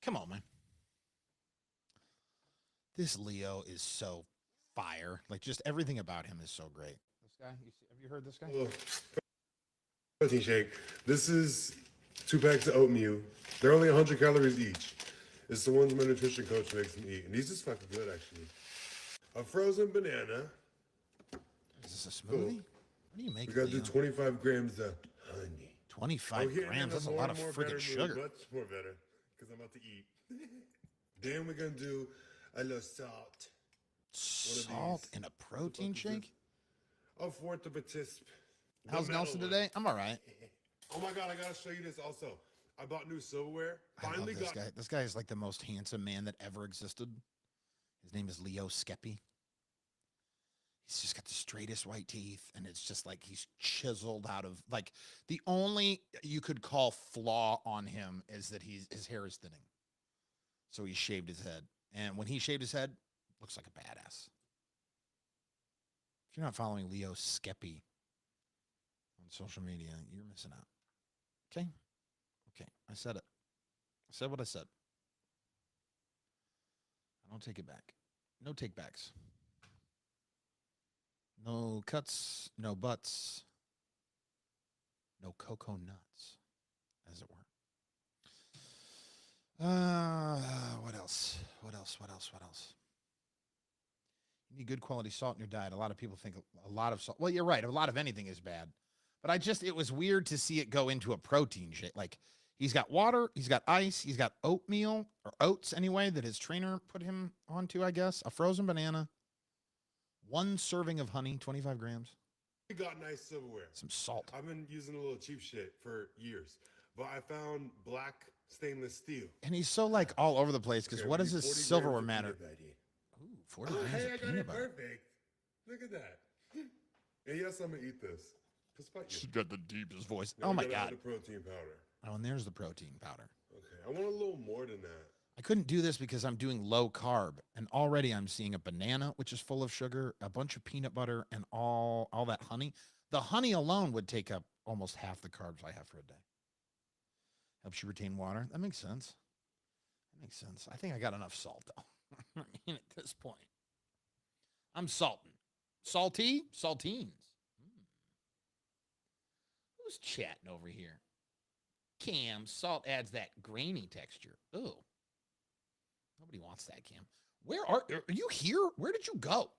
Come on, man. This Leo is so fire. Like, just everything about him is so great. This guy, have you heard this guy? Protein shake. This is 2 packs of oatmeal. They're only 100 calories each. It's the ones my nutrition coach makes them eat, and these is fucking good actually. A frozen banana. Is this a smoothie? Cool. What do you make? We gotta do 25 grams of honey. 25 grams? That's a lot of freaking sugar. Much more better, because I'm about to eat. Then we're gonna do a little salt. Salt in a protein shake? A fourth of a teaspoon. How's Nelson today? I'm all right. Oh my God, I gotta show you this also. I bought new silverware. Finally got this guy. This guy is like the most handsome man that ever existed. His name is Leo Skeppy. He's just got the straightest white teeth, and it's just like he's chiseled out of, like, the only you could call flaw on him is that his hair is thinning. So he shaved his head. And when he shaved his head, looks like a badass. If you're not following Leo Skeppy on social media, you're missing out. Okay? Okay. I said it. I said what I said. I don't take it back. No take backs. No cuts, no butts, no cocoa nuts, as it were. What else? What else? What else? What else? You need good quality salt in your diet. A lot of people think a lot of salt. Well, you're right. A lot of anything is bad. But it was weird to see it go into a protein shake. Like, he's got water, he's got ice, he's got oatmeal, or oats anyway, that his trainer put him onto, I guess. A frozen banana. 1 serving of honey, 25 grams. We got nice silverware. Some salt. I've been using a little cheap shit for years, but I found black stainless steel. And he's so, like, all over the place, because what does this silverware matter? Ooh, 40 grams hey, of I got peanut it butter. perfect. Look at that. And yes, I'm going to eat this. She's got the deepest voice. Now, oh, my God. The protein powder. Oh, and there's the protein powder. Okay, I want a little more than that. I couldn't do this because I'm doing low carb, and already I'm seeing a banana, which is full of sugar, a bunch of peanut butter, and all that honey. The honey alone would take up almost half the carbs I have for a day. Helps you retain water. That makes sense. That makes sense. I think I got enough salt, though. I mean, at this point, I'm salting. Salty? Saltines. Who's chatting over here? Cam, salt adds that grainy texture. Ooh. Nobody wants that, Cam. Where are you here? Where did you go?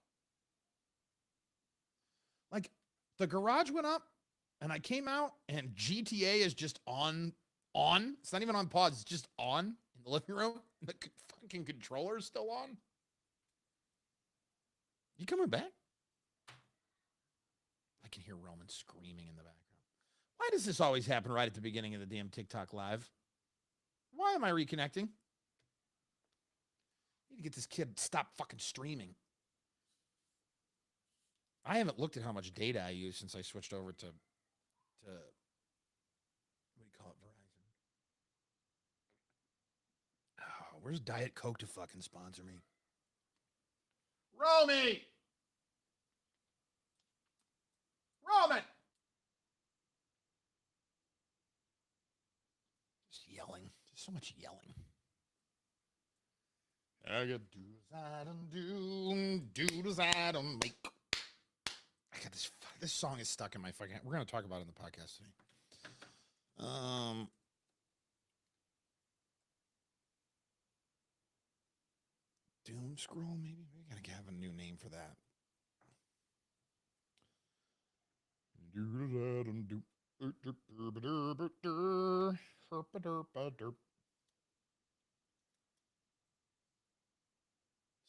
Like, the garage went up, and I came out, and GTA is just on. It's not even on pause. It's just on in the living room. The fucking controller's still on. You coming back? I can hear Roman screaming in the background. Why does this always happen right at the beginning of the damn TikTok live? Why am I reconnecting? I need to get this kid to stop fucking streaming. I haven't looked at how much data I use since I switched over to what do you call it, Verizon. Oh, where's Diet Coke to fucking sponsor me? Romy! Roman! Just yelling. Just so much yelling. I got do as I don't do as I don't make. I got this song is stuck in my fucking head. We're going to talk about it in the podcast today. Doom Scroll, maybe? We got to have a new name for that.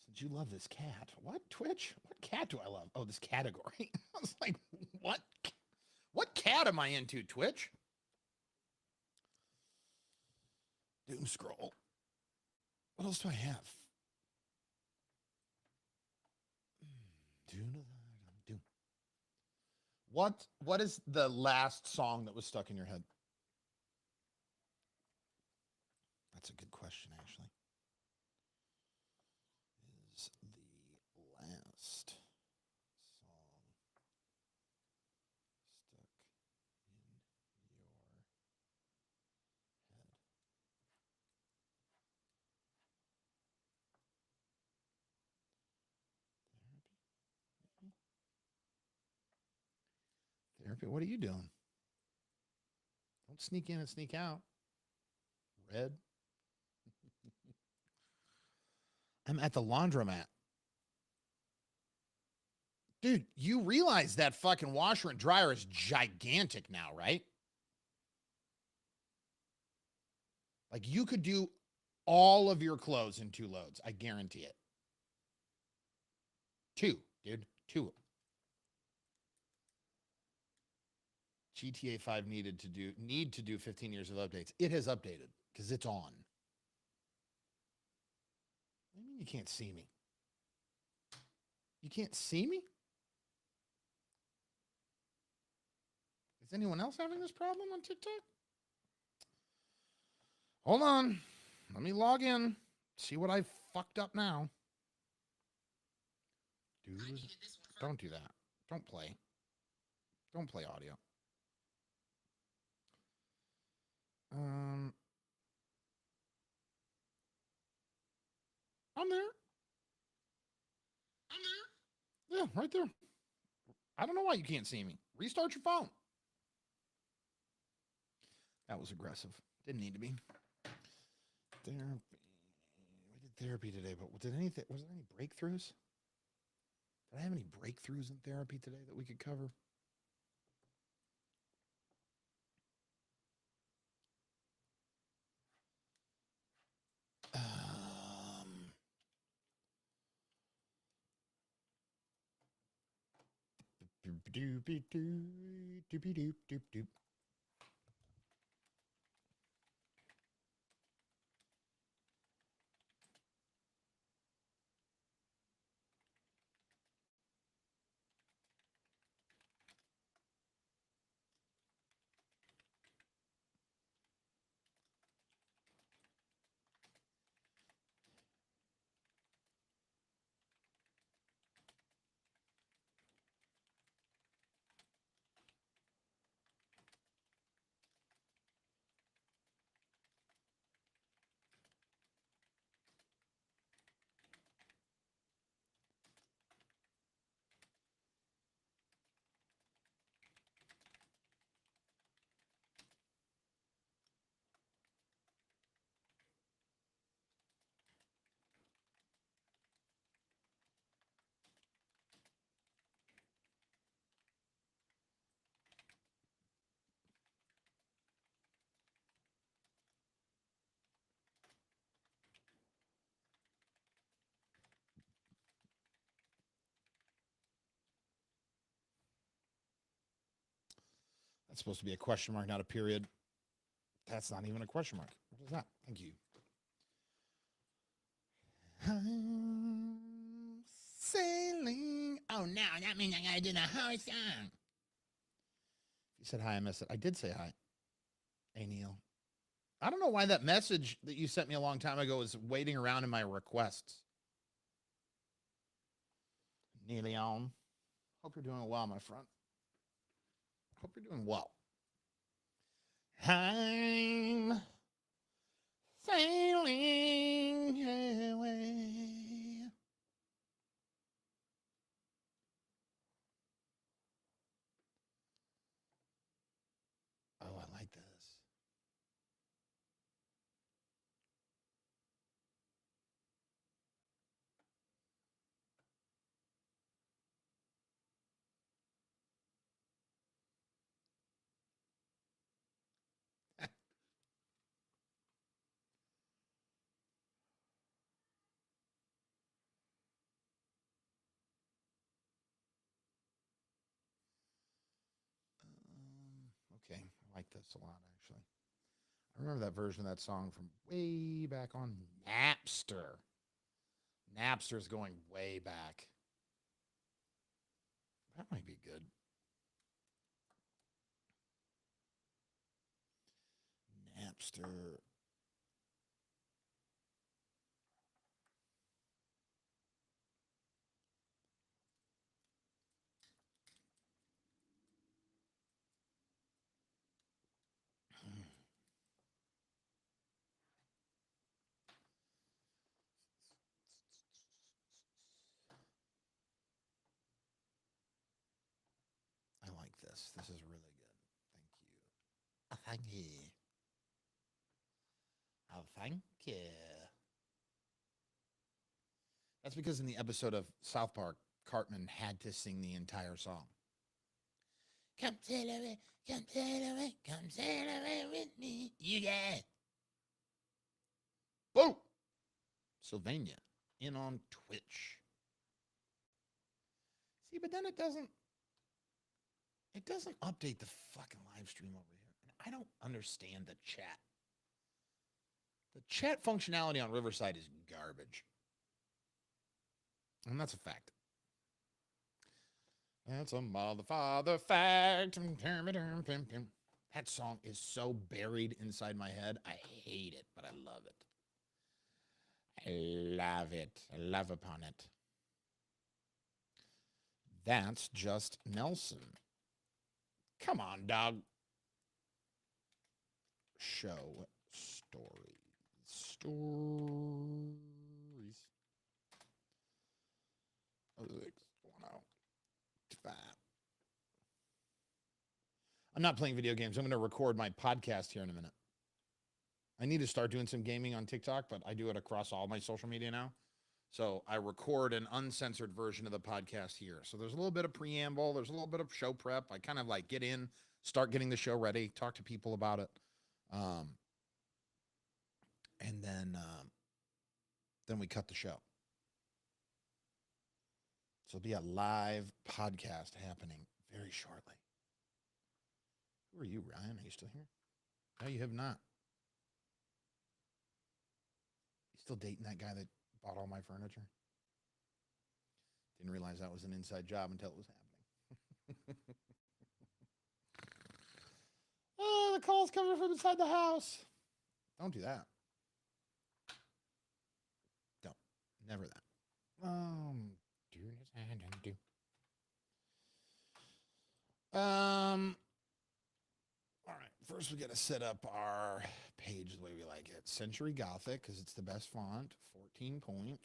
Since you love this cat. What, Twitch? What cat do I love? Oh, this category. I was like, what? What cat am I into, Twitch? Doom Scroll. What else do I have? Doom. What is the last song that was stuck in your head? That's a good question, actually. Is the last song Therapy, what are you doing? Don't sneak in and sneak out. Red. I'm at the laundromat. Dude, you realize that fucking washer and dryer is gigantic now, right? Like you could do all of your clothes in 2 loads. I guarantee it. 2, dude. 2. GTA 5 need to do 15 years of updates. It has updated because it's on. What do you mean you can't see me? You can't see me? Is anyone else having this problem on TikTok? Hold on. Let me log in. See what I fucked up now. Dude, don't do that. Don't play. Don't play audio. I'm there. Yeah, right there. I don't know why you can't see me. Restart your phone. That was aggressive. Didn't need to be. Therapy. We did therapy today, but was there any breakthroughs? Did I have any breakthroughs in therapy today that we could cover? Doopy doop, doopy doop doop doop. That's supposed to be a question mark, not a period. That's not even a question mark. What is that? Thank you. I'm sailing. Oh, no, that means I gotta do the whole song. You said hi, I missed it. I did say hi. Hey, Neil. I don't know why that message that you sent me a long time ago is waiting around in my requests. Neilion. Hope you're doing well, my friend. Hope you're doing well. I'm sailing away. Oh, I like this. Okay, I like this a lot, actually. I remember that version of that song from way back on Napster. Napster's going way back. That might be good. Napster. I like this. this. This is really good. Thank you. Thank you. Oh, thank you. That's because in the episode of South Park, Cartman had to sing the entire song. Come sail away, come sail away, come sail away with me. You got it. Boom! Sylvania in on Twitch. See, but then it doesn't update the fucking live stream over here. And I don't understand the chat. The chat functionality on Riverside is garbage. And that's a fact. That's a motherfather fact. That song is so buried inside my head. I hate it, but I love it. I love it. I love upon it. That's just Nelson. Come on, dog. Show stories. Stories. 5. I'm not playing video games. I'm going to record my podcast here in a minute. I need to start doing some gaming on TikTok, but I do it across all my social media now. So I record an uncensored version of the podcast here. So there's a little bit of preamble. There's a little bit of show prep. I kind of like get in, start getting the show ready, talk to people about it. And then we cut the show. So it'll be a live podcast happening very shortly. Who are you, Ryan? Are you still here? No, you have not. You still dating that guy that bought all my furniture? Didn't realize that was an inside job until it was happening. Oh, the call's coming from inside the house. Don't do that. Don't. Never that. All right. First, we got to set up our page the way we like it. Century Gothic, because it's the best font, 14 point.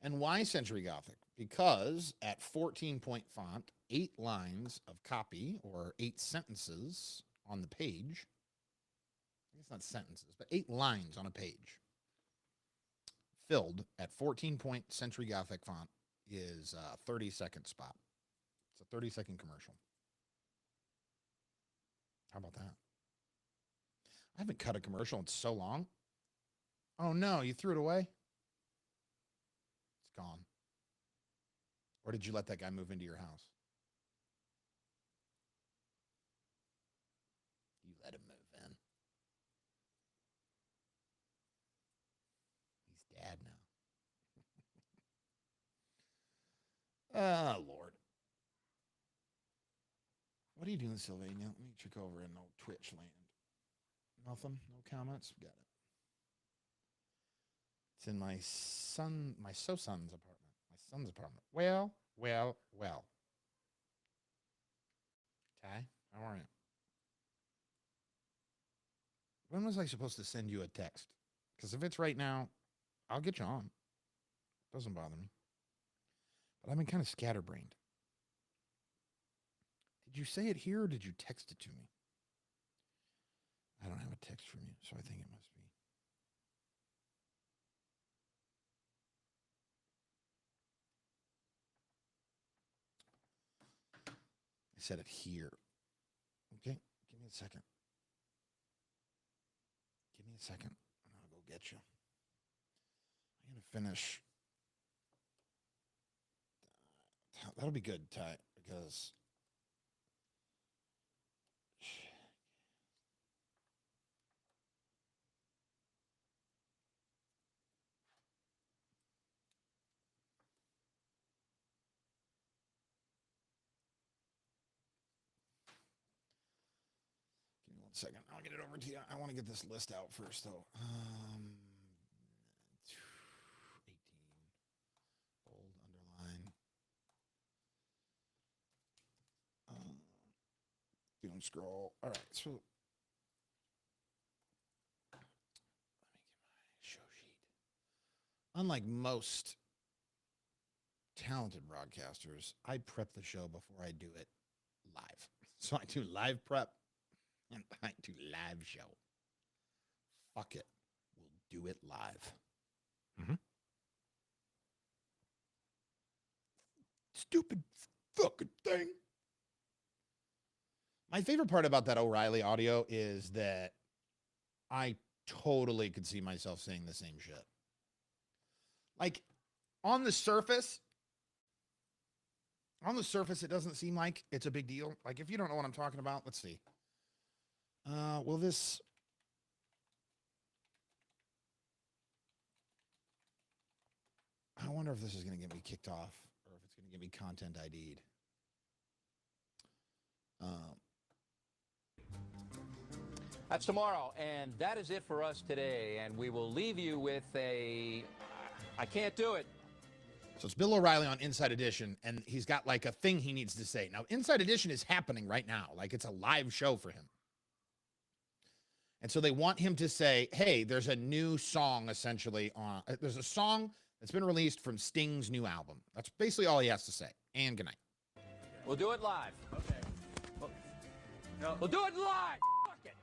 And why Century Gothic? Because at 14 point font, 8 lines of copy or 8 sentences on the page. I guess not sentences, but 8 lines on a page. Filled at 14 point Century Gothic font is a 30-second spot. It's a 30-second commercial. How about that? I haven't cut a commercial in so long. Oh no, you threw it away? It's gone. Or did you let that guy move into your house? You let him move in. He's dad now. Oh, Lord. What are you doing, Sylvania? Let me check over in no Twitch land. Nothing? No comments? Got it. It's in my son's apartment. My son's apartment. Well. Ty, how are you? When was I supposed to send you a text? Because if it's right now, I'll get you on. Doesn't bother me. But I've been kind of scatterbrained. Did you say it here or did you text it to me? I don't have a text from you, so I think it must be. I said it here. Okay, give me a second. Give me a second, and I'll go get you. I'm going to finish. That'll be good, Ty, because... Give me 1 second. I'll get it over to you. I want to get this list out first, though. 18. Bold, underline. Doom scroll. All right, so let me get my show sheet. Unlike most talented broadcasters, I prep the show before I do it live. So I do live prep and I do live show. Fuck it. We'll do it live. Stupid fucking thing. My favorite part about that O'Reilly audio is that I totally could see myself saying the same shit. Like, on the surface, it doesn't seem like it's a big deal. Like, if you don't know what I'm talking about, let's see. Will this... I wonder if this is going to get me kicked off or if it's going to get me content ID'd. That's tomorrow, and that is it for us today. And we will leave you with a, I can't do it. So it's Bill O'Reilly on Inside Edition, and he's got like a thing he needs to say. Now, Inside Edition is happening right now. Like, it's a live show for him. And so they want him to say, hey, there's a new song essentially on, there's a song that's been released from Sting's new album. That's basically all he has to say. And good night. We'll do it live. Okay. We'll do it live. Fuck it.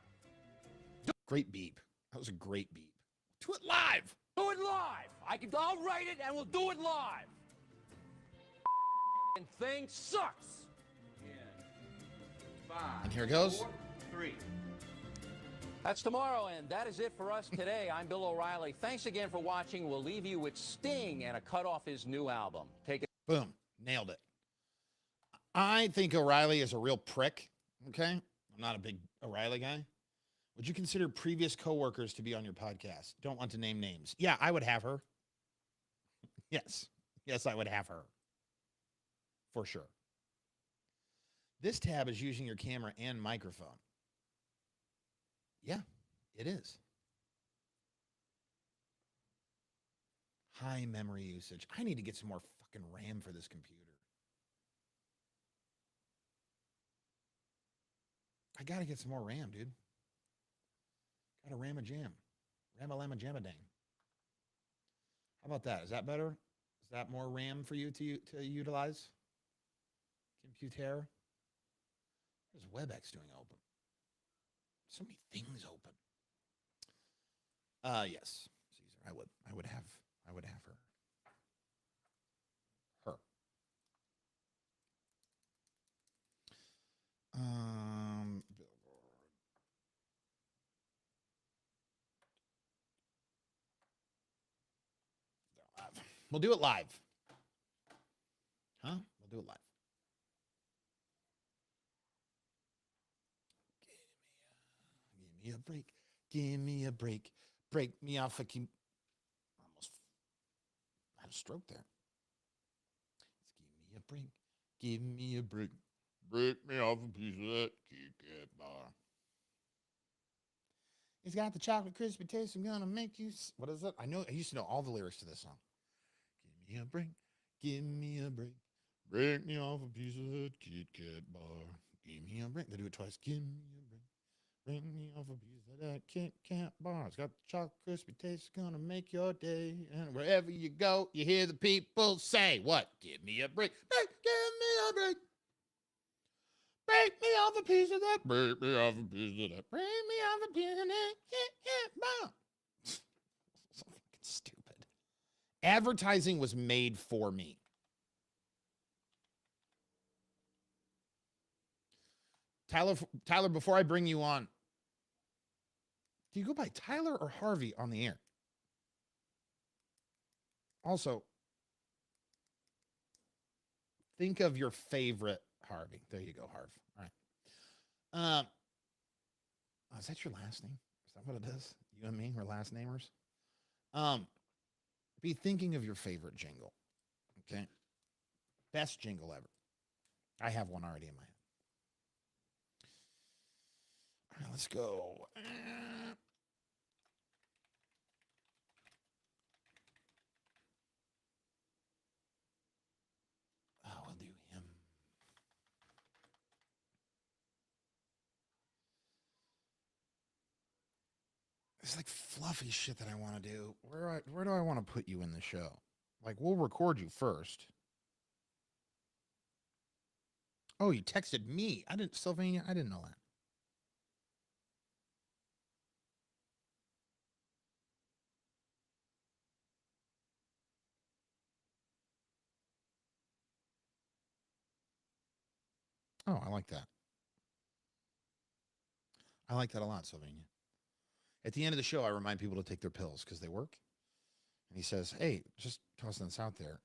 Great beep. That was a great beep. Do it live. Do it live. I'll write it and we'll do it live. And thing sucks. And here it goes. 4, 3. That's tomorrow, and that is it for us today. I'm Bill O'Reilly. Thanks again for watching. We'll leave you with Sting and a cut off his new album. Take it. Boom. Nailed it. I think O'Reilly is a real prick. Okay. I'm not a big O'Reilly guy. Would you consider previous coworkers to be on your podcast? Don't want to name names. Yeah, I would have her. Yes. Yes, I would have her. For sure. This tab is using your camera and microphone. Yeah, it is. High memory usage. I need to get some more fucking RAM for this computer. I got to get some more RAM, dude. Got to ram a jam. Ram a lamma jam a dang. How about that? Is that better? Is that more RAM for you to utilize? Computer. What is WebEx doing open? So many things open. Yes, Caesar. I would have her. Her. Billboard. We'll do it live. Huh? We'll do it live. Give me a break. Give me a break. Break me off a almost had a stroke there. Give me a break. Give me a break. Break me off a piece of that Kit Kat bar. It's got the chocolate crispy taste. I'm gonna make you. What is it? I used to know all the lyrics to this song. Give me a break. Give me a break. Break me off a piece of that Kit Kat bar. Give me a break. They do it twice. Give me a break. Bring me off a piece of that Kit Kat bar. It's got the chocolate crispy taste. It's gonna make your day. And wherever you go, you hear the people say, what? Give me a break. Break, give me a break. Break me off a piece of that. Break me off a piece of that. Break me off a piece of that Kit Kat bar. So fucking stupid. Advertising was made for me. Tyler, before I bring you on, do you go by Tyler or Harvey on the air? Also, think of your favorite Harvey. There you go, Harv. All right. Is that your last name? Is that what it is? You and me, we're last namers. Be thinking of your favorite jingle. Okay. Best jingle ever. I have one already in my head. All right, let's go. We'll do him. It's like fluffy shit that I want to do. Where do I want to put you in the show? Like, we'll record you first. Oh, you texted me. I didn't, Sylvania. I didn't know that. Oh, I like that. I like that a lot, Sylvania. At the end of the show, I remind people to take their pills because they work. And he says, hey, just tossing this out there.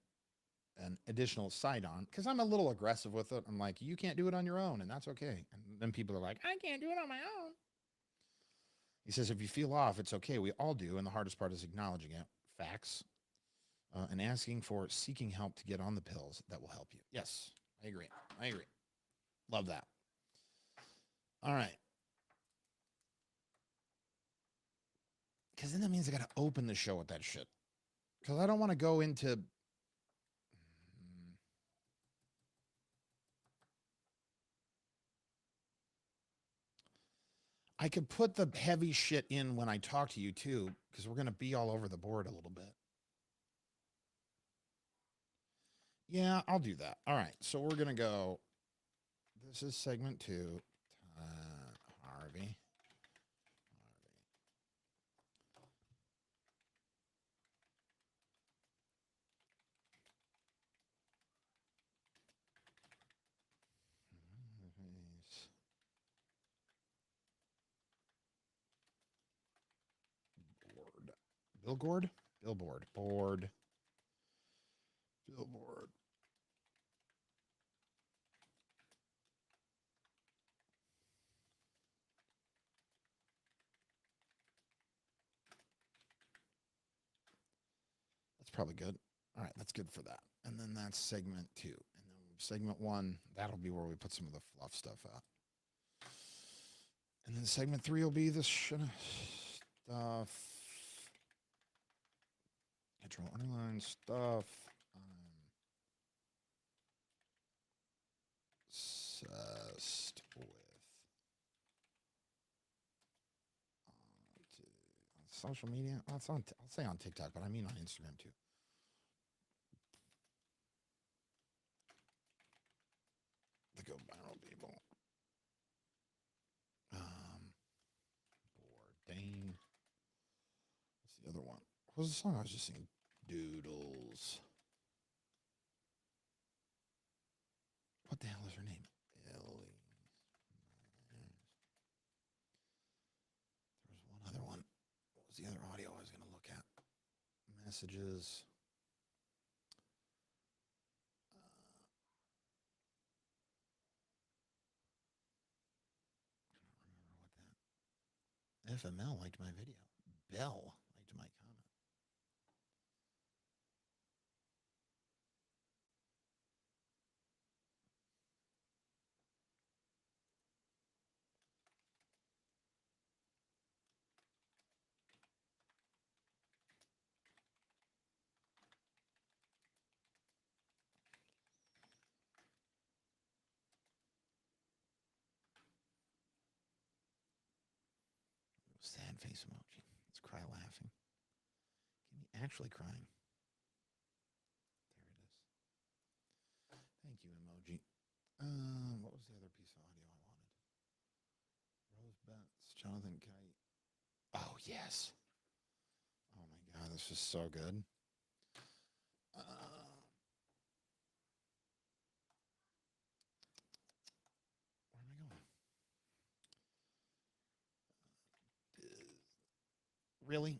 An additional side on, because I'm a little aggressive with it. I'm like, you can't do it on your own, and that's okay. And then people are like, I can't do it on my own. He says, if you feel off, it's okay. We all do. And the hardest part is acknowledging it, facts, and asking for seeking help to get on the pills that will help you. Yes, I agree. I agree. Love that. All right. Because then that means I got to open the show with that shit. Because I don't want to go into. I could put the heavy shit in when I talk to you too, because we're going to be all over the board a little bit. Yeah, I'll do that. All right. So we're going to go. This is segment 2. Harvey. Billboard? Billboard. Board. Billboard. That's probably good. All right, that's good for that. And then that's segment 2. And then segment 1, that'll be where we put some of the fluff stuff out. And then segment 3 will be this stuff. Control underline stuff. Obsessed with social media. Well, it's on. I'll say on TikTok, but I mean on Instagram too. The go viral people. Bourdain. What's the other one? What was the song I was just singing? Doodles. What the hell is her name? Ellie. There was one other one. What was the other audio I was going to look at? Messages. FML liked my video. Bell liked my comment. Sad face emoji. Let's cry laughing. Get me actually crying. There it is. Thank you, emoji. What was the other piece of audio I wanted? Rose Betts, Jonathan Kite. Oh, yes. Oh, my God. This is so good. Where am I going? Really?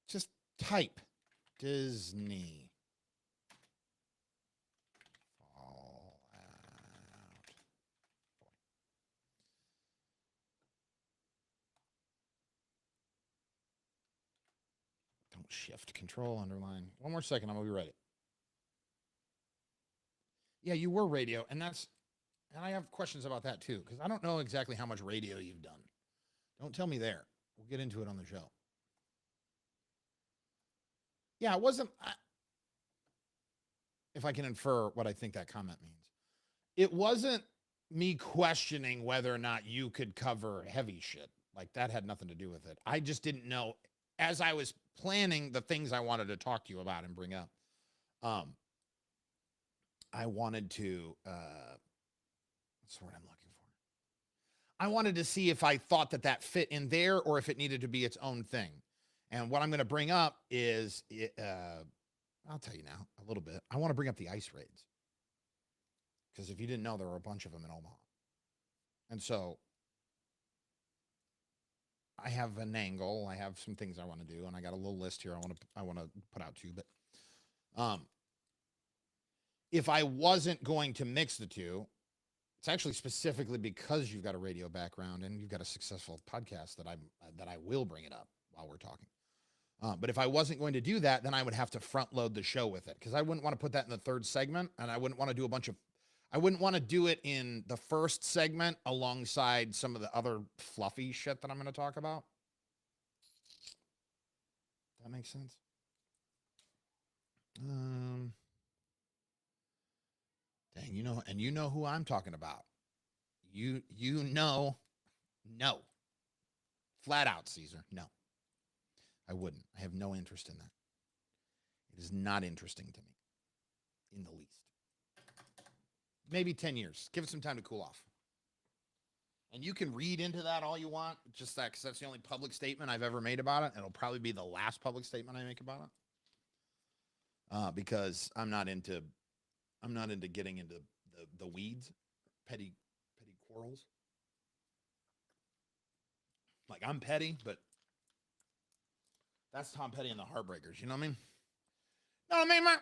Just type Disney. Don't shift, control, underline. One more second, I'm gonna be ready. Yeah, you were radio, and I have questions about that too, because I don't know exactly how much radio you've done. Don't tell me there. We'll get into it on the show. Yeah, it wasn't. If I can infer what I think that comment means, it wasn't me questioning whether or not you could cover heavy shit. Like that had nothing to do with it. I just didn't know as I was planning the things I wanted to talk to you about and bring up. I wanted to That's the word I'm looking for. I wanted to see if I thought that fit in there or if it needed to be its own thing. And what I'm going to bring up is, I'll tell you now a little bit. I want to bring up the ice raids. Because if you didn't know, there were a bunch of them in Omaha. And so I have an angle. I have some things I want to do. And I got a little list here I want to put out to you. But if I wasn't going to mix the two, it's actually specifically because you've got a radio background and you've got a successful podcast that I will bring it up while we're talking. But if I wasn't going to do that, then I would have to front load the show with it because I wouldn't want to put that in the third segment, and I wouldn't want to do I wouldn't want to do it in the first segment alongside some of the other fluffy shit that I'm going to talk about. That makes sense. Dang, you know who I'm talking about. You know, no. Flat out, Caesar, no. I wouldn't. I have no interest in that. It is not interesting to me in the least. Maybe 10 years. Give it some time to cool off. And you can read into that all you want, just that, because that's the only public statement I've ever made about it. It'll probably be the last public statement I make about it. Because I'm not into getting into the weeds, petty quarrels. Like, I'm petty, but that's Tom Petty and the Heartbreakers. You know what I mean? Know what I mean, man?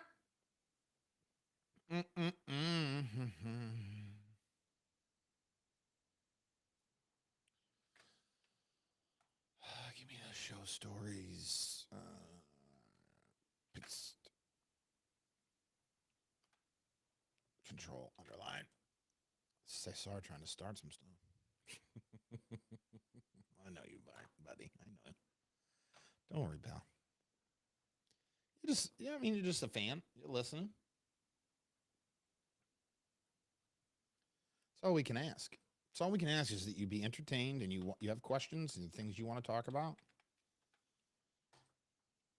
Give me the show stories. Paste. Control, underline. Cesar trying to start some stuff. I know you, buddy. I know it. Don't worry, pal. You're just a fan. You're listening. That's all we can ask. That's all we can ask is that you be entertained and you have questions and things you want to talk about.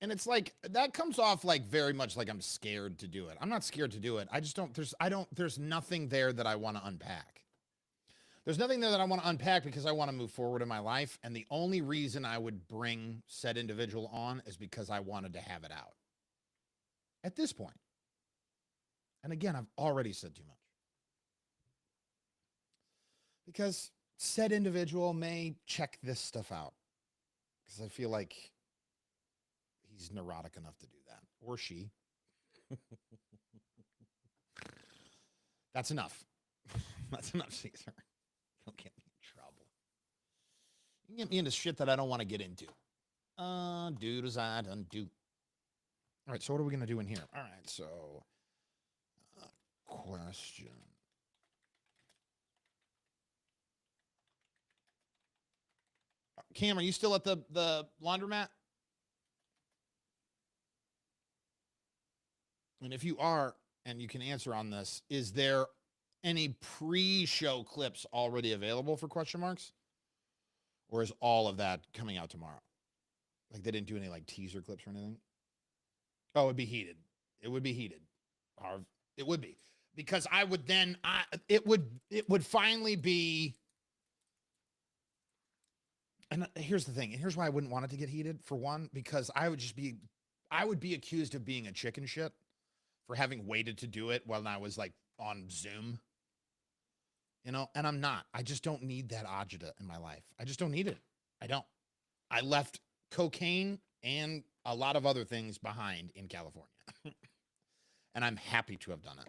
And it's like, that comes off like very much like I'm scared to do it. I'm not scared to do it. There's nothing there that I want to unpack. There's nothing there that I want to unpack because I want to move forward in my life. And the only reason I would bring said individual on is because I wanted to have it out at this point. And again, I've already said too much. Because said individual may check this stuff out. Because I feel like he's neurotic enough to do that. Or she. That's enough. That's enough, Caesar. Don't get me in trouble. You can get me into shit that I don't want to get into. Do as I done do. All right, so what are we going to do in here? All right, so question. Cam, are you still at the laundromat? And if you are, and you can answer on this, is there any pre-show clips already available for question marks? Or is all of that coming out tomorrow? Like they didn't do any like teaser clips or anything? Oh, it'd be heated. It would be heated. Harv. It would be. Because I would then, it would finally be, and here's the thing, and here's why I wouldn't want it to get heated. For one, because I would be accused of being a chicken shit for having waited to do it when I was like on Zoom. You know, and I'm not. I just don't need that agita in my life. I just don't need it. I don't. I left cocaine and a lot of other things behind in California. And I'm happy to have done it.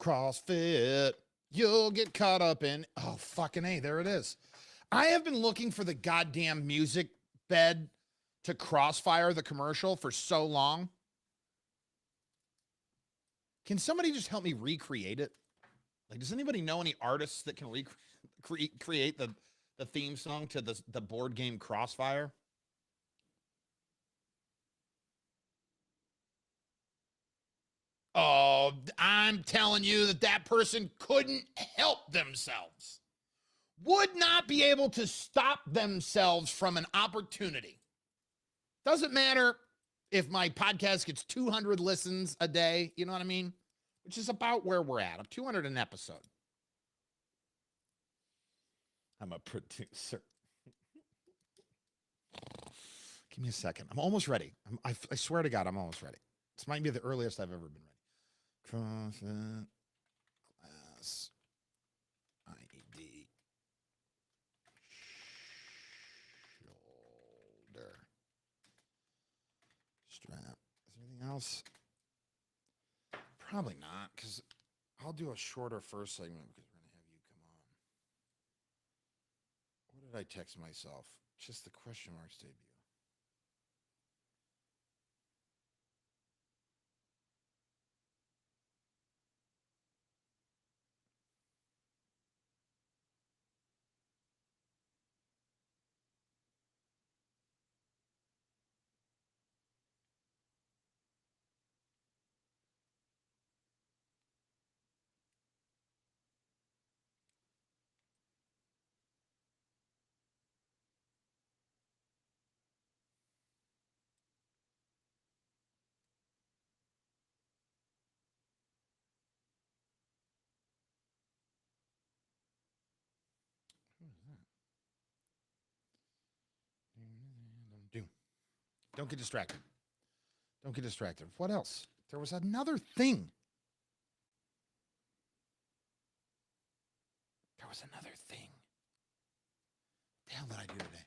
CrossFit. You'll get caught up in, oh, fucking A, there it is. I have been looking for the goddamn music bed to Crossfire the commercial for so long. Can somebody just help me recreate it? Like, does anybody know any artists that can recreate the theme song to the board game Crossfire? Oh, I'm telling you that person couldn't help themselves. Would not be able to stop themselves from an opportunity. Doesn't matter if my podcast gets 200 listens a day. You know what I mean? which is about where we're at. I'm 200 an episode. I'm a producer. Give me a second. I'm almost ready. I swear to God, I'm almost ready. This might be the earliest I've ever been ready. CrossFit class ID shoulder strap. Is there anything else? Probably not, because I'll do a shorter first segment because we're going to have you come on. What did I text myself? Just the question marks debut. Don't get distracted. Don't get distracted. What else? There was another thing. There was another thing. What the hell did I do today?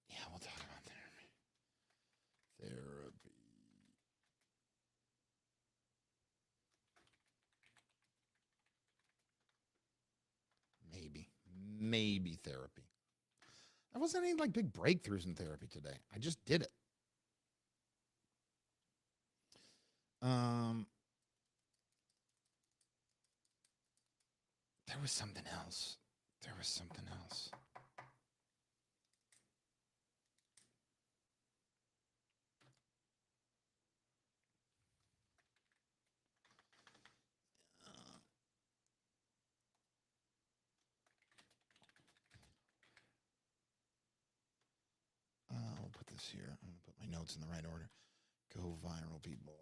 Yeah, we'll talk about therapy. Therapy. Maybe therapy. There wasn't any like big breakthroughs in therapy today. I just did it. There was something else. There was something else. I'll put this here. I'm going to put my notes in the right order. Go viral, people.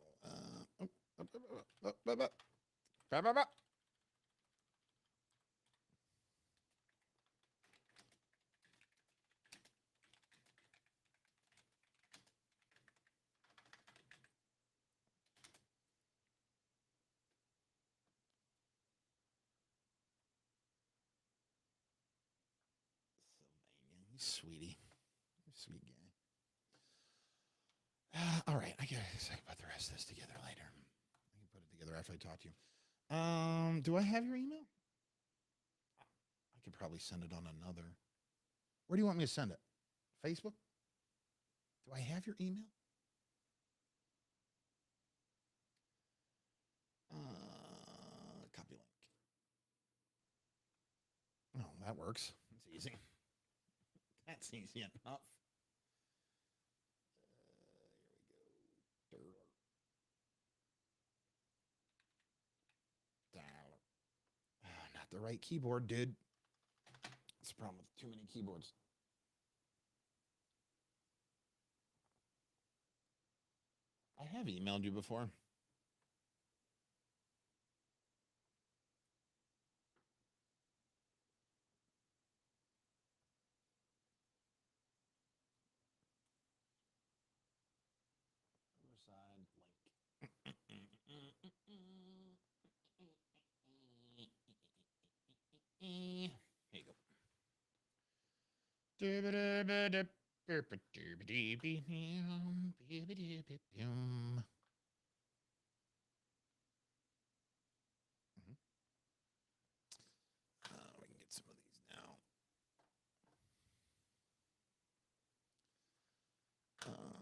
Sylvania, you sweetie. You sweet guy. All right, I guess I can put the rest of this together later. I can put it together after I talk to you. Do I have your email? I could probably send it on another. Where do you want me to send it? Facebook? Do I have your email? Copy link. Oh, that works. That's easy. That's easy enough. Here we go. Not the right keyboard, dude. That's the problem with too many keyboards. I have emailed you before. Riverside link. Here you go. We can get some of these now.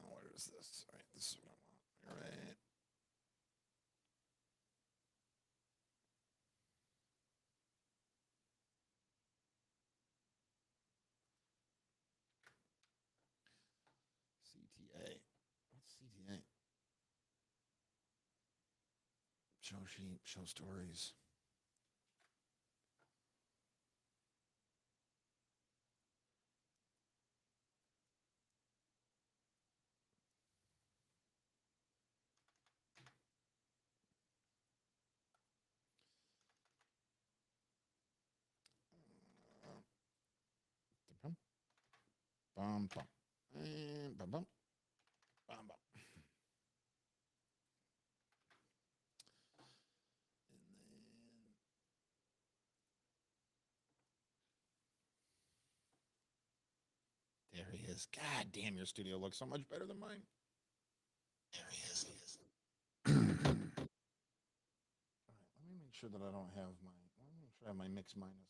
Where is this? All right, this is what I want. All right. CTA. What's CTA? Show sheet, show stories. Bum, bum. And bum, bum. Bum, bum. And then there he is. God damn, your studio looks so much better than mine. There he is. All right, let me make sure that I don't have my. Let me make sure I have my mix minus off.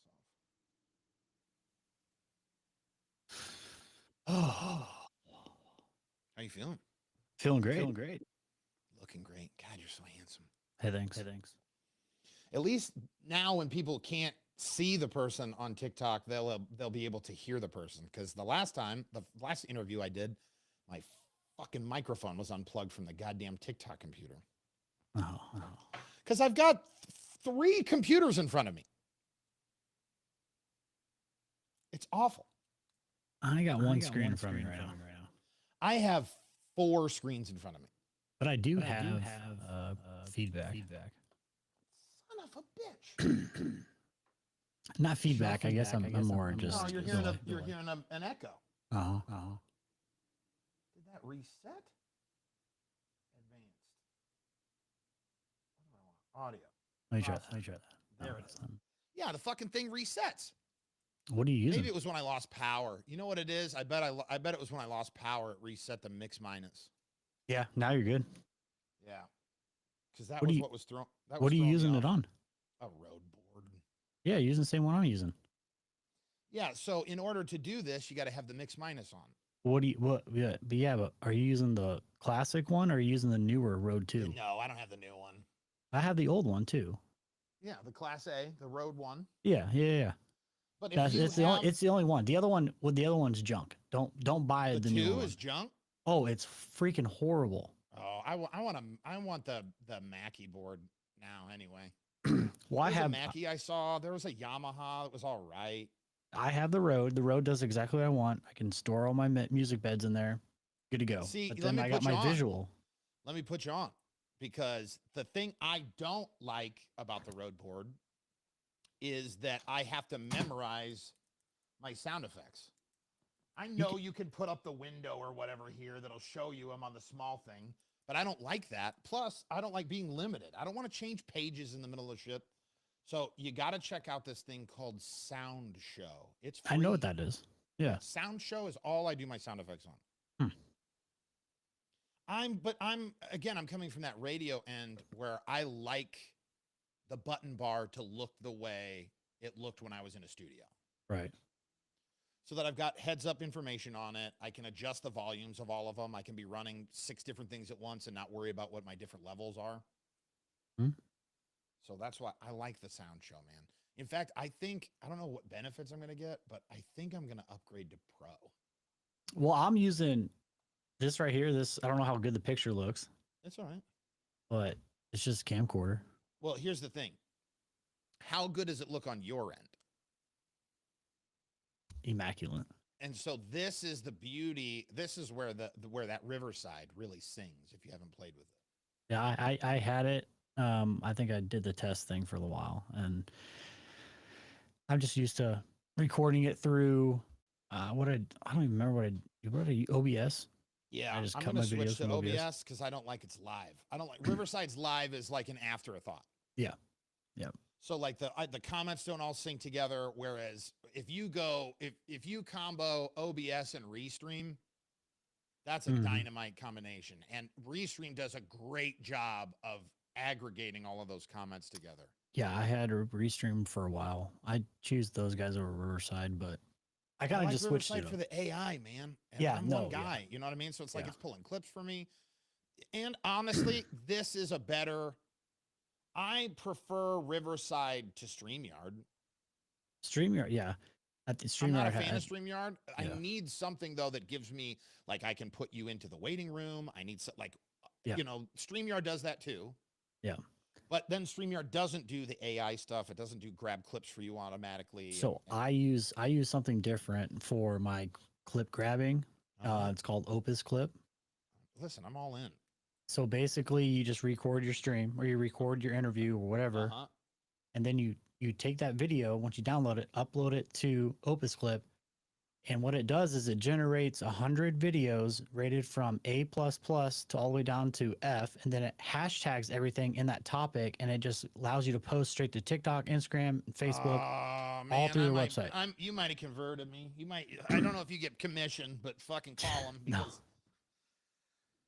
Oh, how you feeling? Feeling great. Feeling great. Looking great. God, you're so handsome. Hey, thanks. Hey, thanks. At least now, when people can't see the person on TikTok, they'll be able to hear the person. Because the last interview I did, my fucking microphone was unplugged from the goddamn TikTok computer. Oh. Because I've got 3 computers in front of me. It's awful. I got one screen in front of me right now. I have 4 screens in front of me. But I do have feedback. Son of a bitch. Not feedback. I guess I'm more just. Oh, you're hearing an echo. Uh-huh. Did that reset? Advanced. What do I want? Audio. Let me try that. There it is. Yeah, the fucking thing resets. What are you using? Maybe it was when I lost power. You know what it is? I bet it was when I lost power. It reset the mix minus. Yeah, now you're good. Yeah, because that was what was thrown. What are you using it on? A Rode board. Yeah, using the same one I'm using. Yeah, so in order to do this, you got to have the mix minus on. But are you using the classic one or are you using the newer Rode 2? No, I don't have the new one. I have the old one too. Yeah, the Class A, the Rode one. Yeah. But it's the only one. The other one's junk. Don't buy the new one. The 2 is junk. Oh, it's freaking horrible. Oh, I want the Mackie board now anyway. Well, I have a Mackie I saw. There was a Yamaha that was all right. I have the Rode. The Rode does exactly what I want. I can store all my music beds in there. Good to go. See, but then I got my visual. Let me put you on, because the thing I don't like about the Rode board is that I have to memorize my sound effects. I know you can put up the window or whatever here that'll show you I'm on the small thing, but I don't like that. Plus, I don't like being limited. I don't want to change pages in the middle of shit. So you got to check out this thing called Sound Show. It's free. I know what that is. Yeah. Sound Show is all I do my sound effects on. I'm coming from that radio end where I like the button bar to look the way it looked when I was in a studio. Right. So that I've got heads up information on it. I can adjust the volumes of all of them. I can be running 6 different things at once and not worry about what my different levels are. So that's why I like the Sound Show, man. In fact, I don't know what benefits I'm going to get, but I think I'm going to upgrade to Pro. Well, I'm using this right here. I don't know how good the picture looks. It's all right. But it's just camcorder. Well, here's the thing. How good does it look on your end? Immaculate. And so this is the beauty. This is where where that Riverside really sings, if you haven't played with it. Yeah, I had it. I think I did the test thing for a while, and I'm just used to recording it through I don't even remember what I OBS. Yeah, I just I'm cut going my to switch videos to from OBS because I don't like its live. I don't like Riverside's live is like an afterthought. Yeah. So like the comments don't all sync together. Whereas if you combo OBS and Restream, that's a dynamite combination. And Restream does a great job of aggregating all of those comments together. Yeah, I had Restream for a while. I choose those guys over Riverside, but I kind of just switched Riverside to for the AI, man. And yeah, I'm one guy. You know what I mean? So it's like it's pulling clips for me. And honestly, this is a better. I prefer Riverside to StreamYard. StreamYard, yeah. At the StreamYard, I'm not a fan of StreamYard. I need something though that gives me like I can put you into the waiting room. I need StreamYard does that too. Yeah. But then StreamYard doesn't do the AI stuff. It doesn't do grab clips for you automatically. So I use something different for my clip grabbing. It's called Opus Clip. Listen, I'm all in. So basically, you just record your stream or you record your interview or whatever, and then you take that video once you download it, upload it to Opus Clip, And what it does is it generates 100 videos rated from A++ to all the way down to F, and then it hashtags everything in that topic, and it just allows you to post straight to TikTok, Instagram, and Facebook, Oh, all man, through I the might- website. You might have converted me. You might. I don't know if you get commission, but fucking call them No, because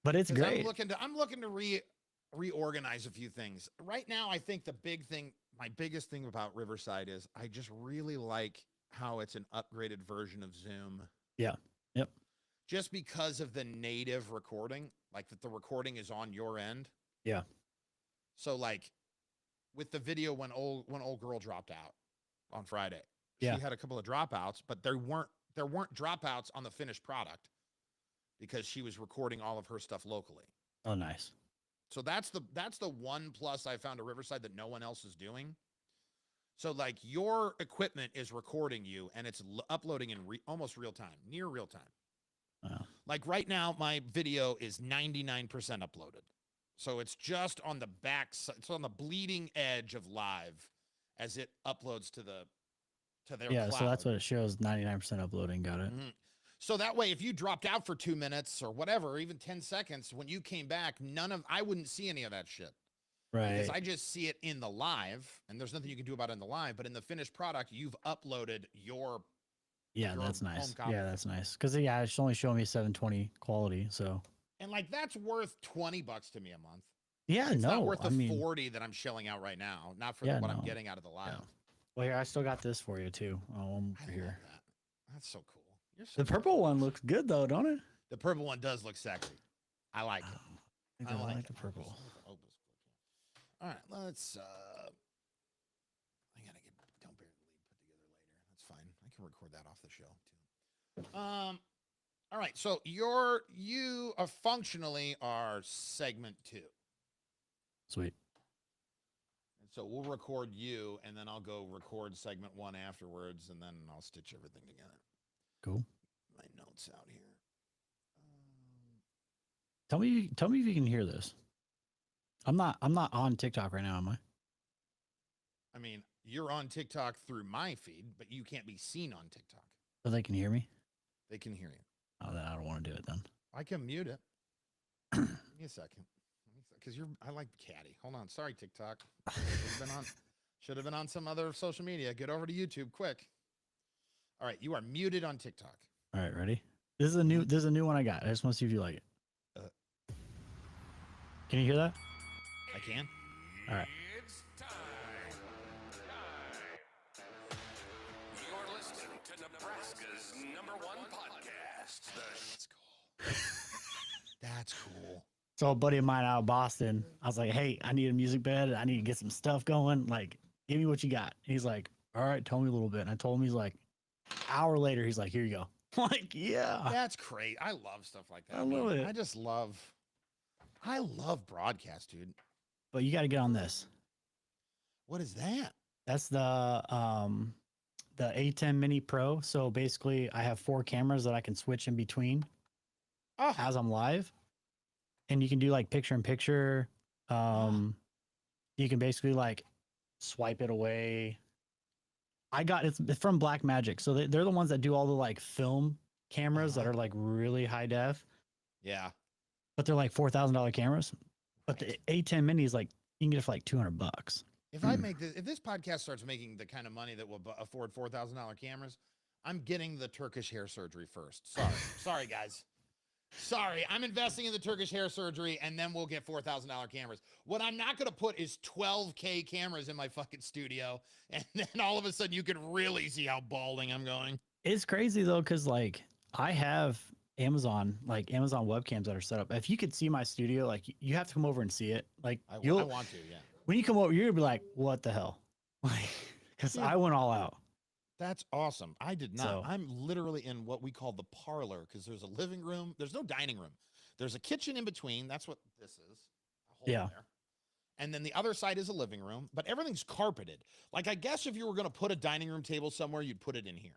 but it's 'cause great. I'm looking to reorganize a few things. Right now, I think my biggest thing about Riverside is I just really like how it's an upgraded version of Zoom. Yeah. Yep. Just because of the native recording, like that the recording is on your end. Yeah. So like with the video when old girl dropped out on Friday, Yeah. she had a couple of dropouts, but there weren't dropouts on the finished product because she was recording all of her stuff locally. Oh, nice. So that's the one plus I found at Riverside that no one else is doing. So like your equipment is recording you and it's uploading in almost real time, near real time. Wow. Like right now, my video is 99% uploaded. So it's just on the back, it's on the bleeding edge of live as it uploads to their Yeah. cloud. So that's what it shows. 99% uploading. Got it. Mhm. So that way, if you dropped out for 2 minutes or whatever, or even 10 seconds, when you came back, I wouldn't see any of that shit. Right. Because I just see it in the live, and there's nothing you can do about it in the live. But in the finished product, you've uploaded your Yeah, your that's home nice. copy. Yeah, that's nice. Because yeah, it's only showing me 720 quality. So and like that's worth $20 to me a month. yeah, It's not no, worth I the mean, 40 that I'm shelling out right now. Not for Yeah, what I'm no. getting out of the live. Yeah. Well, here I still got this for you too. Oh, I'm I over love here. that. That's so cool. You're so The cool. purple one looks good though, don't it? The purple one does look sexy. I like Oh, it. I think I like the purple. All right, let's. I gotta get Don't Bear the Lead put together later. That's fine. I can record that off the show too. All right, so you are functionally are segment 2, Sweet. and so we'll record you, and then I'll go record segment 1 afterwards, and then I'll stitch everything together. Cool. My notes out here. Tell me if you can hear this. I'm not on TikTok right now, am I? I mean, you're on TikTok through my feed, but you can't be seen on TikTok. So they can hear me? They can hear you. Oh, then I don't want to do it then. I can mute it. Give me a second. Because I like catty. Hold on. Sorry, TikTok. Should have been on some other social media. Get over to YouTube quick. All right, you are muted on TikTok. All right, ready? This is a new one I got. I just want to see if you like it. Can you hear that? I can. All right. It's time. You're listening to Nebraska's #1 podcast. That's cool. That's cool. So a buddy of mine out of Boston, I was like, hey, I need a music bed. I need to get some stuff going. Like, give me what you got. And he's like, all right, tell me a little bit. And I told him, he's like, hour later, he's like, here you go. I'm like, yeah. That's great. I love stuff like that. I love man. it. I love broadcast, dude. But you got to get on this. What is that? That's the A10 Mini Pro. So basically, I have 4 cameras that I can switch in between Oh, as I'm live, and you can do like picture in picture. You can basically like swipe it away. It's from Black Magic, so they're the ones that do all the like film cameras that are like really high def, yeah. but they're like $4,000 cameras. But the A10 Mini is like you can get it for like $200. If I make this, if this podcast starts making the kind of money that will afford $4,000 cameras, I'm getting the Turkish hair surgery first. Sorry, guys. Sorry, I'm investing in the Turkish hair surgery, and then we'll get $4,000 cameras. What I'm not going to put is 12K cameras in my fucking studio, and then all of a sudden you can really see how balding I'm going. It's crazy though, because like I have Amazon webcams that are set up. If you could see my studio, like you have to come over and see it. Like I you'll want to, yeah. when you come over, you're gonna be like, what the hell? Like, because Yeah. I went all out. That's awesome. I did not. So- I'm literally in what we call the parlor because there's a living room. There's no dining room. There's a kitchen in between. That's what this is. A hole Yeah. there. And then the other side is a living room, but everything's carpeted. Like, I guess if you were going to put a dining room table somewhere, you'd put it in here.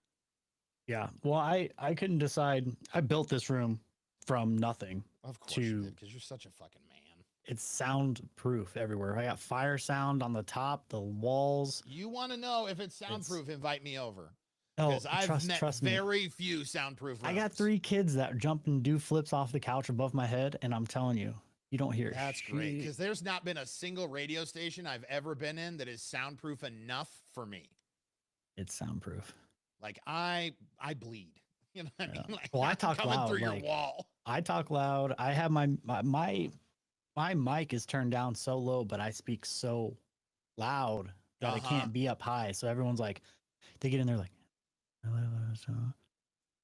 Yeah. Well, I couldn't decide. I built this room from nothing. Of course you To- did, because you're such a fucking man. It's soundproof everywhere. I got fire sound on the top, the walls. You want to know if it's soundproof, invite me over. Oh, Because I've met trust me. very few soundproof rooms. I got 3 kids that jump and do flips off the couch above my head, and I'm telling you, you don't hear. That's great. shit. Because there's not been a single radio station I've ever been in that is soundproof enough for me. It's soundproof. Like I bleed. You know what I mean? Yeah. Like, Well, I I'm talk coming loud, through like- your wall. I talk loud. I have my mic is turned down so low, but I speak so loud that it Uh-huh. can't be up high. So everyone's like, they get in there like, "Hello, hello."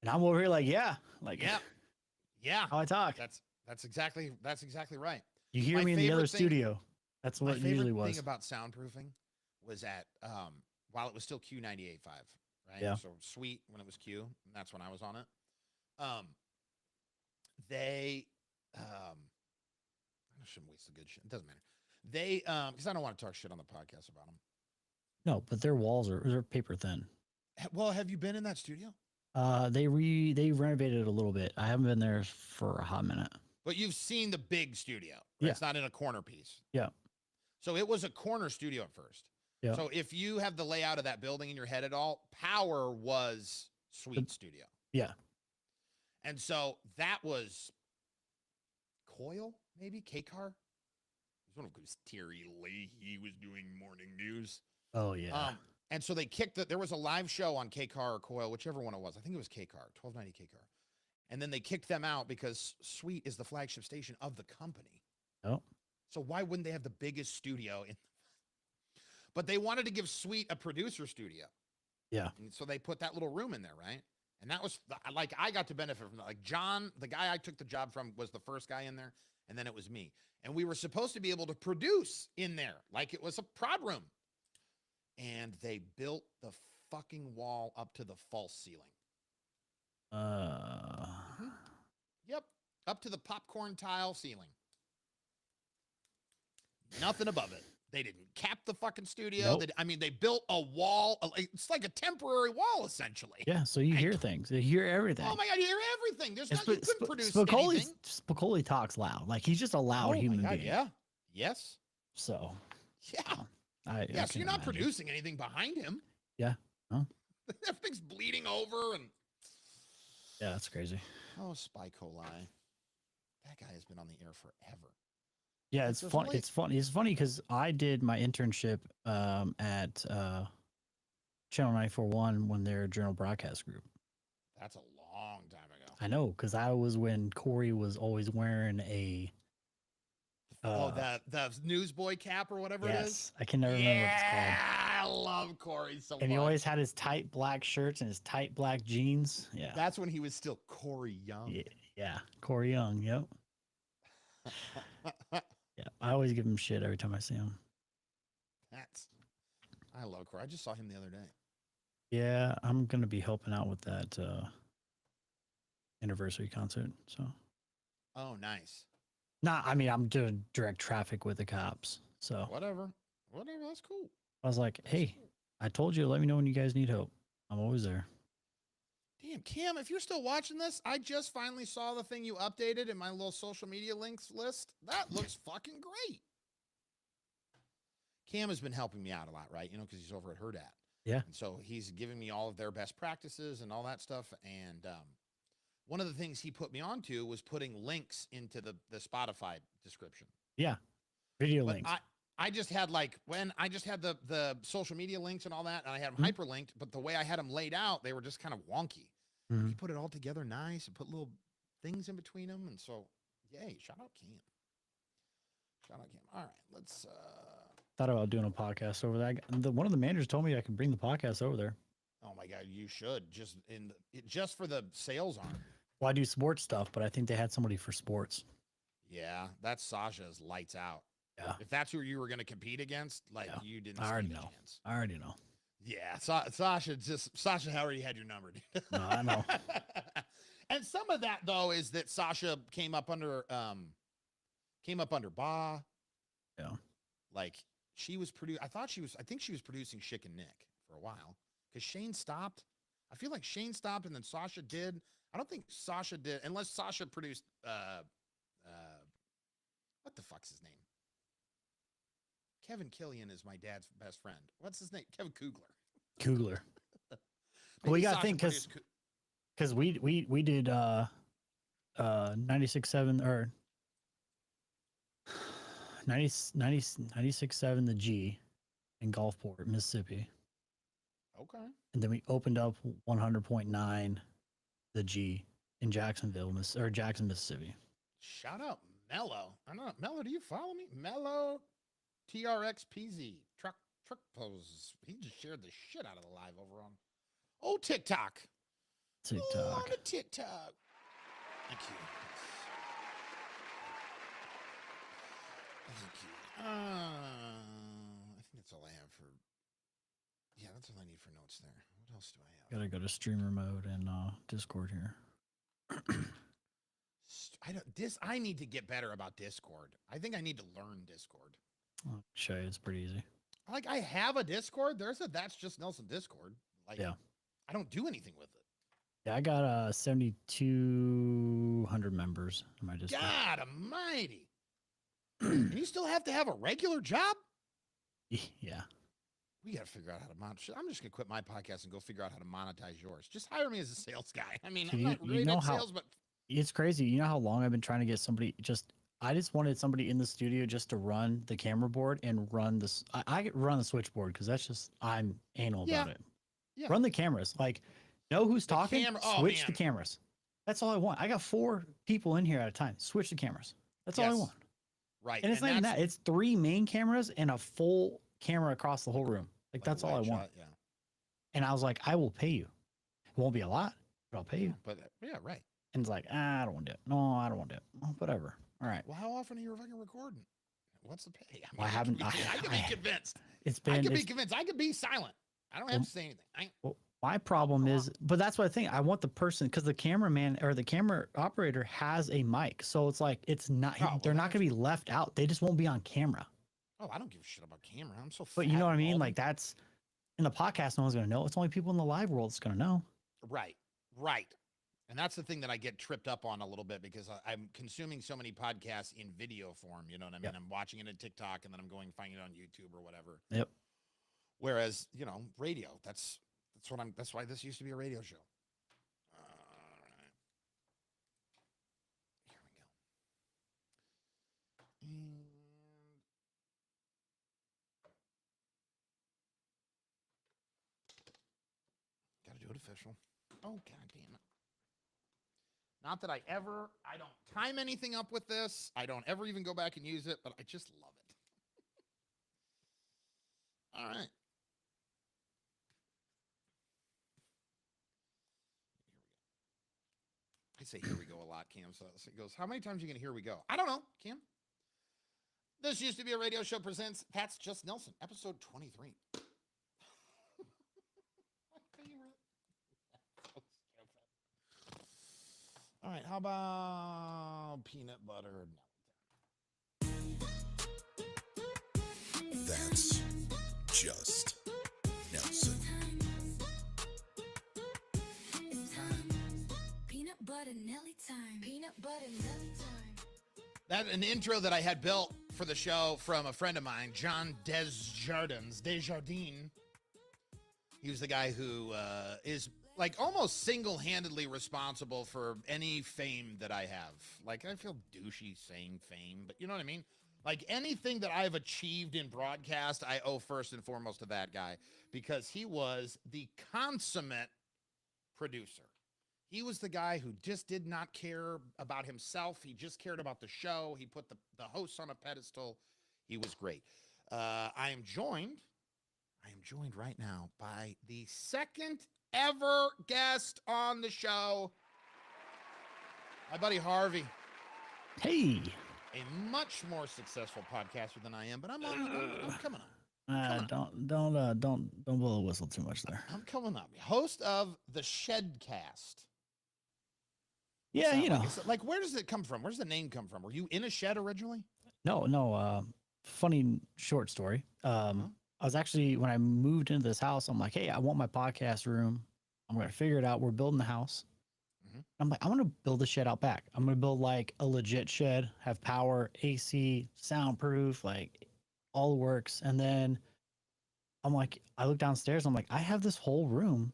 And I'm over here like, yeah, like Yeah. Yeah. how I talk. That's exactly right. You hear my me in the other favorite thing- studio. That's My what it favorite usually thing was. about soundproofing was at while it was still Q98.5, right? Yeah. So Sweet when it was Q, and that's when I was on it. They I shouldn't waste the good shit. It doesn't matter. They because I don't want to talk shit on the podcast about them. No, but their walls are paper thin. Well, have you been in that studio? They renovated it a little bit. I haven't been there for a hot minute. But you've seen the big studio. Right? Yeah. It's not in a corner piece. Yeah. So it was a corner studio at first. Yeah. So if you have the layout of that building in your head at all, Power was Sweet Studio. Yeah. And so that was Coyle, maybe K-Car. It was one of those Terry Leahy was doing morning news. Oh yeah. And so they kicked it. There was a live show on K-Car or Coyle, whichever one it was. I think it was K-Car, 1290 K-Car. And then they kicked them out because Sweet is the flagship station of the company. Oh. So why wouldn't they have the biggest studio in? But they wanted to give Sweet a producer studio. Yeah. And so they put that little room in there, right? And that was like I got to benefit from that. Like John, the guy I took the job from, was the first guy in there, and then it was me. And we were supposed to be able to produce in there like it was a prod room. And they built the fucking wall up to the false ceiling. Yep, up to the popcorn tile ceiling. Nothing above it. They didn't cap the fucking studio. Nope. They built a wall. It's like a temporary wall, essentially. Yeah. So you hear things. You hear everything. Oh my god, you hear everything. There's And not, you couldn't produce anything. Spicoli talks loud. Like he's just a loud Oh human my god, being. yeah. Yes. So Yeah. I Yeah, so can you're not imagine. producing anything behind him. Yeah. Oh. Everything's bleeding over and Yeah, that's crazy. oh, Spy Coli. That guy has been on the air forever. Yeah, It's it's just fun. like- It's funny. It's funny because I did my internship at Channel 941 when they're a journal broadcast group. That's a long time ago. I know because I was when Corey was always wearing a. The newsboy cap or whatever it is. Yes, I can never remember what it's called. Yeah, I love Corey so And he much. always had his tight black shirts and his tight black jeans. Yeah. That's when he was still Corey Young. Yeah, yeah. Corey Young. Yep. Yeah. I always give him shit every time I see him. I love Corey. I just saw him the other day. Yeah, I'm gonna be helping out with that anniversary concert. So, Oh, nice. I'm doing direct traffic with the cops. So Whatever. That's cool. I was like, hey, I told you to let me know when you guys need help. I'm always there. Damn, Cam, if you're still watching this, I just finally saw the thing you updated in my little social media links list. That looks fucking great. Cam has been helping me out a lot, right? You know, because he's over at Herdat. Yeah. And so he's giving me all of their best practices and all that stuff. And one of the things he put me onto was putting links into the Spotify description. Yeah. Video But links. I just had I just had the social media links and all that, and I had them hyperlinked, but the way I had them laid out, they were just kind of wonky. Mhm. He put it all together nice and put little things in between them, and so yay! Shout out Cam. Shout out Cam. All right, let's. Thought about doing a podcast over there. One of the managers told me I could bring the podcast over there. Oh my God, you should just for the sales arm. Well, I do sports stuff, but I think they had somebody for sports. Yeah, that's Sasha's lights out. Yeah. If that's who you were going to compete against, like Yeah. you didn't. I already stand a know. chance. I already know. Yeah, Sasha already had your number, dude. No, I know. And some of that though is that Sasha came up under Ba. Yeah. Like she was I think she was producing Schick and Nick for a while because Shane stopped. I feel like Shane stopped and then Sasha did. I don't think Sasha did unless Sasha produced what the fuck's his name? Kevin Killian is my dad's best friend. What's his name? Kevin Kugler. Kugler. Well, Maybe you gotta Sasha think, produced because we did 96.7 or 96.7 the G in Gulfport, Mississippi, Okay. and then we opened up 100.9 the G in Jacksonville, Jackson, Mississippi. Shout out Mello. I don't know. Mello, do you follow me? Mello TRXPZ. Truck poses. He just shared the shit out of the live over on TikTok. Oh, TikTok. on the TikTok. Thank you. Thank you. I think that's all I have for. Yeah, that's all I need for notes there. What else do I have? Gotta go to streamer mode and Discord here. I need to get better about Discord. I think I need to learn Discord. I'll show you. It's pretty easy. Like I have a Discord. There's a That's Just Nelson Discord. Like Yeah. I don't do anything with it. Yeah, I got 7,200 members in my Discord. God almighty. And you still have to have a regular job? Yeah. We got to figure out how to monetize. I'm just going to quit my podcast and go figure out how to monetize yours. Just hire me as a sales guy. I mean, I'm not really in sales, but It's crazy. You know how long I've been trying to get somebody I just wanted somebody in the studio just to run the camera board and run this. I run the switchboard because that's just, I'm anal about it. Yeah. Run the cameras. Like, know who's talking, switch the man. cameras. That's all I want. I got 4 people in here at a time. Switch the cameras. That's all I Yes. want. Right. And it's not even that. It's 3 main cameras and a full camera across the whole room. Like, that's all I want. Yeah. And I was like, I will pay you. It won't be a lot, but I'll pay you. But yeah, right. And it's like, I don't want to do it. No, I don't want to do it. Oh, whatever. All right. Well, how often are you fucking recording? What's the pay? Well, I haven't- I could be convinced. It's I been. could be it's- convinced. I could be silent. I don't have to say anything. Well, my problem is, but that's what I think. I want the person, because the cameraman or the camera operator has a mic, so it's like it's not. Oh, well, they're not going to be left out. They just won't be on camera. Oh, I don't give a shit about camera. I'm so. But you know what I mean? Like that's in the podcast. No one's going to know. It's only people in the live world that's going to know. Right. And that's the thing that I get tripped up on a little bit because I'm consuming so many podcasts in video form. You know what I mean? Yep. I'm watching it on TikTok and then I'm going finding it on YouTube or whatever. Yep. Whereas, radio, that's why this used to be a radio show. All right. Here we go. And gotta do it official. Oh, God damn it. Not that I don't time anything up with this. I don't ever even go back and use it, but I just love it. All right. I say here we go a lot, Cam. So he goes, how many times are you going to hear we go? I don't know, Cam. This used to be a radio show presents That's Just Nelson, episode 23. My favorite. So stupid. All right, how about peanut butter? That's just Nelson. Peanut butter Nelly time. Peanut butter Nelly time. That's an intro that I had built for the show from a friend of mine, John Desjardins. He was the guy who is like almost single-handedly responsible for any fame that I have. Like, I feel douchey saying fame, but you know what I mean? Like anything that I've achieved in broadcast, I owe first and foremost to that guy because he was the consummate producer. He was the guy who just did not care about himself. He just cared about the show. He put the hosts on a pedestal. He was great. I am joined right now by the second ever guest on the show, my buddy Harvey. Hey. A much more successful podcaster than I am, but I'm coming on. Don't blow the whistle too much there. I'm coming up. Host of the Shedcast. Yeah, you know. Like, where does it come from? Where's the name come from? Were you in a shed originally? No. Funny short story. I was actually, when I moved into this house, I'm like, hey, I want my podcast room. I'm going to figure it out. We're building the house. I'm like, I'm going to build a shed out back. I'm going to build like a legit shed, have power, AC, soundproof, like all the works. And then I'm like, I look downstairs. I'm like, I have this whole room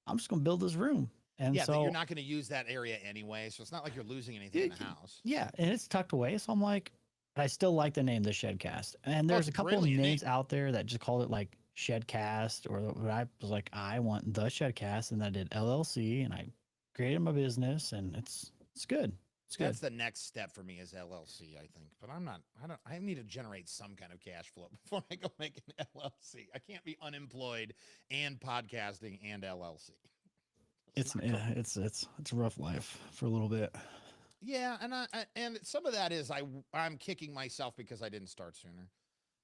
I'm just gonna build this room. And Yeah, so but you're not going to use that area anyway, so it's not like you're losing anything in the Yeah, house. yeah, and it's tucked away. So I'm like, but I still like the name, the Shedcast. And Oh, there's it's a a couple of brilliant names name. out there that just call it like Shedcast, or what I was like, I want the Shedcast, and I did LLC, and I created my business, and it's good. It's good. That's the next step for me is LLC, I think. But I need to generate some kind of cash flow before I go make an LLC. I can't be unemployed and podcasting and LLC. It's not cool. it's a rough life for a little bit. Yeah, and some of that is I'm kicking myself because I didn't start sooner.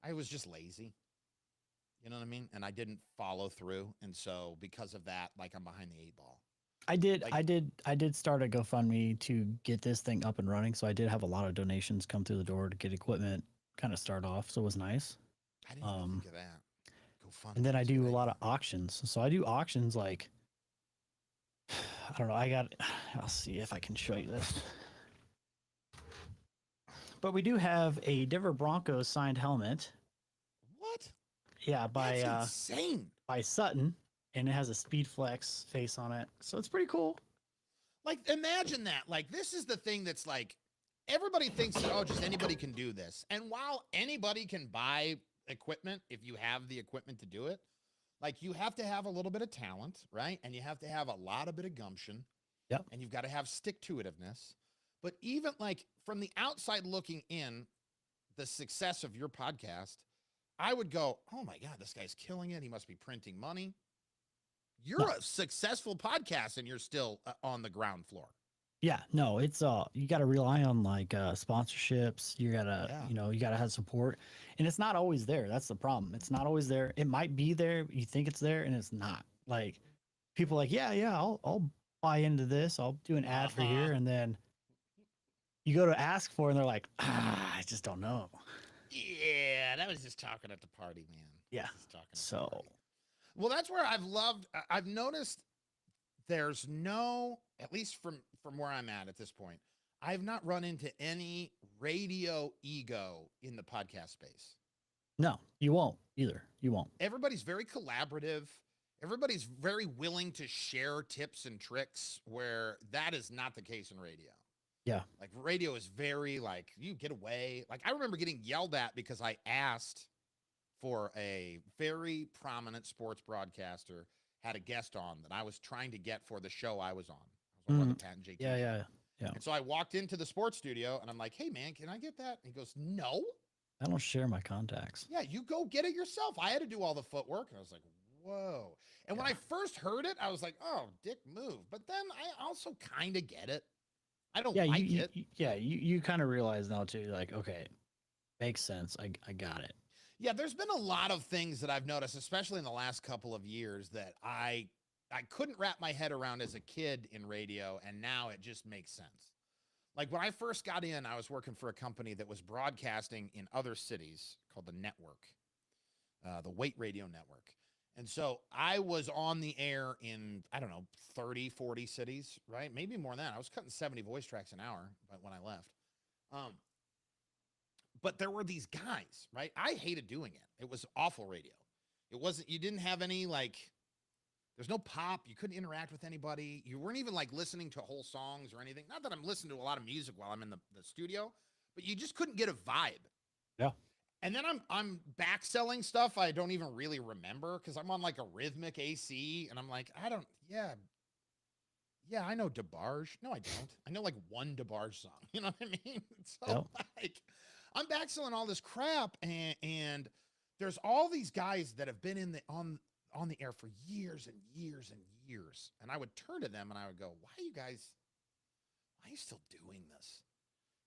I was just lazy. You know what I mean? And I didn't follow through, and so because of that, like I'm behind the 8 ball. I did Like- I did start a GoFundMe to get this thing up and running. So I did have a lot of donations come through the door to get equipment kind of start off. So it was nice. I didn't even think of that. Go fund. And then I do a lot of auctions. So I do auctions like I don't know. I'll see if I can show you this. But we do have a Denver Broncos signed helmet. What? Yeah, That's insane. by Sutton, and it has a Speed Flex face on it. So it's pretty cool. Like, imagine that. Like, this is the thing that's like, everybody thinks that, oh, just anybody can do this. And while anybody can buy equipment, if you have the equipment to do it, like, you have to have a little bit of talent, right? And you have to have a lot of bit of gumption. Yep. And you've got to have stick-to-itiveness. But even like from the outside looking in, the success of your podcast, I would go, oh my God, this guy's killing it. He must be printing money. You're a successful podcast and you're still on the ground floor. Yeah, no, it's you got to rely on like sponsorships. You gotta, Yeah. you gotta have support, and it's not always there. That's the problem. It's not always there. It might be there. You think it's there, and it's not. Like people are like, yeah, I'll buy into this. I'll do an ad for here, and then you go to ask for, it and they're like, I just don't know. Yeah, that was just talking at the party, man. Yeah. Just talking at the So party. Well, that's where I've noticed there's no, at least from where I'm at this point, I've not run into any radio ego in the podcast space. no, you won't either. You won't. Everybody's very collaborative. Everybody's very willing to share tips and tricks, where that is not the case in radio. Yeah. Like radio is very like, you get away. Like I remember getting yelled at because I asked for a very prominent sports broadcaster, had a guest on that I was trying to get for the show I was on. I was on Pat and JT. Yeah. And so I walked into the sports studio and I'm like, hey man, can I get that? And he goes, no. I don't share my contacts. Yeah, you go get it yourself. I had to do all the footwork. And I was like, whoa. And when I first heard it, I was like, oh, dick move. But then I also kind of get it. I don't Yeah, like it. you kind of realize now too, like, okay, makes sense. I got it. Yeah, there's been a lot of things that I've noticed, especially in the last couple of years, that I couldn't wrap my head around as a kid in radio, and now it just makes sense. Like when I first got in, I was working for a company that was broadcasting in other cities called the Network, the Weight Radio Network. And so I was on the air in, I don't know, 30, 40 cities, right? Maybe more than that. I was cutting 70 voice tracks an hour when I left. But there were these guys, right? I hated doing it. It was awful radio. It wasn't, you didn't have any like, there's no pop. You couldn't interact with anybody. You weren't even like listening to whole songs or anything. Not that I'm listening to a lot of music while I'm in the studio, but you just couldn't get a vibe. Yeah. And then I'm back selling stuff I don't even really remember because I'm on like a rhythmic AC and I'm like, yeah, I know DeBarge. No, I don't. I know like one DeBarge song. You know what I mean? So like I'm back selling all this crap and there's all these guys that have been in on the air for years and years and years. And I would turn to them and I would go, why are you still doing this?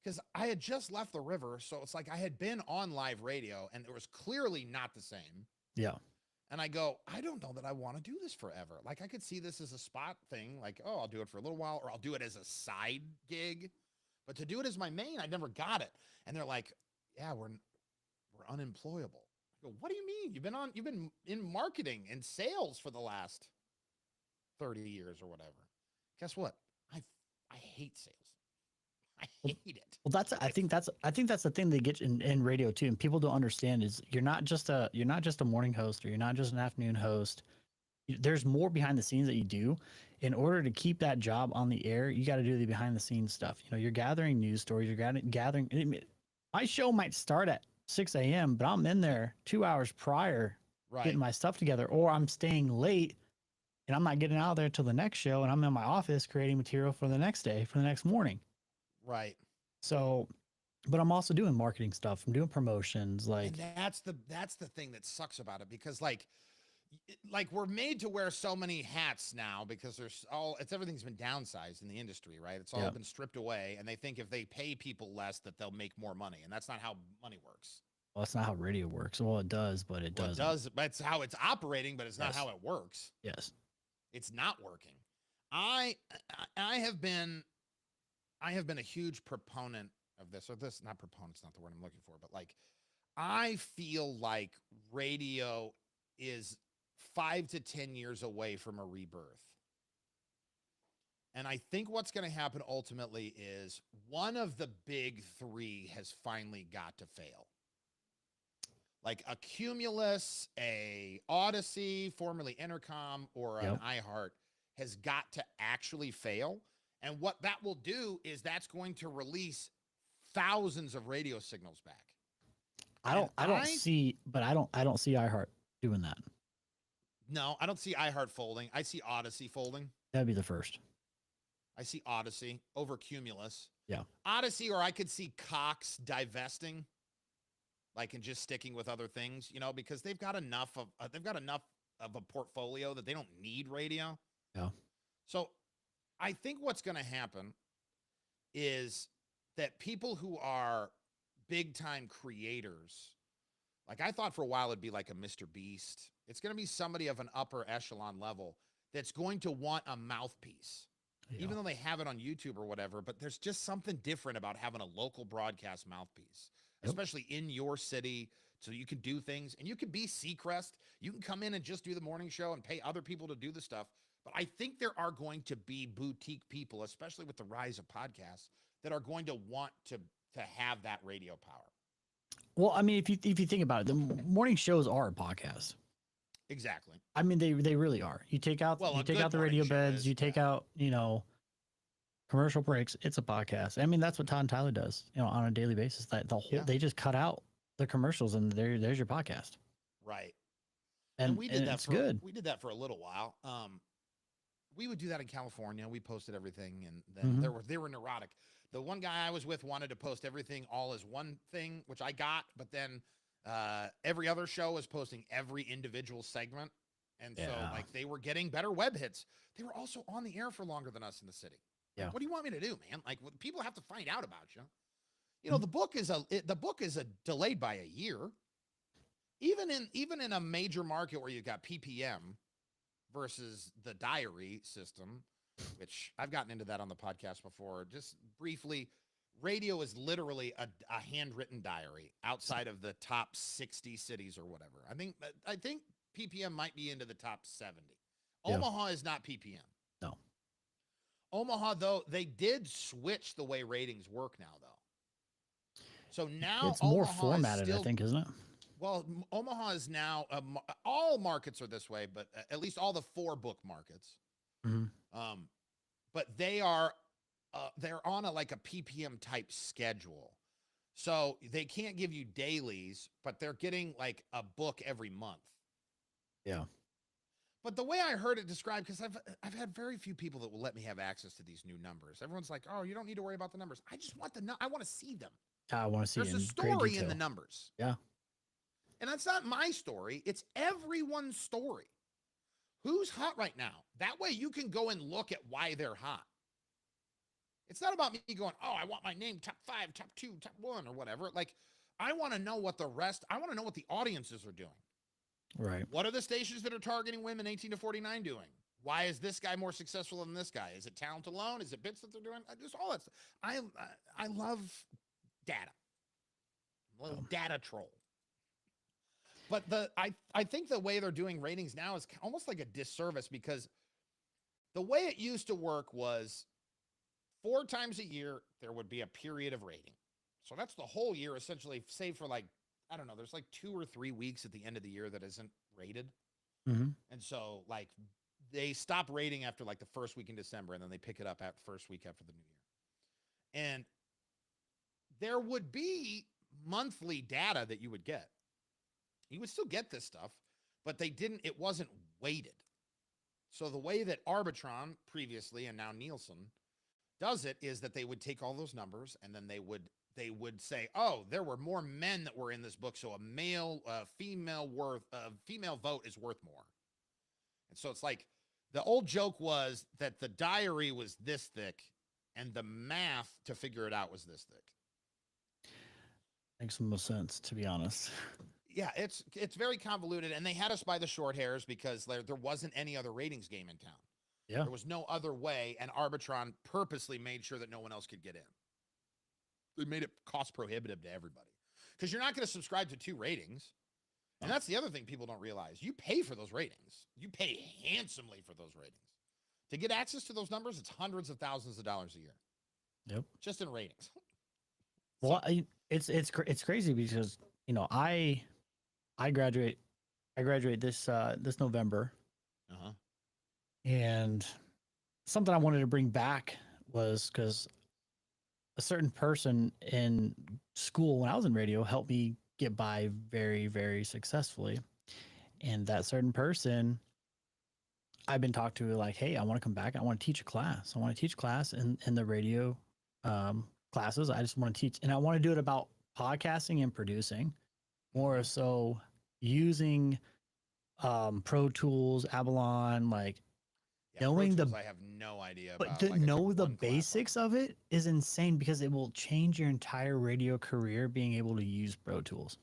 Because I had just left the river. So it's like I had been on live radio and it was clearly not the same. Yeah. And I go, I don't know that I want to do this forever. Like I could see this as a spot thing. Like, oh, I'll do it for a little while or I'll do it as a side gig. But to do it as my main, I never got it. And they're like, yeah, we're unemployable. I go, what do you mean? You've been in marketing and sales for the last 30 years or whatever. Guess what? I hate sales. I hate it. Well, I think that's the thing they get in radio too, and people don't understand is you're not just a morning host or you're not just an afternoon host. there's more behind the scenes that you do. In order to keep that job on the air, you got to do the behind the scenes stuff. You know, you're gathering news stories, you're gathering. I mean, my show might start at 6 a.m., but I'm in there 2 hours prior Right. getting my stuff together, or I'm staying late and I'm not getting out of there till the next show, and I'm in my office creating material for the next day, for the next morning. Right. So, but I'm also doing marketing stuff. I'm doing promotions, like And that's the thing that sucks about it, because like we're made to wear so many hats now because everything's been downsized in the industry, right? It's all Yeah. been stripped away, and they think if they pay people less that they'll make more money, and that's not how money works. well, that's not how radio works. Well, it does, but it Well, it doesn't. does. That's how it's operating, but it's not Yes. how it works. Yes. It's not working. I have been a huge proponent of this, or this, not proponent's not the word I'm looking for, but like I feel like radio is 5 to 10 years away from a rebirth. And I think what's going to happen ultimately is one of the big three has finally got to fail. Like a Cumulus, a Odyssey, formerly Intercom, or an Yep. iHeart has got to actually fail. And what that will do is that's going to release thousands of radio signals back. I don't I- see, but I don't see iHeart doing that. No, I don't see iHeart folding. I see Odyssey folding. That'd be the first. I see Odyssey over Cumulus. Yeah. Odyssey, or I could see Cox divesting, like, and just sticking with other things, you know, because they've got enough of a portfolio that they don't need radio. Yeah. So I think what's going to happen is that people who are big time creators, like I thought for a while it'd be like a Mr. Beast. It's going to be somebody of an upper echelon level that's going to want a mouthpiece, Yeah. even though they have it on YouTube or whatever. But there's just something different about having a local broadcast mouthpiece, Yep. especially in your city. So you can do things, and you can be Seacrest. You can come in and just do the morning show and pay other people to do the stuff. But I think there are going to be boutique people, especially with the rise of podcasts, that are going to want to have that radio power. Well, I mean, if you think about it, the morning shows are a podcast. Exactly. I mean, they really are. You take out Well, you a take good out the morning radio show beds, is, you take yeah. out, you know, commercial breaks. It's a podcast. I mean, that's what Todd and Tyler does, you know, on a daily basis. That the whole Yeah. they just cut out the commercials, and there's your podcast. Right. And we did that it's for good. we did that for a little while. We would do that in California. We posted everything, and then Mhm. they were neurotic. The one guy I was with wanted to post everything all as one thing, which I got, but then every other show was posting every individual segment. And so Yeah. like they were getting better web hits. They were also on the air for longer than us in the city. Like, Yeah. what do you want me to do, man? Like people have to find out about you. You Mm-hmm. know, the book is delayed by a year. Even in a major market where you've got PPM versus the diary system, which I've gotten into that on the podcast before, just briefly. Radio is literally a handwritten diary outside of the top 60 cities or whatever. I think PPM might be into the top 70. Yeah. Omaha is not PPM. No. Omaha, though, they did switch the way ratings work now, though. So now It's more Omaha is formatted, I still- think, isn't it? Well, Omaha is now all markets are this way, but at least all the 4 book markets. Mhm. But they're on like a PPM type schedule, so they can't give you dailies, but they're getting like a book every month. Yeah. But the way I heard it described, because I've had very few people that will let me have access to these new numbers. Everyone's like, "Oh, you don't need to worry about the numbers." I just want I want to see them. I want to see There's it a in great story in the detail. numbers. Yeah. And that's not my story. It's everyone's story. Who's hot right now? That way you can go and look at why they're hot. It's not about me going, "Oh, I want my name top 5, top 2, top 1 or whatever." Like, I want to know what I want to know what the audiences are doing. Right. What are the stations that are targeting women 18 to 49 doing? Why is this guy more successful than this guy? Is it talent alone? Is it bits that they're doing? Just all that stuff. I love data. I'm a little data troll. But I think the way they're doing ratings now is almost like a disservice, because the way it used to work was 4 times a year there would be a period of rating. So that's the whole year essentially, save for like, I don't know, there's like 2 or 3 weeks at the end of the year that isn't rated. Mhm. And so like they stop rating after like the first week in December, and then they pick it up at first week after the new year. And there would be monthly data that you would get. You would still get this stuff, but it wasn't weighted. So the way that Arbitron previously and now Nielsen does it is that they would take all those numbers and then they would say, oh, there were more men that were in this book, so a female vote is worth more. And so it's like the old joke was that the diary was this thick and the math to figure it out was this thick. Makes the most sense, to be honest. Yeah, it's very convoluted, and they had us by the short hairs because there wasn't any other ratings game in town. Yeah. There was no other way, and Arbitron purposely made sure that no one else could get in. They made it cost prohibitive to everybody because you're not going to subscribe to 2 ratings. And that's the other thing people don't realize. You pay for those ratings. You pay handsomely for those ratings. To get access to those numbers, it's hundreds of thousands of dollars a year. Yep. Just in ratings. Well, it's crazy because, you know, I graduate this this November. Uh-huh. And something I wanted to bring back was because a certain person in school when I was in radio helped me get by very, very successfully. And that certain person, I've been talked to like, hey, I want to come back. I want to teach a class. I want to teach class in the radio classes. I just want to teach. And I want to do it about podcasting and producing, more so using Pro Tools, Avalon, like Yeah, knowing Pro the Tools I have no idea but about. to Like, I took know the one class on basics of it is insane because it will change your entire radio career being able to use Pro Tools.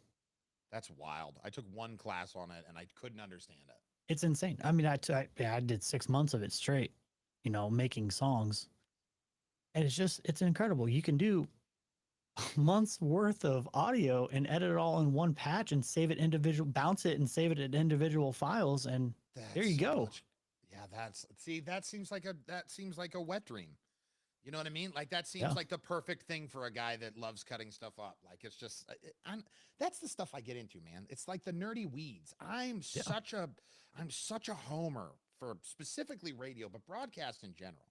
That's wild. I took one class on it and I couldn't understand it. It's insane. I mean, I did 6 months of it straight, you know, making songs. And it's incredible. You can do months worth of audio and edit it all in one patch and save it bounce it and save it in individual files. And there you go. Yeah, that seems like a wet dream. You know what I mean? Like that seems like the perfect thing for a guy that loves cutting stuff up. Like it's just, that's the stuff I get into, man. It's like the nerdy weeds. I'm such a homer for specifically radio, but broadcast in general.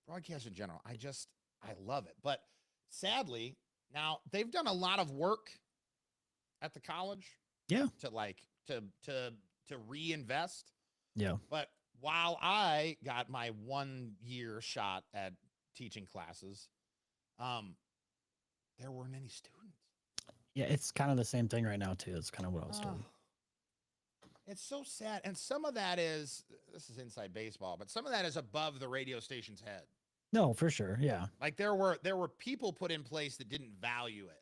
I love it. But sadly, now they've done a lot of work at the college. Yeah. To reinvest. Yeah. But while I got my 1 year shot at teaching classes, there weren't any students. Yeah, it's kind of the same thing right now too. It's kind of what I was told. It's so sad. And some of that this is inside baseball, but some of that is above the radio station's head. No, for sure. Yeah. Like there were people put in place that didn't value it.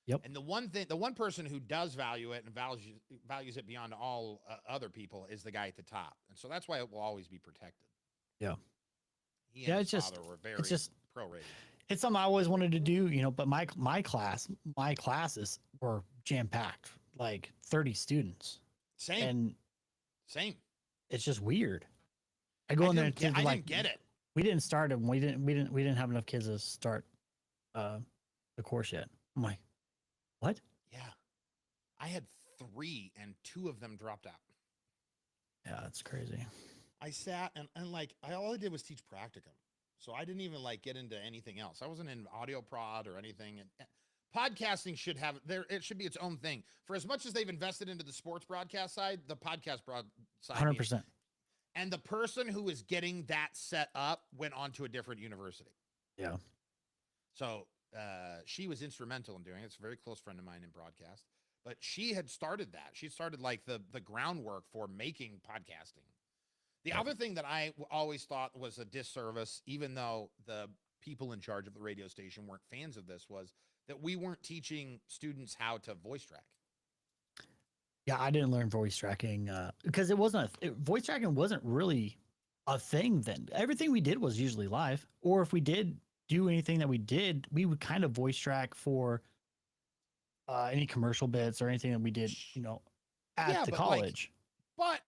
Yep. And the one person who does value it and values it beyond all other people is the guy at the top. And so that's why it will always be protected. Yeah. He and his it's father were very pro-rated. It's something I always wanted to do, you know, but my classes were jam-packed, like 30 students. Same. It's just weird. I go in there and think, I like, didn't get it. We didn't start them. We didn't have enough kids to start the course yet. I'm like, what? Yeah. I had 3 and 2 of them dropped out. Yeah, that's crazy. I sat and like all I did was teach practicum. So I didn't even like get into anything else. I wasn't in audio prod or anything. And podcasting should have it should be its own thing. For as much as they've invested into the sports broadcast side, the podcast broad side 100%. And the person who is getting that set up went on to a different university. Yeah. So she was instrumental in doing it. It's a very close friend of mine in broadcast. But she had started that. She started like the groundwork for making podcasting. The other thing that I always thought was a disservice, even though the people in charge of the radio station weren't fans of this, was that we weren't teaching students how to voice track. Yeah, I didn't learn voice tracking because voice tracking wasn't really a thing then. Everything we did was usually live, or if we did do anything that we did, we would kind of voice track for any commercial bits or anything that we did, you know, at the college. But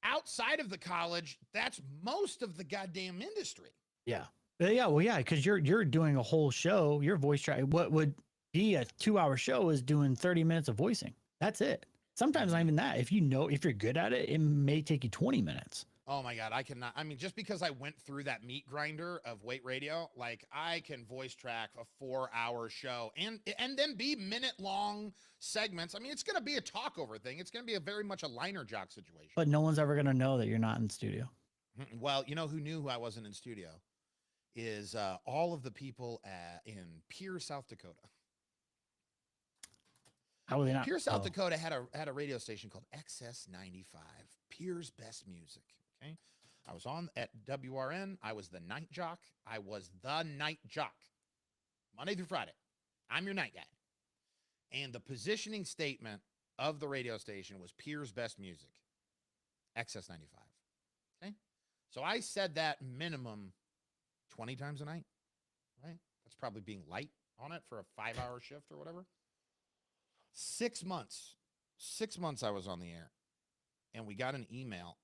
outside of the college, that's most of the goddamn industry. Yeah. Yeah. Well, yeah, because you're doing a whole show. Your voice track, what would be a 2-hour show is doing 30 minutes of voicing. That's it. Sometimes not even that. If you're good at it, it may take you 20 minutes. Oh my God, I cannot. I mean, just because I went through that meat grinder of Weight Radio, like I can voice track a 4-hour show and then be minute-long segments. I mean, it's going to be a talkover thing. It's going to be a very much a liner jock situation. But no one's ever going to know that you're not in studio. Well, you know who knew who I wasn't in studio is all of the people in Pierre, South Dakota. How would they not? Pierre, South oh. Dakota had a radio station called XS95, Pierre's Best Music. Okay, I was on at WRN. I was the night jock. Monday through Friday. I'm your night guy. And the positioning statement of the radio station was Pierre's Best Music, XS95. Okay, so I said that minimum 20 times a night. Right, that's probably being light on it for a 5-hour shift or whatever. 6 months I was on the air, and we got an email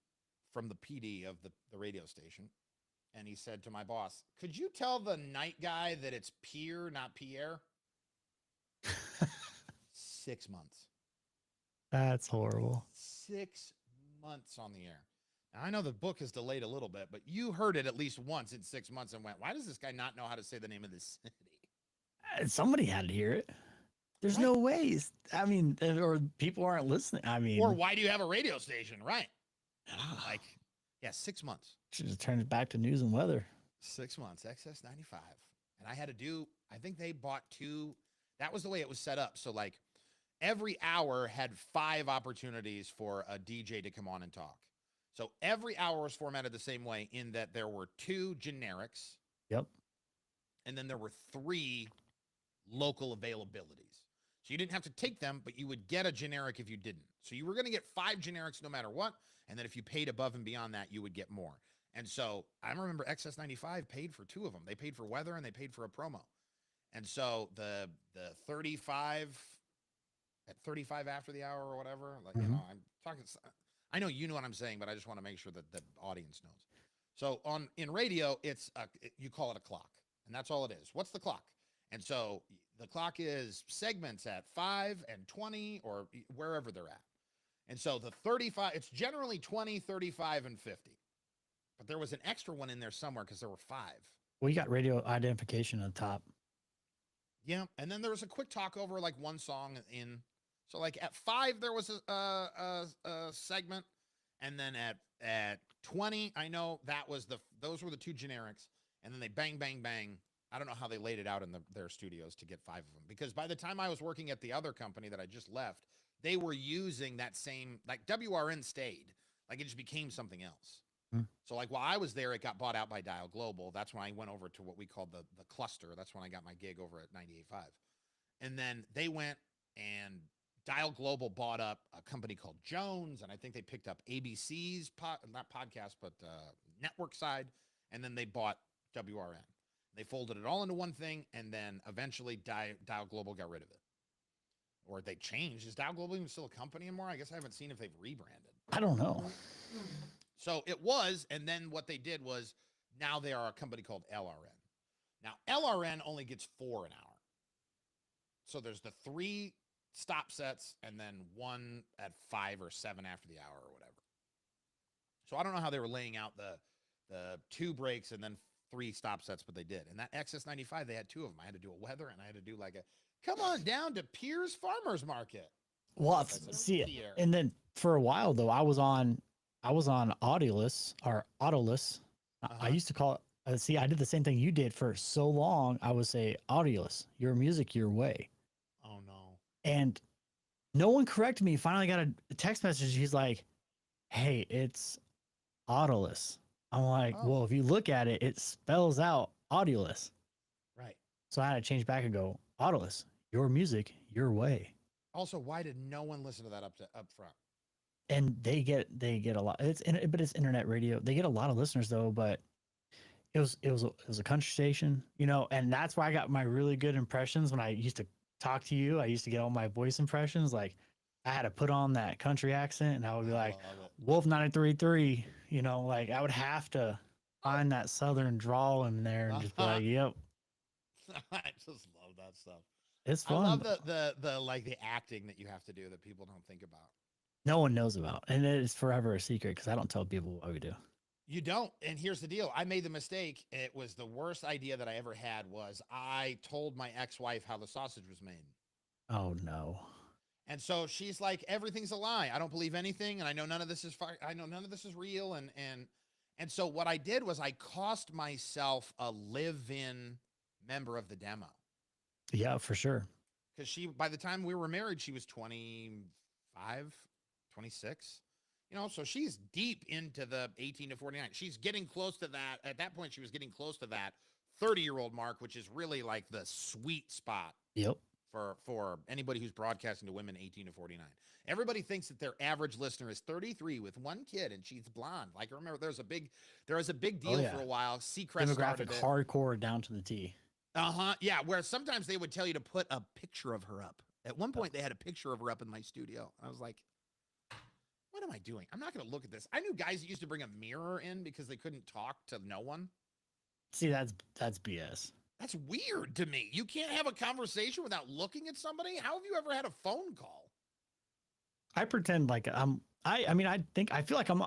from the PD of the radio station, and he said to my boss, could you tell the night guy that it's Pierre, not Pierre? 6 months. That's horrible. 6 months on the air. Now, I know the book is delayed a little bit, but you heard it at least once in 6 months and went, why does this guy not know how to say the name of this city? Somebody had to hear it. There's Right. no ways. I mean, or people aren't listening. I mean, Or why do you have a radio station? Right. Like, yeah, 6 months. should just turn it back to news and weather. 6 months, XS95. And I had to do, I think they bought 2. That was the way it was set up. So, like, every hour had 5 opportunities for a DJ to come on and talk. So every hour was formatted the same way in that there were 2 generics. Yep. And then there were 3 local availabilities. So you didn't have to take them, but you would get a generic if you didn't. So you were going to get 5 generics no matter what. And then if you paid above and beyond that, you would get more. And so I remember XS95 paid for 2 of them. They paid for weather and they paid for a promo. And so the 35 at 35 after the hour or whatever, like, you know, I'm talking, I know you know what I'm saying, but I just want to make sure that the audience knows. So in radio, you call it a clock, and that's all it is. What's the clock? And so the clock is segments at 5 and 20 or wherever they're at. And so the 35, it's generally 20, 35, and 50. But there was an extra one in there somewhere because there were 5. Well, you got radio identification at the top. Yeah. And then there was a quick talk over like one song in. So like at 5, there was a segment. And then at 20, I know those were the 2 generics. And then they bang, bang, bang. I don't know how they laid it out in their studios to get 5 of them. Because by the time I was working at the other company that I just left, they were using that same, like WRN stayed. Like it just became something else. So like while I was there, it got bought out by Dial Global. That's when I went over to what we called the cluster. That's when I got my gig over at 98.5. And then they went and Dial Global bought up a company called Jones. And I think they picked up ABC's, not podcast, but network side. And then they bought WRN. They folded it all into one thing. And then eventually Dial Global got rid of it. Or they changed. Is Dial Global even still a company anymore? I guess I haven't seen if they've rebranded. I don't know. So it was, and then what they did was now they are a company called LRN. Now, LRN only gets 4 an hour. So there's the 3 stop sets and then 1 at 5 or 7 after the hour or whatever. So I don't know how they were laying out the 2 breaks and then 3 stop sets, but they did. And that XS95, they had 2 of them. I had to do a weather and I had to do like come on down to Pierre's Farmers Market. Well, That's see, Pierre. and then for a while though, I was on Audioless or Autoless. I used to call it. See, I did the same thing you did for so long. I would say Audioless, your music, your way. Oh no. And no one corrected me. Finally got a text message. He's like, hey, it's Autoless. I'm like, Oh. well, if you look at it, it spells out Audioless. Right. So I had to change back and go, Autoless, your music, your way. Also, why did no one listen to that up front? And they get a lot. But it's internet radio. They get a lot of listeners though. But it was a country station, you know, and that's why I got my really good impressions when I used to talk to you. I used to get all my voice impressions. Like I had to put on that country accent, and I would be like, Wolf 93.3. You know, like I would have to find that southern drawl in there and just be like, yep, I just love that stuff. it's I fun. love the like the acting that you have to do that people don't think about. no one knows about, and it is forever a secret because I don't tell people what we do. You don't. And here's the deal. I made the mistake. It was the worst idea that I ever had was I told my ex-wife how the sausage was made. Oh no. And so she's like, everything's a lie. I don't believe anything. And I know none of this is I know none of this is real. And so what I did was I cost myself a live-in member of the demo. Yeah, for sure. Because she, by the time we were married, she was 25, 26. You know, so she's deep into the 18 to 49. She's getting close to that. At that point, she was getting close to that 30-year-old mark, which is really like the sweet spot Yep. for anybody who's broadcasting to women 18 to 49. Everybody thinks that their average listener is 33 with one kid and she's blonde. Like, I remember there was a big deal for a while. Seacrest started Demographic it. hardcore down to the T. Yeah, where sometimes they would tell you to put a picture of her up. At one point, they had a picture of her up in my studio. I was like, what am I doing? I'm not going to look at this. I knew guys that used to bring a mirror in because they couldn't talk to no one. See, that's BS. That's weird to me. You can't have a conversation without looking at somebody. How have you ever had a phone call? I pretend like I mean, I feel like when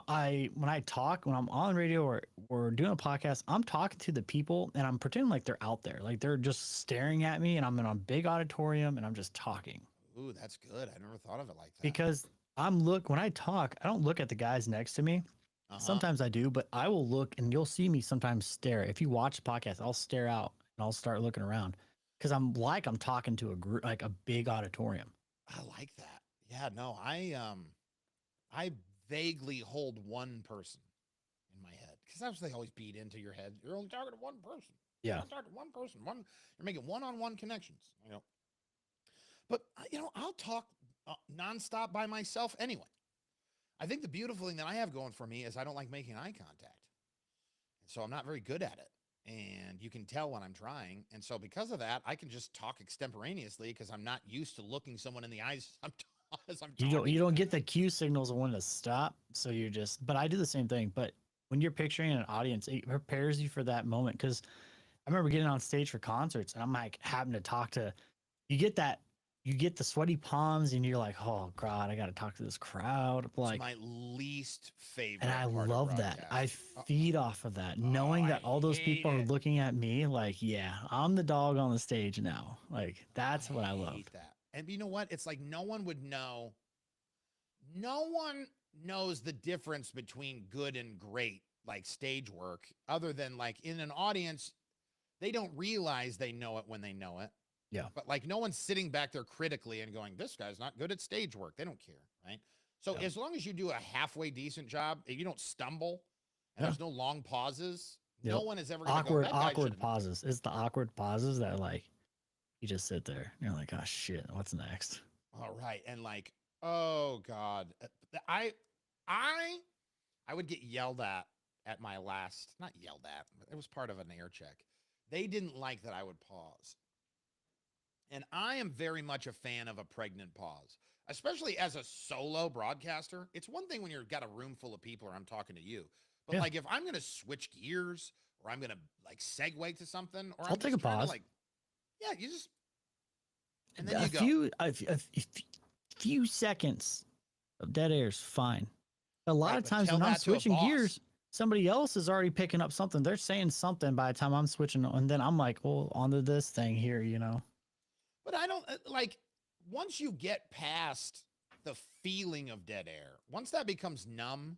I talk, when I'm on radio or doing a podcast, I'm talking to the people and I'm pretending like they're out there. Like they're just staring at me and I'm in a big auditorium and I'm just talking. Ooh, that's good. I never thought of it like that. Because when I talk, I don't look at the guys next to me. Sometimes I do, but I will look and you'll see me sometimes stare. If you watch the podcast, I'll stare out and I'll start looking around because I'm talking to a group, like a big auditorium. I like that. Yeah, no, I vaguely hold one person in my head because that's what they always beat into your head. You're only talking to one person. Yeah. You're talking to one person. You're making one-on-one connections. You know, but I'll talk nonstop by myself anyway. I think the beautiful thing that I have going for me is I don't like making eye contact, and so I'm not very good at it. And you can tell when I'm trying. And so because of that, I can just talk extemporaneously because I'm not used to looking someone in the eyes as I'm talking. You don't get the cue signals of when to stop. So you're just, but I do the same thing. But when you're picturing an audience, it prepares you for that moment. Cause I remember getting on stage for concerts and I'm like having to talk to, you get the sweaty palms and you're like, oh God, I got to talk to this crowd. Like, it's my least favorite. and I part of love that. I broadcast. feed off of that, knowing that all those people are looking at me like, yeah, I'm the dog on the stage now. Like, that's what I love. hate that. And you know what? It's like no one would know. No one knows the difference between good and great, like stage work, other than like in an audience, they don't realize they know it when they know it. Yeah. But like no one's sitting back there critically and going, this guy's not good at stage work. They don't care. Right. So Yeah. as long as you do a halfway decent job, if you don't stumble and there's no long pauses, no one is ever going to go, that guy awkward shouldn't-" pauses. It's the awkward pauses that like you just sit there and you're like, oh shit, what's next? All right. And like, oh God, I would get yelled at my last, not yelled at, but it was part of an air check. They didn't like that I would pause. And I am very much a fan of a pregnant pause, especially as a solo broadcaster. It's one thing when you've got a room full of people or I'm talking to you, but Yeah. like if I'm going to switch gears or I'm going to like segue to something or I'll I'm take just a trying to, pause. like, yeah, you just, and then you go. Few seconds of dead air is fine. A lot Right, of but times tell when I'm that to a switching boss. gears, somebody else is already picking up something. They're saying something by the time I'm switching, and then I'm like, "Oh, onto this thing here," you know. But I don't like once you get past the feeling of dead air, once that becomes numb,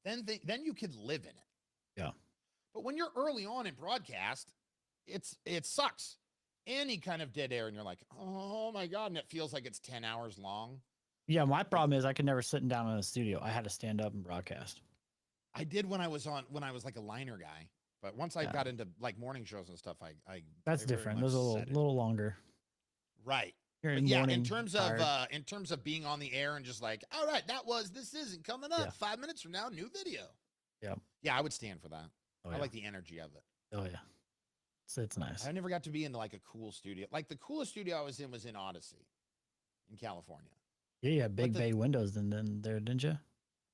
then you can live in it. Yeah. But when you're early on in broadcast, it sucks. Any kind of dead air, and you're like, oh my God, and it feels like it's 10 hours long. Yeah, my problem is I could never sit down in a studio. I had to stand up and broadcast. I did when I was like a liner guy. But once I got into like morning shows and stuff, I That's very different. much Those are a said it. little longer. Right. You're But yeah, morning in terms tired. of being on the air and just like, all right, this isn't coming up. Yeah. 5 minutes from now, new video. Yeah. Yeah, I would stand for that. Oh, I yeah. like the energy of it. Oh yeah, it's nice. I never got to be into like a cool studio. Like the coolest studio I was in Odyssey in California. Yeah, you had big the- bay windows then there, didn't you?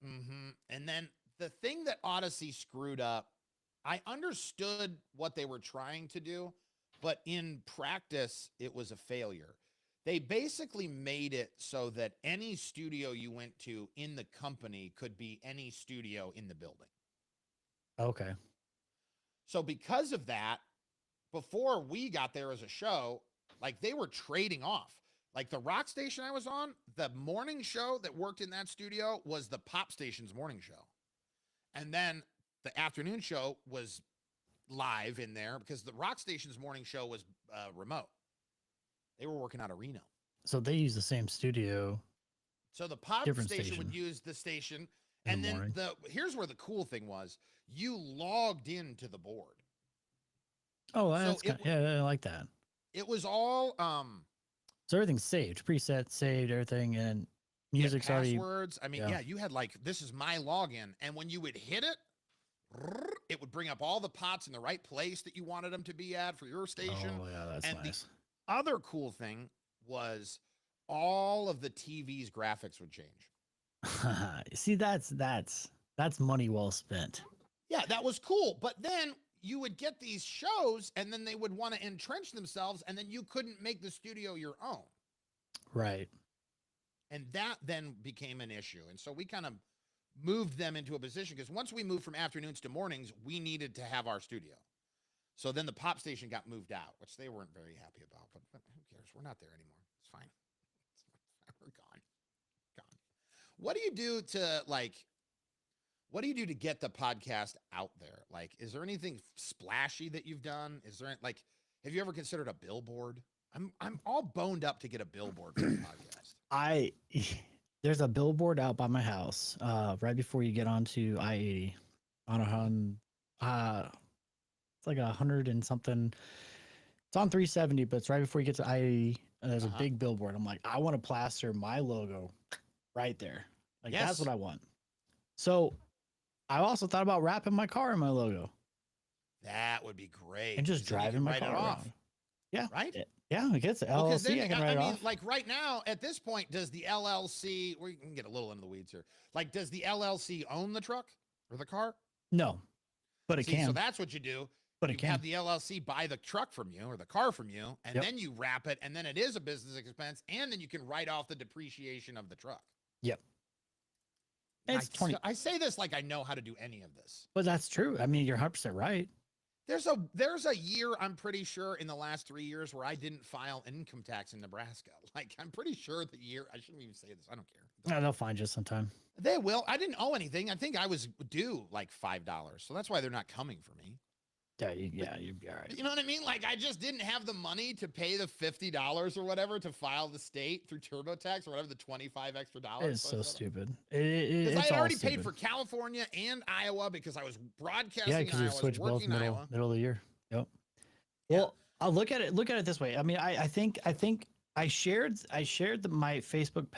Mm-hmm. And then the thing that Odyssey screwed up, I understood what they were trying to do, but in practice, it was a failure. They basically made it so that any studio you went to in the company could be any studio in the building. Okay. So because of that, before we got there as a show, like they were trading off. Like the rock station I was on, the morning show that worked in that studio was the pop station's morning show. And then the afternoon show was live in there because the rock station's morning show was remote. They were working out of Reno. So they use the same studio. So the pop Different station would station. use the station. In And the then morning. here's where the cool thing was. You logged into the board. Oh, So that's yeah, I like that. It was all So everything's saved, preset, saved, everything, and yeah, music's already. passwords. I mean, yeah. yeah, you had like, this is my login. And when you would hit it, it would bring up all the pots in the right place that you wanted them to be at for your station. Oh yeah, that's and nice. the other cool thing was all of the TV's graphics would change. See, that's money well spent. Yeah, that was cool. But then you would get these shows and then they would want to entrench themselves and then you couldn't make the studio your own. Right. And that then became an issue. And so we kind of moved them into a position because once we moved from afternoons to mornings, we needed to have our studio. So then the pop station got moved out, which they weren't very happy about, but who cares? We're not there anymore. It's fine. We're gone. What do you do to get the podcast out there? Like, is there anything splashy that you've done? Is there like, have you ever considered a billboard? I'm all boned up to get a billboard for the podcast. There's a billboard out by my house, right before you get onto I-80 it's like 100 and something. It's on 370, but it's right before you get to I-80. And there's a big billboard. I'm like, I want to plaster my logo right there. Like, Yes. that's what I want. So I also thought about wrapping my car in my logo That would be great. and just 'cause then you driving can my write car it off, around. Yeah. right? Yeah, it gets the Well, 'cause LLC. then, I can write it mean, off. like right now, at this point, does the LLC? We can get a little into the weeds here. Like, does the LLC own the truck or the car? No, but it See, can. so that's what you do. But you it can. have the LLC buy the truck from you or the car from you, and Yep. then you wrap it, and then it is a business expense, and then you can write off the depreciation of the truck. Yep. I, It's 20. I say this like I know how to do any of this. But that's true. I mean, you're 100% right. There's a year, I'm pretty sure, in the last 3 years where I didn't file income tax in Nebraska. Like, I'm pretty sure the year, I shouldn't even say this. I don't care. No, they'll find you sometime. They will. I didn't owe anything. I think I was due like $5. So that's why they're not coming for me. Yeah, you'd be all right. You know what I mean? Like, I just didn't have the money to pay the $50 or whatever to file the state through TurboTax or whatever, the 25 extra dollars. It's so stupid. Because I It's had all already paid stupid. for California and Iowa because I was broadcasting Yeah, in because Iowa. you I was switch both working in Iowa. middle of the year. Yep. Yeah. Well, I'll look at it this way. I mean, I think I shared my Facebook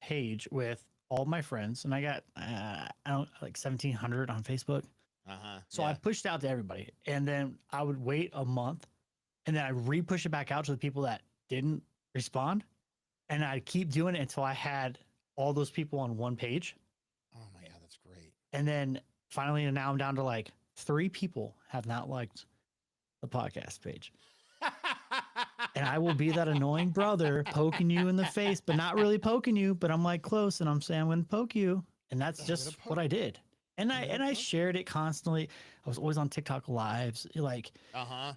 page with all my friends, and I got I don't like 1,700 on Facebook. So I pushed out to everybody, and then I would wait a month, and then I re-push it back out to the people that didn't respond, and I'd keep doing it until I had all those people on one page. Oh my God, that's great. And then finally, now I'm down to like 3 people have not liked the podcast page. And I will be that annoying brother poking you in the face, but not really poking you, but I'm like close and I'm saying I'm going to poke you. And that's I'm just gonna what poke I did. And I shared it constantly. I was always on TikTok lives. Like I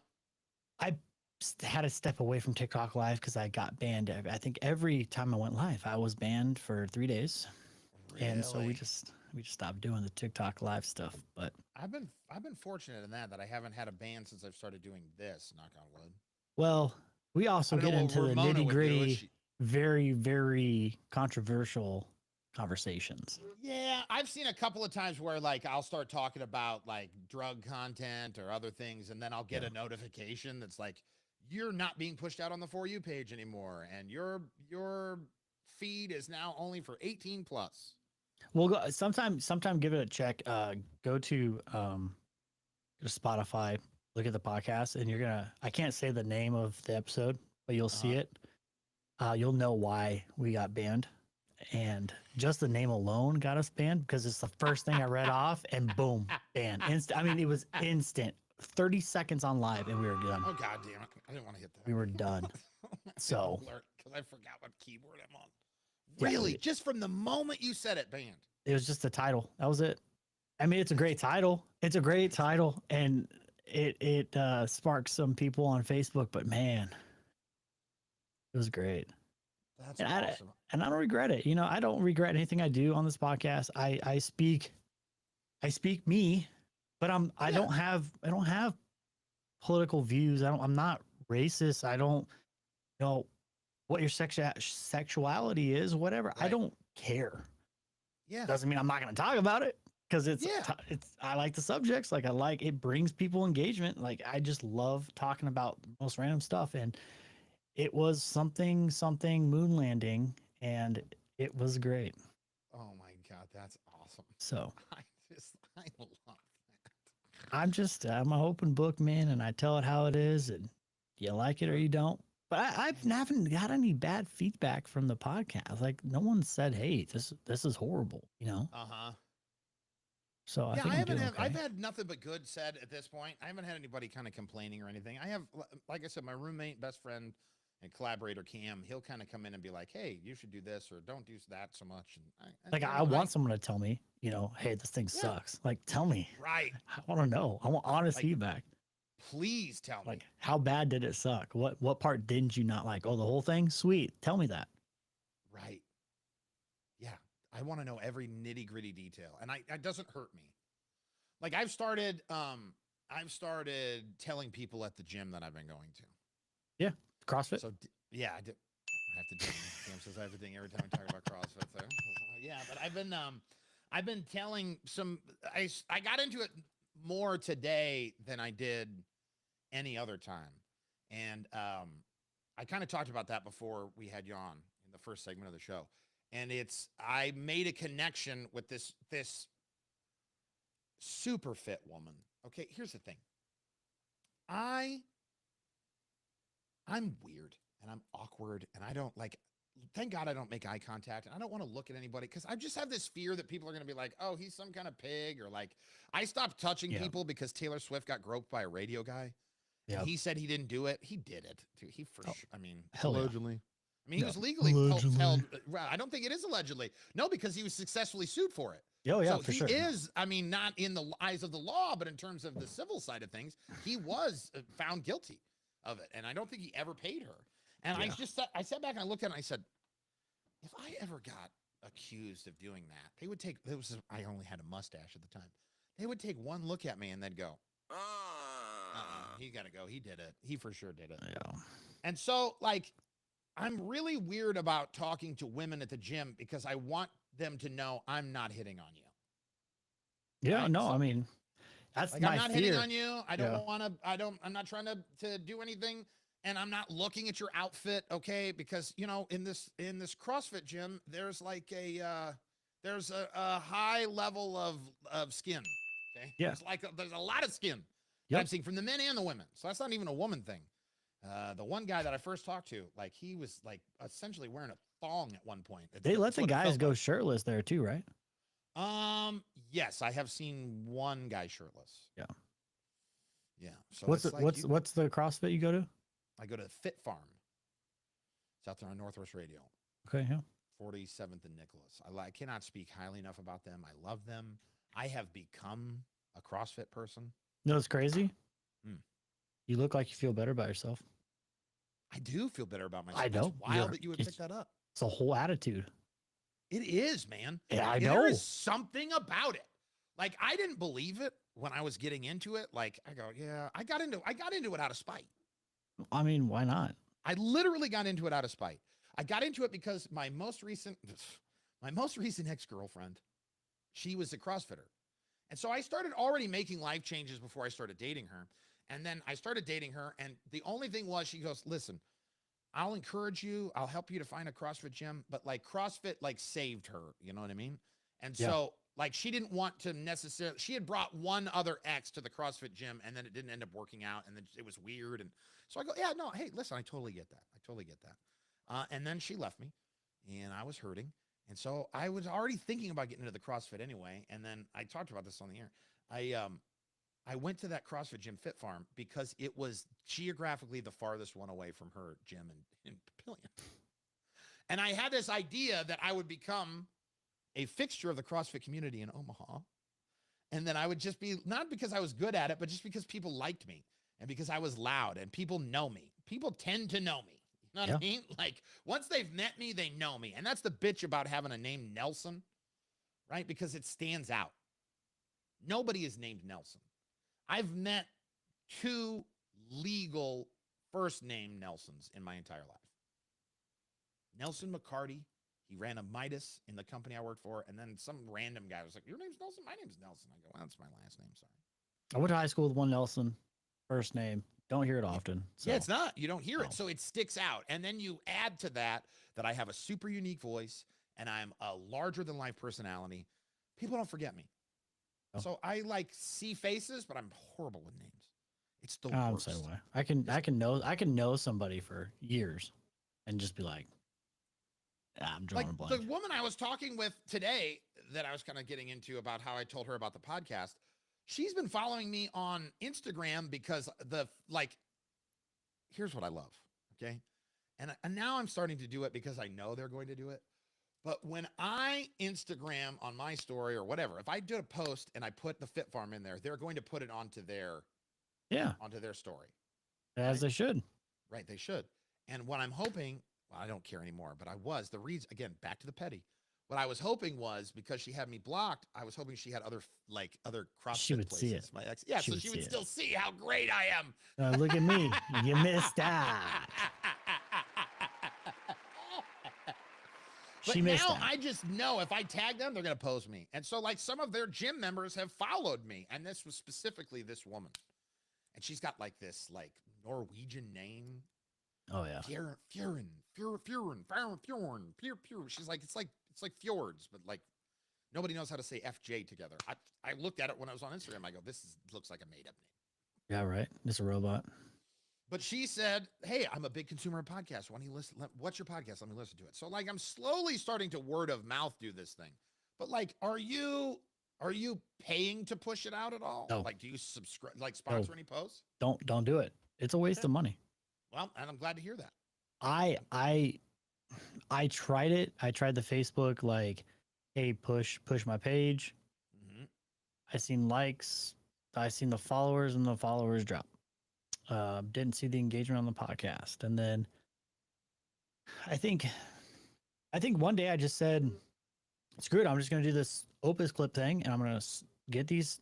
had to step away from TikTok live because I got banned. I think every time I went live, I was banned for 3 days. And so we Really? just stopped doing the TikTok live stuff. But I've been fortunate in that I haven't had a ban since I've started doing this. Knock on wood. well, we also I don't get know what into the Ramona would do nitty if gritty, she- very, very controversial conversations. Yeah, I've seen a couple of times where like I'll start talking about like drug content or other things, and then I'll get a notification that's like, you're not being pushed out on the For You page anymore, and your feed is now only for 18 plus. We'll go sometime give it a check. Go to Spotify, look at the podcast, and I can't say the name of the episode, but you'll see it. You'll know why we got banned. And just the name alone got us banned because it's the first thing I read off, and boom, banned. I mean, it was instant. 30 seconds on live and we were done. Oh god damn it! I didn't want to hit that. We were done. So- because I forgot what keyboard I'm on. Yeah, Really, we- just from the moment you said it, banned. It was just the title. That was it. I mean, it's a great title. It's a great title, and it sparked some people on Facebook. But man, it was great, That's and awesome. and I don't regret it. You know, I don't regret anything I do on this podcast. I speak me, but I don't have political views. I'm not racist. I don't know what your sexuality is. Whatever. I Right. don't care. Yeah. Doesn't mean I'm not going to talk about it because Yeah. I like the subjects. Like it brings people engagement. Like I just love talking about the most random stuff. And it was something moon landing, and it was great. Oh my god, that's awesome. So I love that. I'm an open book, man, and I tell it how it is, and you like it or you don't. But I haven't got any bad feedback from the podcast. Like no one said, "Hey, this is horrible," you know. Uh-huh. So I Yeah, think I I'm haven't doing had, okay. I've had nothing but good said at this point. I haven't had anybody kind of complaining or anything. I have, like I said, my roommate, best friend, and collaborator Cam. He'll kind of come in and be like, "Hey, you should do this or don't do that so much." And Like I want someone to tell me, you know, hey, this thing Yeah. sucks. Like tell me. right. I want to know. I want honest Like, feedback. Please tell me. Like how bad did it suck? What part didn't you not like? Oh, the whole thing? Sweet. Tell me that. Right. Yeah. I want to know every nitty gritty detail. And it doesn't hurt me. Like I've started telling people at the gym that I've been going to. CrossFit? So yeah, I have to do Cam says I have to ding every time we talk about CrossFit there. Yeah, but I've been telling some I got into it more today than I did any other time. And I kind of talked about that before we had you on in the first segment of the show. And I made a connection with this super fit woman. Okay, here's the thing. I'm weird and I'm awkward and I don't like, thank God I don't make eye contact and I don't want to look at anybody because I just have this fear that people are going to be like, oh, he's some kind of pig, or like I stopped touching Yeah. people because Taylor Swift got groped by a radio guy. Yeah. And he said he didn't do it. He did it. Dude, he for Oh, sure. I mean, hell yeah. allegedly. I mean, he Yeah. was legally held. Well, I don't think it is allegedly. No, because he was successfully sued for it. Oh yeah, So for he sure. is, I mean, not in the eyes of the law, but in terms of the civil side of things, he was found guilty of it. And I don't think he ever paid her. And Yeah. I sat back and I looked at it and I said, if I ever got accused of doing that, they would take, I only had a mustache at the time. They would take one look at me and they'd go, he got to go. He did it. He for sure did it. Yeah. And so, like, I'm really weird about talking to women at the gym because I want them to know I'm not hitting on you. Yeah, Right, no, so- I mean, that's Like, my I'm not fear. hitting on you. I don't Yeah. want to, I'm not trying to do anything. And I'm not looking at your outfit. Okay. Because, you know, in this CrossFit gym, there's like there's a high level of skin. Okay. Yeah. There's a lot of skin that Yep. I'm seeing from the men and the women. So that's not even a woman thing. The one guy that I first talked to, like, he was like essentially wearing a thong at one point. They let That's the what it guys felt go like. shirtless there too, right? Yes, I have seen one guy shirtless. Yeah. Yeah. So What's it's the, like what's the CrossFit you go to? I go to Fit Farm. It's out there on Northwest Radio, Okay, yeah. 47th and Nicholas. I cannot speak highly enough about them. I love them. I have become a CrossFit person. No, it's crazy. Hmm. You look like you feel better about yourself. I do feel better about myself. I know. It's wild You're- that you would it's- pick that up. It's a whole attitude. It is, man. Yeah, I There know. is something about it. Like, I didn't believe it when I was getting into it. Like, I go, yeah, I got into it out of spite. I mean, why not? I literally got into it out of spite. I got into it because my most recent ex-girlfriend, she was a CrossFitter. And so I started already making life changes before I started dating her. And then I started dating her. And the only thing was, she goes, listen, I'll encourage you. I'll help you to find a CrossFit gym. But like CrossFit, like, saved her. You know what I mean? And Yeah. so, like, she didn't want to necessarily, she had brought one other ex to the CrossFit gym and then it didn't end up working out. And then it was weird. And so I go, yeah, no, hey, listen, I totally get that. I totally get that. And then she left me and I was hurting. And so I was already thinking about getting into the CrossFit anyway. And then I talked about this on the air. I went to that CrossFit gym, Fit Farm, because it was geographically the farthest one away from her gym in Papillion. And I had this idea that I would become a fixture of the CrossFit community in Omaha. And then I would just be, not because I was good at it, but just because people liked me and because I was loud and people know me. People tend to know me. You know what I mean? Like once they've met me, they know me. And that's the bitch about having a name Nelson, right? Because it stands out. Nobody is named Nelson. I've met 2 legal first name Nelsons in my entire life. Nelson McCarty, he ran a Midas in the company I worked for. And then some random guy was like, your name's Nelson? My name's Nelson. I go, well, that's my last name. Sorry. I went to high school with one Nelson, first name. Don't hear it often. So. Yeah, it's not. You don't hear No. it. So it sticks out. And then you add to that I have a super unique voice and I'm a larger than life personality. People don't forget me. Oh. So I like see faces, but I'm horrible with names. It's the I'm worst. the same way. I can know somebody for years and just be like, I'm drawing Like a the blank. woman I was talking with today that I was kind of getting into about how I told her about the podcast. She's been following me on Instagram because here's what I love. Okay. And now I'm starting to do it because I know they're going to do it. But when I Instagram on my story or whatever, if I do a post and I put the Fit Farm in there, they're going to put it onto their story. As they should. Right. They should. And what I'm hoping, well, I don't care anymore, but the reason, again, back to the petty. What I was hoping was because she had me blocked, I was hoping she had other CrossFit She would places. see it. My ex, yeah, She so would she see would it. still see how great I am. Look at me. You missed out. But She missed now out. I just know if I tag them, they're going to post me. And so like some of their gym members have followed me. And this was specifically this woman. And she's got like this like Norwegian name. Oh yeah. Fjorden. She's like, it's like fjords, but like nobody knows how to say FJ together. I looked at it when I was on Instagram. I go, looks like a made up name. Yeah, right. It's a robot. But she said, hey, I'm a big consumer of podcasts. Why don't you listen? What's your podcast? Let me listen to it. So like, I'm slowly starting to word of mouth do this thing. But like, are you paying to push it out at all? No. Like, do you subscribe, like sponsor any posts? Don't do it. It's a waste of money. Well, and I'm glad to hear that. I tried it. I tried the Facebook, like, hey, push my page. Mm-hmm. I seen likes. I seen the followers, and the followers drop. Didn't see the engagement on the podcast. And then I think one day I just said, screw it, I'm just going to do this Opus clip thing, and I'm going to get these,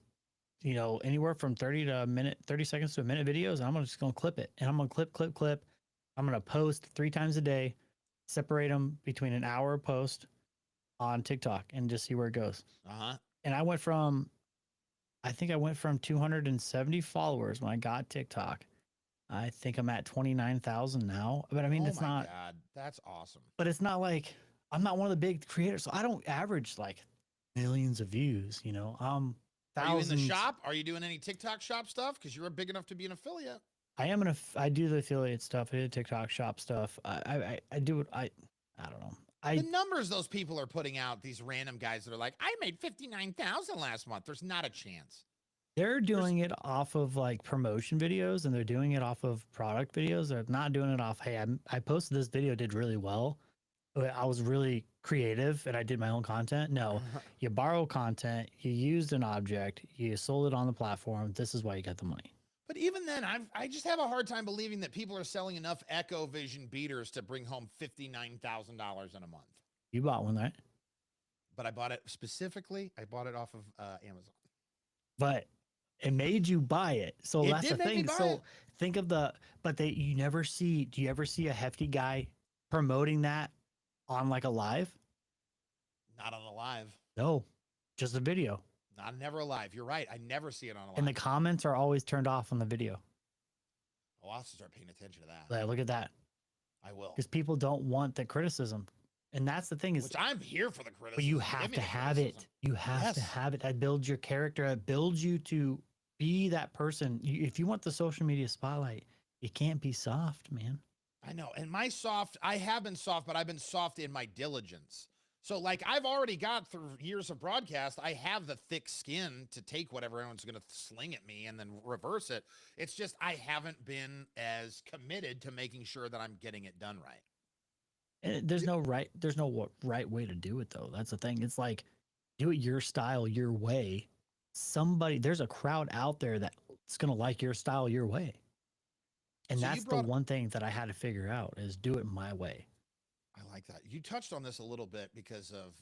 anywhere from 30 seconds to a minute videos, and I'm just going to clip it. And I'm going to clip. I'm going to post 3 times a day, separate them between an hour post on TikTok, and just see where it goes. Uh-huh. And I went from 270 followers when I got TikTok. I think I'm at 29,000 now. But I mean, it's not. God, that's awesome. But it's not like I'm not one of the big creators, so I don't average like millions of views. Are you in Thousands. the shop? Are you doing any TikTok shop stuff? Because you're big enough to be an affiliate. I do the affiliate stuff. I do the TikTok shop stuff. I do it. I don't know. The numbers those people are putting out, these random guys that are like, I made 59,000 last month. There's not a chance. They're doing it off of like promotion videos, and they're doing it off of product videos. They're not doing it off, hey, I posted this video, did really well. I was really creative and I did my own content. No, you borrow content, you used an object, you sold it on the platform. This is why you got the money. But even then, I just have a hard time believing that people are selling enough Echo Vision beaters to bring home $59,000 in a month. You bought one, right? But I bought it off of Amazon. But it made you buy it. So It that's the did make me thing. buy So it. think of do you ever see a hefty guy promoting that on like a live? Not on a live. No, just a video. Never a live. You're right. I never see it on a live. And the comments are always turned off on the video. Oh, I'll have to start paying attention to that. Like, look at that. I will. Because people don't want the criticism. And that's the thing is, Which I'm here for the criticism. but you Give have me to the have it. criticism. You have to Yes. have it. That builds your character. It builds you to be that person. If you want the social media spotlight, you can't be soft, man. I know. And I have been soft, but I've been soft in my diligence. So, like, I've already got through years of broadcast, I have the thick skin to take whatever everyone's going to sling at me and then reverse it. It's just I haven't been as committed to making sure that I'm getting it done right. And there's no right way to do it though. That's the thing. It's like do it your style, your way. There's a crowd out there that's gonna like your style, your way. And So you that's the brought- one thing that I had to figure out is do it my way. I like that. You touched on this a little bit because of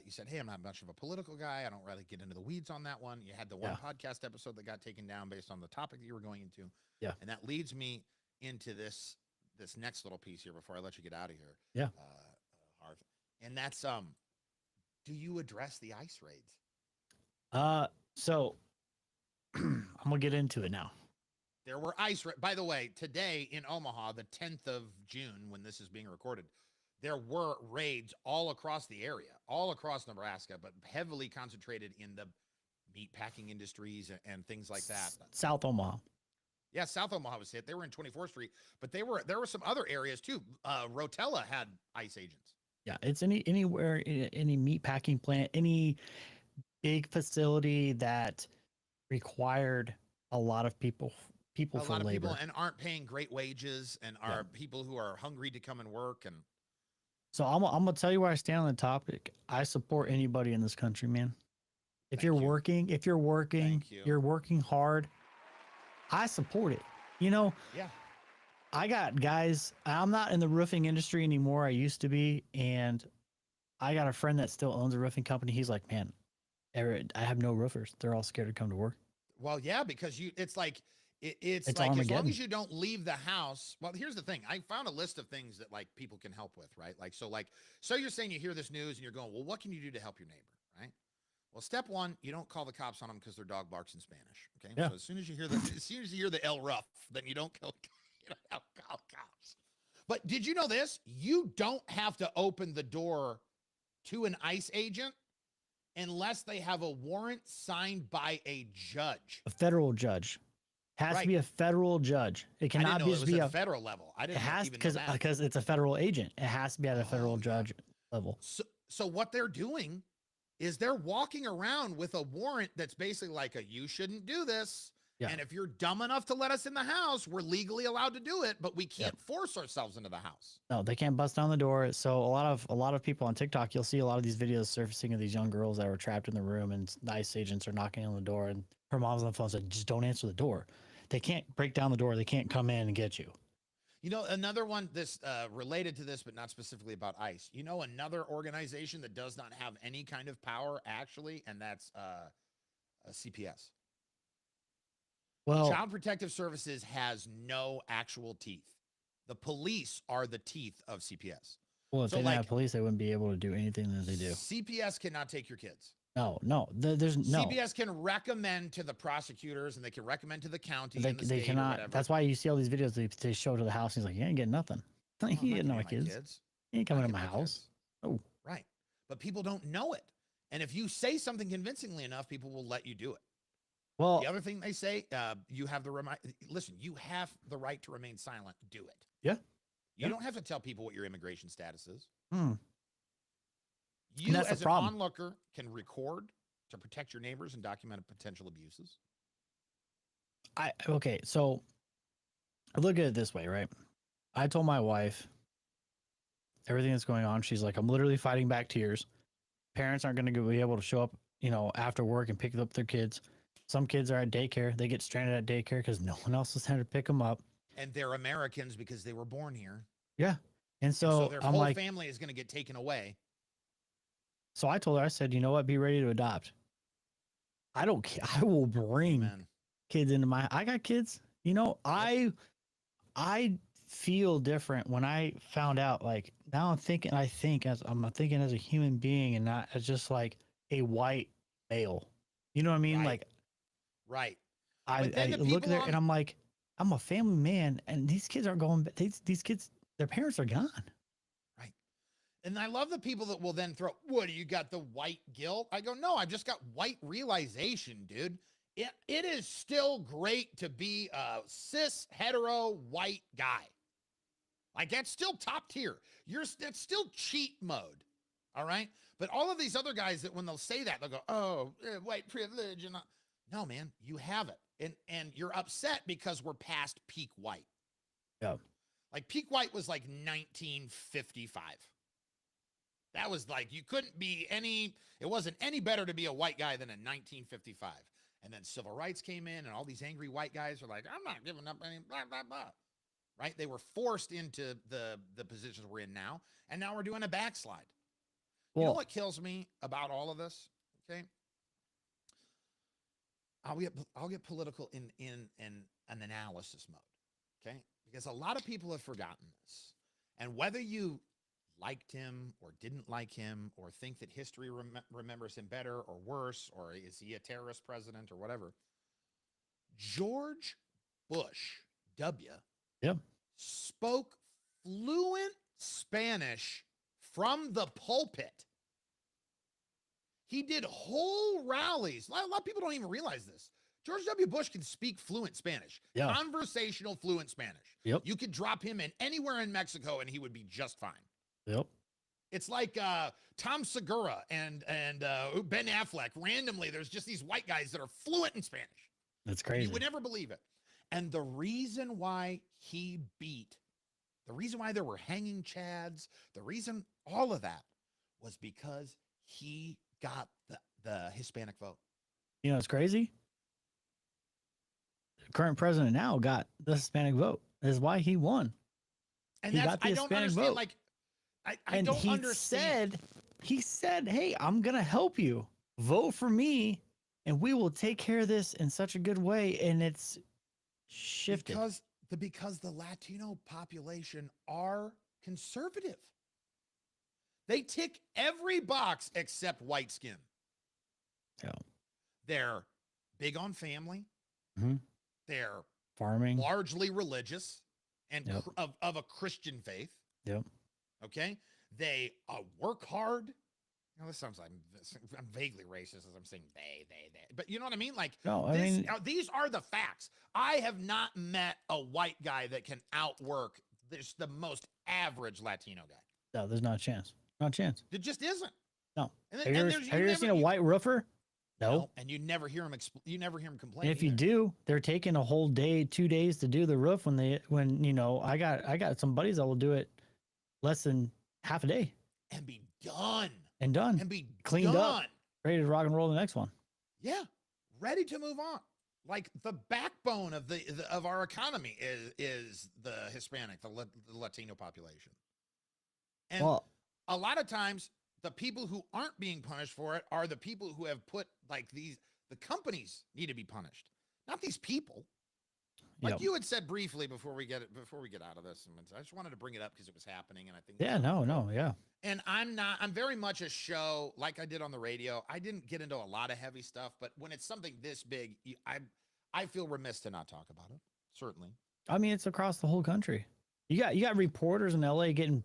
you said, "Hey, I'm not much of a political guy. I don't really get into the weeds on that one." You had the one Yeah. podcast episode that got taken down based on the topic that you were going into. Yeah. And that leads me into this next little piece here before I let you get out of here. Yeah. Harv. And that's do you address the ICE raids? So I'm gonna get into it now. There were ICE by the way, today in Omaha, the 10th of June, when this is being recorded, there were raids all across the area, all across Nebraska, but heavily concentrated in the meat packing industries and things like that. South Omaha. Yeah, South Omaha was hit. They were in 24th Street, but there were some other areas too. Rotella had ICE agents. Yeah, it's anywhere, any meat packing plant, any big facility that required a lot of people A for lot of labor. people and aren't paying great wages and Yeah. are people who are hungry to come and work. And So I'm gonna tell you where I stand on the topic. I support anybody in this country, man. If Thank you're you. working, Thank you. you're working hard. I support it. You know, yeah, I got guys. I'm not in the roofing industry anymore. I used to be, and I got a friend that still owns a roofing company. He's like, man, I have no roofers. They're all scared to come to work. well, yeah, because it's like it's It's like as long Armageddon. as you don't leave the house. Well, here's the thing. I found a list of things that like people can help with, right? So you're saying you hear this news and you're going, well, what can you do to help your neighbor, right? Well, step one, you don't call the cops on them because their dog barks in Spanish. Okay. Yeah. So as soon as you hear the El Rough, then you don't call cops. But did you know this? You don't have to open the door to an ICE agent unless they have a warrant signed by a judge. A federal judge has Right. to be a federal judge. It I cannot didn't know it just was be at a. federal level. I It didn't has even know that. because it's a federal agent. It has to be at a federal Oh, yeah. judge level. So what they're doing is they're walking around with a warrant that's basically like you shouldn't do this. Yeah. And if you're dumb enough to let us in the house, we're legally allowed to do it, but we can't force ourselves into the house. No, they can't bust down the door. So a lot of people on TikTok, you'll see a lot of these videos surfacing of these young girls that were trapped in the room, and ICE agents are knocking on the door, and her mom's on the phone and said, "Just don't answer the door. They can't break down the door. They can't come in and get you." You know, another one this related to this, but not specifically about ICE. You know, another organization that does not have any kind of power actually, and that's CPS. Well, Child Protective Services has no actual teeth. The police are the teeth of CPS. if so they didn't have like- police, they wouldn't be able to do anything that they do. CPS cannot take your kids. No, there's no. CPS can recommend to the prosecutors and they can recommend to the county They, and the they state or cannot. whatever. That's why you see all these videos. They show to the house. He's like, "You ain't getting nothing. "Oh, You I'm ain't not getting my getting kids. You ain't coming to my house." kids." Oh. Right. But people don't know it. And if you say something convincingly enough, people will let you do it. Well, The other thing they say, you have listen, you have the right to remain silent. Do it. Yeah. You Yeah. don't have to tell people what your immigration status is. hmm. You, that's the as an problem. onlooker, can record to protect your neighbors and document potential abuses. Okay, so look at it this way, right? I told my wife everything that's going on. She's like, I'm literally fighting back tears. Parents aren't going to be able to show up, after work and pick up their kids. Some kids are at daycare. They get stranded at daycare because no one else is there to pick them up. And they're Americans because they were born here. Yeah. And So so their I'm whole like, family is going to get taken away. so I told her, I said, you know what? Be ready to adopt. I don't care. I will bring Amen. kids into I got kids. I feel different when I found out, like, now I'm thinking as a human being and not as just like a white male. You know what I mean? Right. Like Right. I But then the look people there on- and I'm like, I'm a family man and these kids aren't going, these kids, their parents are gone. And I love the people that will then throw, what do you got, the white guilt? I go, no, I've just got white realization, dude. It is still great to be a cis, hetero, white guy. Like, that's still top tier. That's still cheat mode. All right. But all of these other guys that when they'll say that, they'll go, oh, white privilege. And no, man, you have it. And you're upset because we're past peak white. Yeah. Like peak white was like 1955. That was like, you couldn't be it wasn't any better to be a white guy than in 1955. And then civil rights came in and all these angry white guys are like, I'm not giving up any blah, blah, blah. Right? They were forced into the positions we're in now. And now we're doing a backslide. You know Well, what kills me about all of this? Okay. I'll get political in an analysis mode. Okay. Because a lot of people have forgotten this. And whether you liked him or didn't like him or think that history remembers him better or worse, or is he a terrorist president or whatever, George Bush W. Yep. spoke fluent Spanish from the pulpit. He did whole rallies. A lot of people don't even realize this. George W. Bush can speak fluent Spanish, Yeah. conversational fluent Spanish. Yep. You could drop him in anywhere in Mexico and he would be just fine. Yep. It's like Tom Segura and Ben Affleck. Randomly, there's just these white guys that are fluent in Spanish. That's crazy. You would never believe it. And the reason why the reason why there were hanging chads, the reason all of that was because he got the Hispanic vote. You know, it's crazy. The current president now got the Hispanic vote. That's why he won. And He that's, got the I don't Hispanic understand. vote. Like, I And don't understand. he said, hey, I'm going to help you. Vote for me and we will take care of this in such a good way. And it's shifted. Because the Latino population are conservative. They tick every box except white skin. Yeah. They're big on family. Mhm. They're Farming. largely religious and Yep. of a Christian faith. Yep. Okay. They work hard. Now, this sounds like I'm vaguely racist as I'm saying they. But you know what I mean? Like, No, I mean, these are the facts. I have not met a white guy that can outwork the most average Latino guy. no, there's not a chance. Not a chance. It just isn't. No. And Have you ever seen a white roofer? No. And you never hear him. You never hear him complain. And if you either. do, they're taking a whole day, 2 days to do the roof when I got some buddies that will do it less than half a day and be done and done, and be cleaned done. up, ready to rock and roll the next one. Yeah, ready to move on. Like the backbone of of our economy is the Hispanic, the Latino population. And Well, a lot of times, the people who aren't being punished for it are the people who have put the companies need to be punished, not these people. Like Yep. you had said briefly before we get out of this, and I just wanted to bring it up because it was happening, and I think yeah, no, yeah. And I'm very much a show like I did on the radio. I didn't get into a lot of heavy stuff, but when it's something this big, I feel remiss to not talk about it. Certainly. I mean, it's across the whole country. You got reporters in LA getting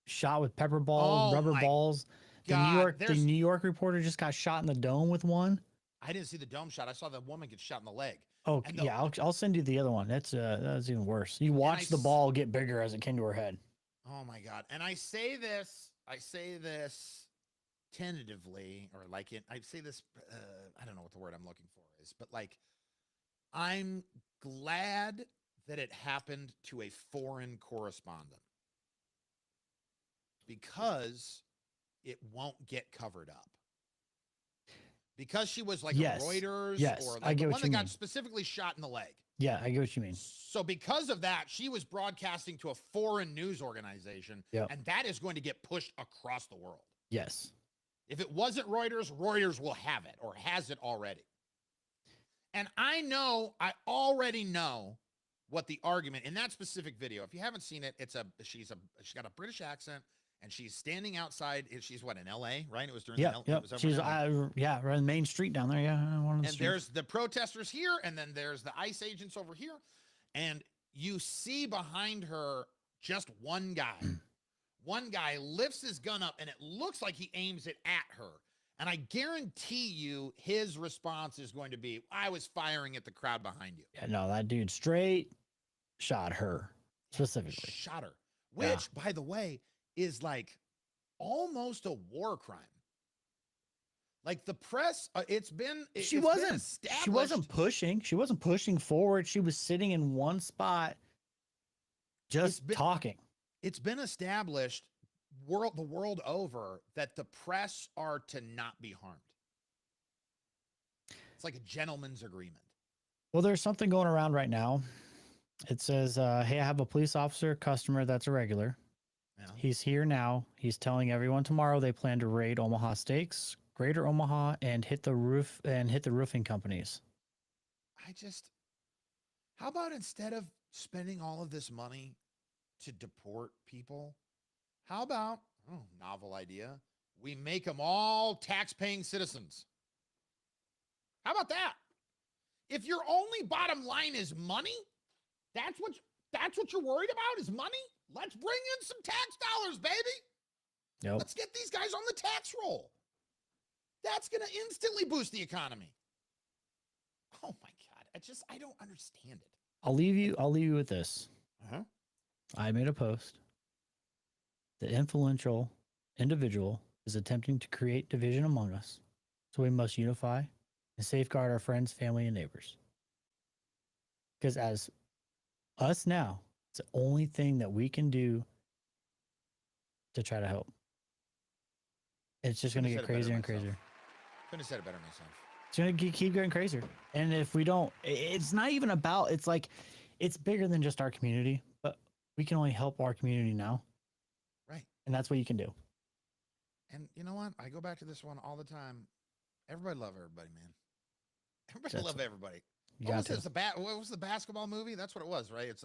shot with pepper balls, Oh rubber my balls. The God, New York reporter just got shot in the dome with one. I didn't see the dome shot. I saw the woman get shot in the leg. Oh, And the- yeah, I'll send you the other one. That's even worse. You watch the ball get bigger as it came to her head. Oh my God. And I say this tentatively, or like I say this, I don't know what the word I'm looking for is, but like, I'm glad that it happened to a foreign correspondent because it won't get covered up. Because she was like Yes. a Reuters Yes, or I like get the what one that you got mean. specifically shot in the leg. Yeah, I get what you mean. So because of that, she was broadcasting to a foreign news organization, Yep. and that is going to get pushed across the world. Yes. If it wasn't Reuters, Reuters will have it or has it already. And I already know what the argument in that specific video. If you haven't seen it, she's got a British accent and she's standing outside. She's what, in LA, right? It was during Yeah, the yeah. it was over She's in LA. right on Main Street down there. Yeah, one of the And streets. there's the protesters here, and then there's the ICE agents over here. And you see behind her just one guy. One guy lifts his gun up, and it looks like he aims it at her. And I guarantee you his response is going to be, I was firing at the crowd behind you. Yeah, no, that dude straight shot her specifically. Shot her. Which, by the way, is like almost a war crime. Like the press, it's been She it's been wasn't. She wasn't established- pushing. She wasn't pushing forward. She was sitting in one spot, just been- talking. It's been established the world over that the press are to not be harmed. It's like a gentleman's agreement. Well, there's something going around right now. It says, "Hey, I have a police officer customer that's a regular. Yeah. He's here now. He's telling everyone tomorrow they plan to raid Omaha Steaks, Greater Omaha, and hit the roofing companies." How about instead of spending all of this money to deport people, how about, novel idea, we make them all tax-paying citizens? How about that? If your only bottom line is money, that's what you're worried about is money? Let's bring in some tax dollars, baby. Yep. Let's get these guys on the tax roll. That's going to instantly boost the economy. Oh my God. I don't understand it. I'll leave you with this. Uh-huh. I made a post. The influential individual is attempting to create division among us, so we must unify and safeguard our friends, family, and neighbors. Because as us now, it's the only thing that we can do to try to help. It's just going to Couldn't get have said it better crazier and myself. crazier. Couldn't have said it better myself. It's going to keep getting crazier. And if we don't, it's not even about, it's like, it's bigger than just our community, but we can only help our community now. Right. And that's what you can do. And you know what? I go back to this one all the time. Everybody love everybody, man. Everybody That's love what- everybody. You What got was, to. this, what was the basketball movie? That's what it was, right? It's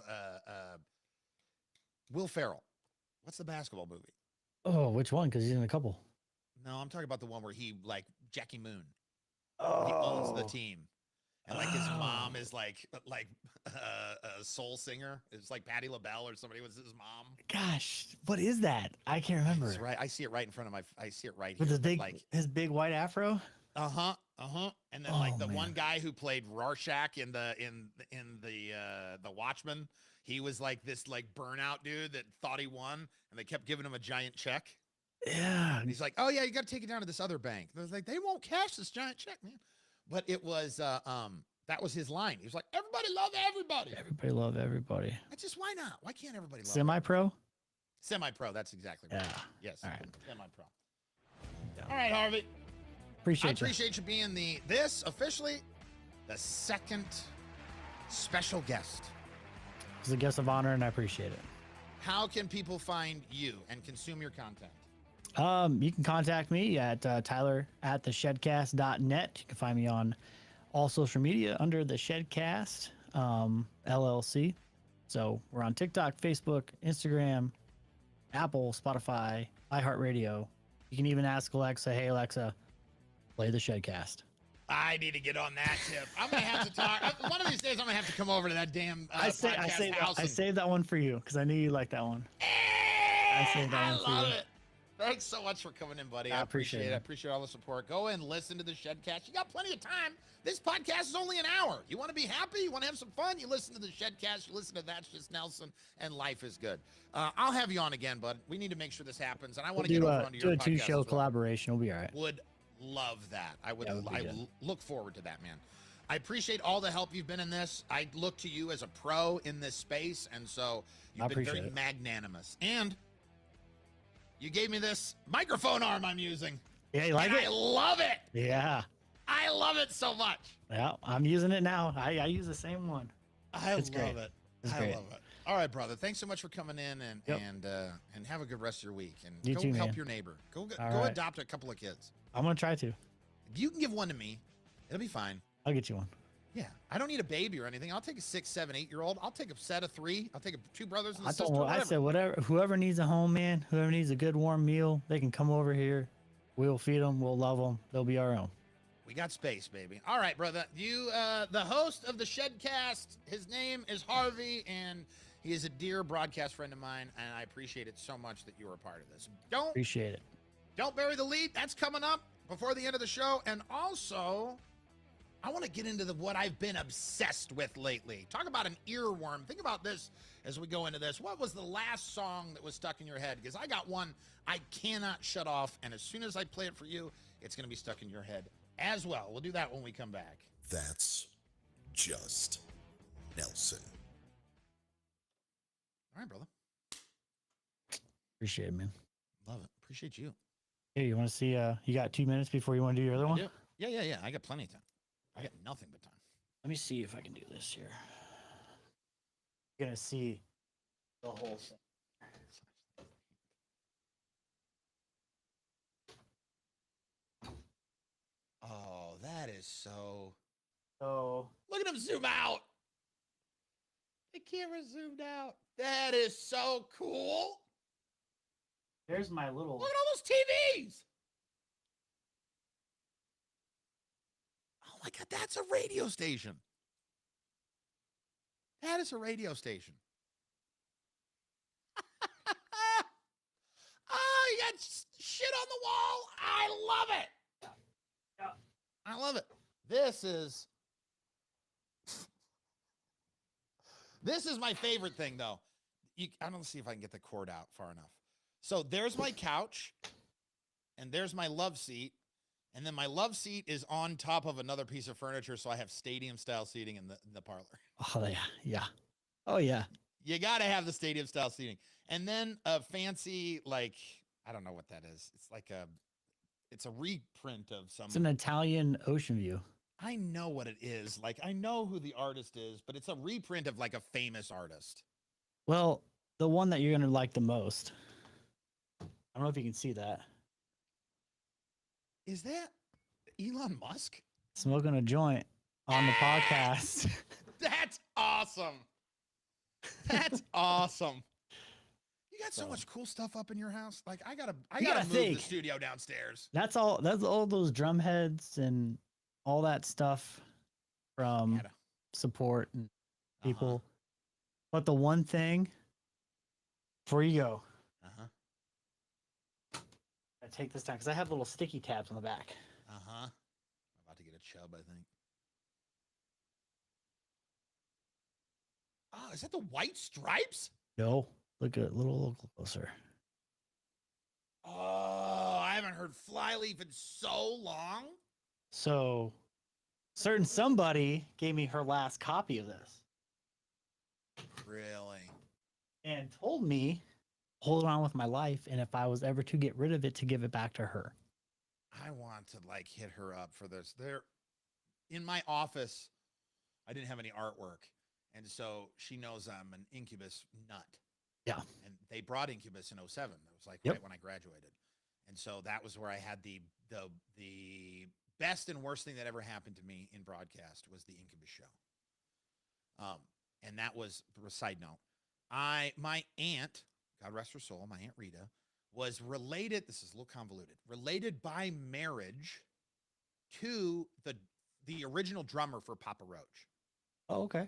Will Ferrell. What's the basketball movie? Oh, which one? Because he's in a couple. No, I'm talking about the one where he like Jackie Moon. Oh, He owns the team, and like his mom Oh. is like a soul singer. It's like Patti LaBelle or somebody was his mom. Gosh, what is that? I can't remember. That's right. I see it right in front of my. I see it right With here. his but, big, like his big white afro. And then like Oh, the one man. guy who played Rorschach in the Watchmen, he was like this like burnout dude that thought he won, and they kept giving him a giant check. Yeah. And he's like, "Oh yeah, you got to take it down to this other bank." And I was like, "They won't cash this giant check, man." But it was that was his line. He was like, "Everybody love everybody." Everybody love everybody. Why not? Why can't everybody love Semi-pro. Semi-pro? That's exactly right. Yeah. Yes. All right. Semi-pro. All right, Harvey. I Appreciate you. appreciate you being officially the second special guest. It's a guest of honor, and I appreciate it. How can people find you and consume your content? You can contact me at tyler@theshedcast.net. You can find me on all social media under the Shedcast LLC. So we're on TikTok, Facebook, Instagram, Apple, Spotify, iHeartRadio. You can even ask Alexa, "Hey Alexa, play the Shedcast." I need to get on that tip. I'm gonna have to talk. One of these days, I'm gonna have to come over to that damn podcast house. I saved that one for you because I knew you liked that one. saved that I one for love you. it. Thanks so much for coming in, buddy. I I appreciate appreciate it. it. I appreciate all the support. Go and listen to the Shedcast. You got plenty of time. This podcast is only an hour. You want to be happy? You want to have some fun? You listen to the Shedcast. You listen to That's Just Nelson, and life is good. I'll have you on again, bud. We need to make sure this happens, and I want to get over onto Do your a podcast 2-show as well. collaboration. We'll be all right. Would love that. I would. That would be I good. would look forward to that, man. I appreciate all the help you've been in this. I look to you as a pro in this space, and so I you've been very appreciate it. magnanimous. And you gave me this microphone arm I'm using. Yeah, you like and it? I love it. Yeah. I love it so much. Yeah, I'm using it now. I use the same one. I It's love great. it. It's I great. love it. All right, brother. Thanks so much for coming in and Yep. and have a good rest of your week. And You go too, help man. your neighbor. Go All go right. adopt a couple of kids. I'm gonna try to. If you can give one to me, it'll be fine. I'll get you one. Yeah, I don't need a baby or anything. I'll take a 6, 7, 8-year-old. I'll take a set of 3. I'll take two brothers and a I sister. told. I Whatever. said whatever. Whoever needs a home, man. Whoever needs a good warm meal, they can come over here. We'll feed them. We'll love them. They'll be our own. We got space, baby. All right, brother. You, the host of the Shedcast. His name is Harvey, and he is a dear broadcast friend of mine, and I appreciate it so much that you were a part of this. Appreciate it. Don't bury the lead. That's coming up before the end of the show. And also, I want to get into what I've been obsessed with lately. Talk about an earworm. Think about this as we go into this. What was the last song that was stuck in your head? Because I got one I cannot shut off, and as soon as I play it for you, it's going to be stuck in your head as well. We'll do that when we come back. That's just Nelson. All right, brother. Appreciate it, man. Love it. Appreciate you. Hey, you want to see? You got 2 minutes before you want to do your other one? Yeah. I got plenty of time. I got nothing but time. Let me see if I can do this here. You're gonna see the whole thing. Oh, that is so. So Look at him zoom out. The camera zoomed out. That is so cool. there's my little. Look at all those TVs. Oh my God, that's a radio station. That is a radio station. Oh, you got shit on the wall. I love it. Yeah. I love it. This is my favorite thing, though. I don't see if I can get the cord out far enough. So there's my couch, and there's my love seat, and then my love seat is on top of another piece of furniture, so I have stadium-style seating in the parlor. Oh yeah. Oh yeah. You got to have the stadium-style seating, and then a fancy, like, I don't know what that is. It's like it's a reprint of some. It's an Italian ocean view. I know what it is. Like, I know who the artist is, but it's a reprint of like a famous artist. Well, the one that you're gonna like the most. I don't know if you can see that. Is that Elon Musk? Smoking a joint on the podcast. That's awesome. That's awesome. You got so much cool stuff up in your house. Like, I gotta gotta move think. the studio downstairs. That's all those drum heads and all that stuff from Gotta- support and Uh-huh. people. But the one thing before you go, Uh-huh. I take this down because I have little sticky tabs on the back. Uh-huh. I'm about to get a chub, I think. Oh, is that the white stripes? No, look at little closer. Oh, I haven't heard Flyleaf in so long. So, certain somebody gave me her last copy of this Really? and told me hold on with my life, and if I was ever to get rid of it, to give it back to her. I want to like hit her up for this. There in my office, I didn't have any artwork. And so she knows I'm an Incubus nut. Yeah. And they brought Incubus in 07. It was like Yep. right when I graduated. And so that was where I had the best and worst thing that ever happened to me in broadcast was the Incubus show. And that was a side note. My aunt, God rest her soul, my Aunt Rita, was related, this is a little convoluted, related by marriage to the original drummer for Papa Roach. Oh, okay.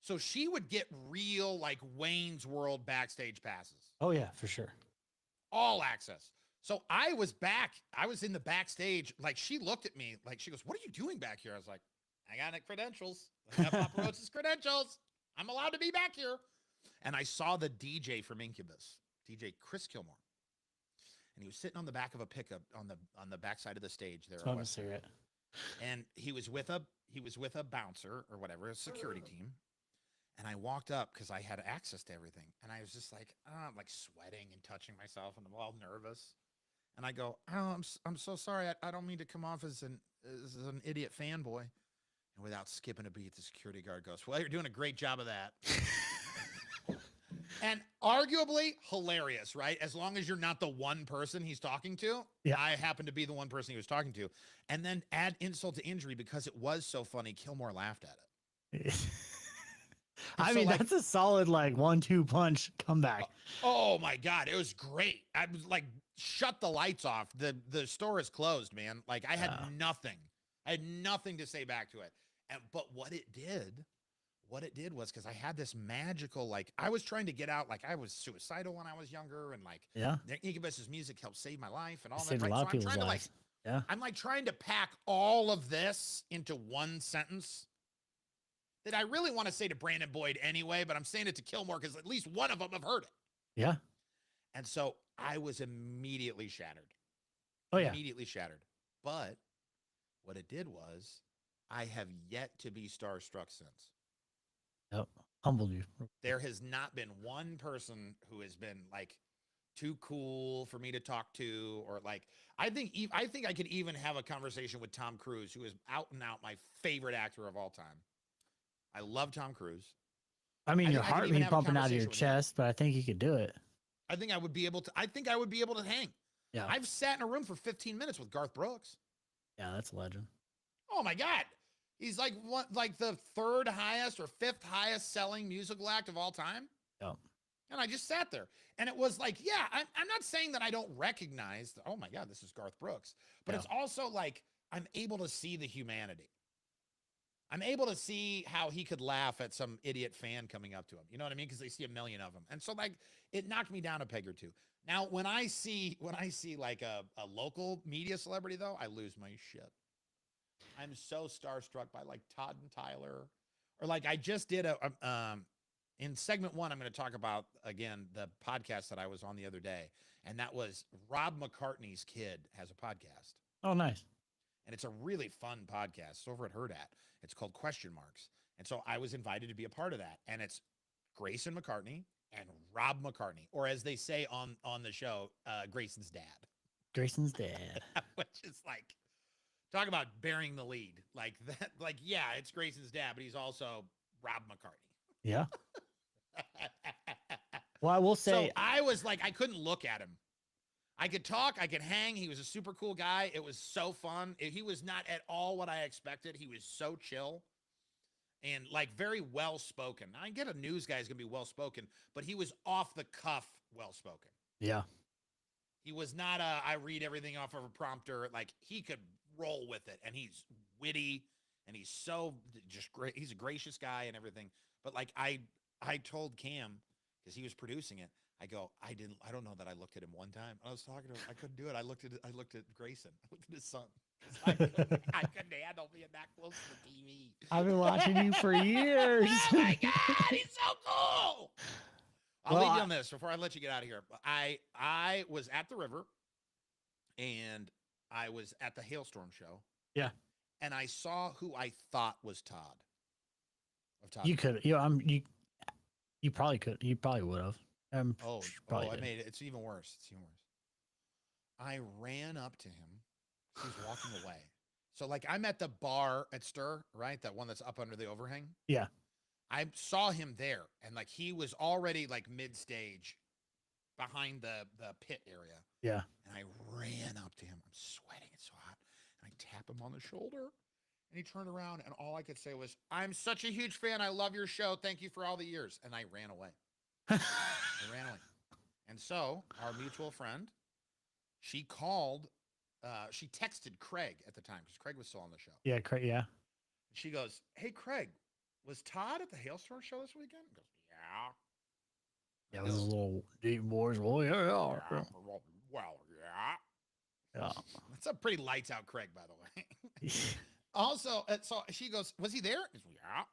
So she would get real like Wayne's World backstage passes, Oh yeah, for sure. all access. So I was in the backstage. Like she looked at me, like she goes, "What are you doing back here?" I was like, "I got credentials. I got Papa Roach's credentials. I'm allowed to be back here." And I saw the DJ from Incubus, DJ Chris Kilmore, and he was sitting on the back of a pickup on the backside of the stage there. Smoking a cigarette. And he was with a bouncer or whatever, a security team. And I walked up because I had access to everything. And I was just like, I'm like sweating and touching myself and I'm all nervous. And I go, "Oh, I'm so sorry. I don't mean to come off as an idiot fanboy." And without skipping a beat, the security guard goes, "Well, you're doing a great job of that." And arguably hilarious, right? As long as you're not the one person he's talking to. Yeah. I happen to be the one person he was talking to. And then add insult to injury because it was so funny. Kilmore laughed at it. I so, mean, like- that's a solid like 1-2 punch comeback. Oh my God. It was great. I was like, shut the lights off. The store is closed, man. Like I had nothing. I had nothing to say back to it. But what it did was because I had this magical, like I was trying to get out, like I was suicidal when I was younger, and like Yeah. Incubus's music helped save my life and all that. Saved a Right? lot So of I'm people's trying to like lives. Yeah. I'm like trying to pack all of this into one sentence that I really want to say to Brandon Boyd anyway, but I'm saying it to Kilmore because at least one of them have heard it. Yeah. And so I was immediately shattered. Oh yeah. Immediately shattered. But what it did was I have yet to be starstruck since. Yep. Humbled you. There has not been one person who has been like too cool for me to talk to, or like I think I could even have a conversation with Tom Cruise, who is out and out my favorite actor of all time. I love Tom Cruise. I mean, I your think I could heart even being have a pumping out of your conversation with him. chest, but I think you could do it. I think I would be able to hang. Yeah. I've sat in a room for 15 minutes with Garth Brooks. Yeah, that's a legend. Oh my God. He's like the third highest or fifth highest selling musical act of all time. Yep. And I just sat there, and it was like, yeah, I'm not saying that I don't recognize that, oh my God, this is Garth Brooks, but Yeah. it's also like I'm able to see the humanity. I'm able to see how he could laugh at some idiot fan coming up to him. You know what I mean? Because they see a million of them. And so like it knocked me down a peg or two. Now, when I see like a local media celebrity though, I lose my shit. I'm so starstruck by like Todd and Tyler, or like I just did in segment 1, I'm going to talk about again the podcast that I was on the other day, and that was Rob McCartney's kid has a podcast, Oh, nice. and it's a really fun podcast. It's over at Herd At. It's called Question Marks, and so I was invited to be a part of that, and it's Grayson McCartney and Rob McCartney, or as they say on the show, Grayson's dad, Grayson's dad. which is like. Talk about bearing the lead like that. Like, yeah, it's Grayson's dad, but he's also Rob McCartney. Yeah. Well, I will say, So I was like, I couldn't look at him. I could talk, I could hang. He was a super cool guy. It was so fun. He was not at all what I expected. He was so chill and like very well spoken. I get a news guy is gonna be well spoken, but he was off the cuff well spoken. yeah. He was not I read everything off of a prompter. Like he could roll with it, and he's witty, and he's so just great. He's a gracious guy and everything. But like I told Cam, because he was producing it, I go, I don't know that I looked at him one time. I was talking to him, I couldn't do it. I looked at Grayson. I looked at his son. I couldn't handle being that close to the TV. I've been watching you for years. Oh my God, he's so cool. I'll Well, leave you on this before I let you get out of here. I was at the river, and I was at the Hailstorm show. Yeah. And I saw who I thought was Todd. Of Todd. You could, you probably could. You probably would have. Probably I did. made it. It's even worse. It's even worse. I ran up to him. He was walking away. So like I'm at the bar at Stir, right? That one that's up under the overhang. Yeah. I saw him there, and like he was already like mid-stage behind the pit area. Yeah. And I ran up to him. I'm sweating. It's so hot. And I tap him on the shoulder. And he turned around, and all I could say was, I'm such a huge fan. I love your show. Thank you for all the years. And I ran away. I ran away. And so our mutual friend, she called, she texted Craig at the time, because Craig was still on the show. Yeah. Yeah. She goes, hey, Craig, was Todd at the Hailstorm show this weekend? He goes, yeah. Yeah. It was a little deep voice. Well, yeah. Well, yeah. Yeah. That's a pretty lights out Craig, by the way. Also, so she goes, was he there? He goes, yeah.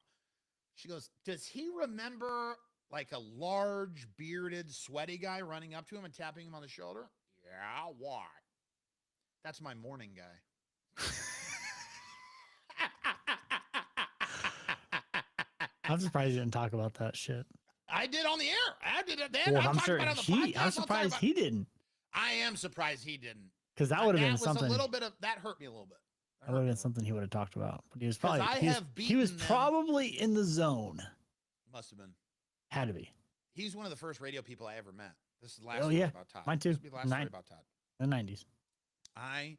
She goes, does he remember like a large, bearded, sweaty guy running up to him and tapping him on the shoulder? Yeah, why? That's my morning guy. I'm surprised you didn't talk about that shit. I did on the air. I did it then. Well, I'll I'm talk sure about it on the he. podcast. I'm I'll talk surprised about- he didn't, I am surprised he didn't. because that would have been was something. a little bit of that hurt me a little bit. That would have been something he would have talked about. But he was probably. I He was, have he was beaten them. probably in the zone. Must have been. Had to be. He's one of the first radio people I ever met. This is the last Oh, story yeah. about Todd. Mine too. This will be the last story Nine- about Todd. In the 90s. I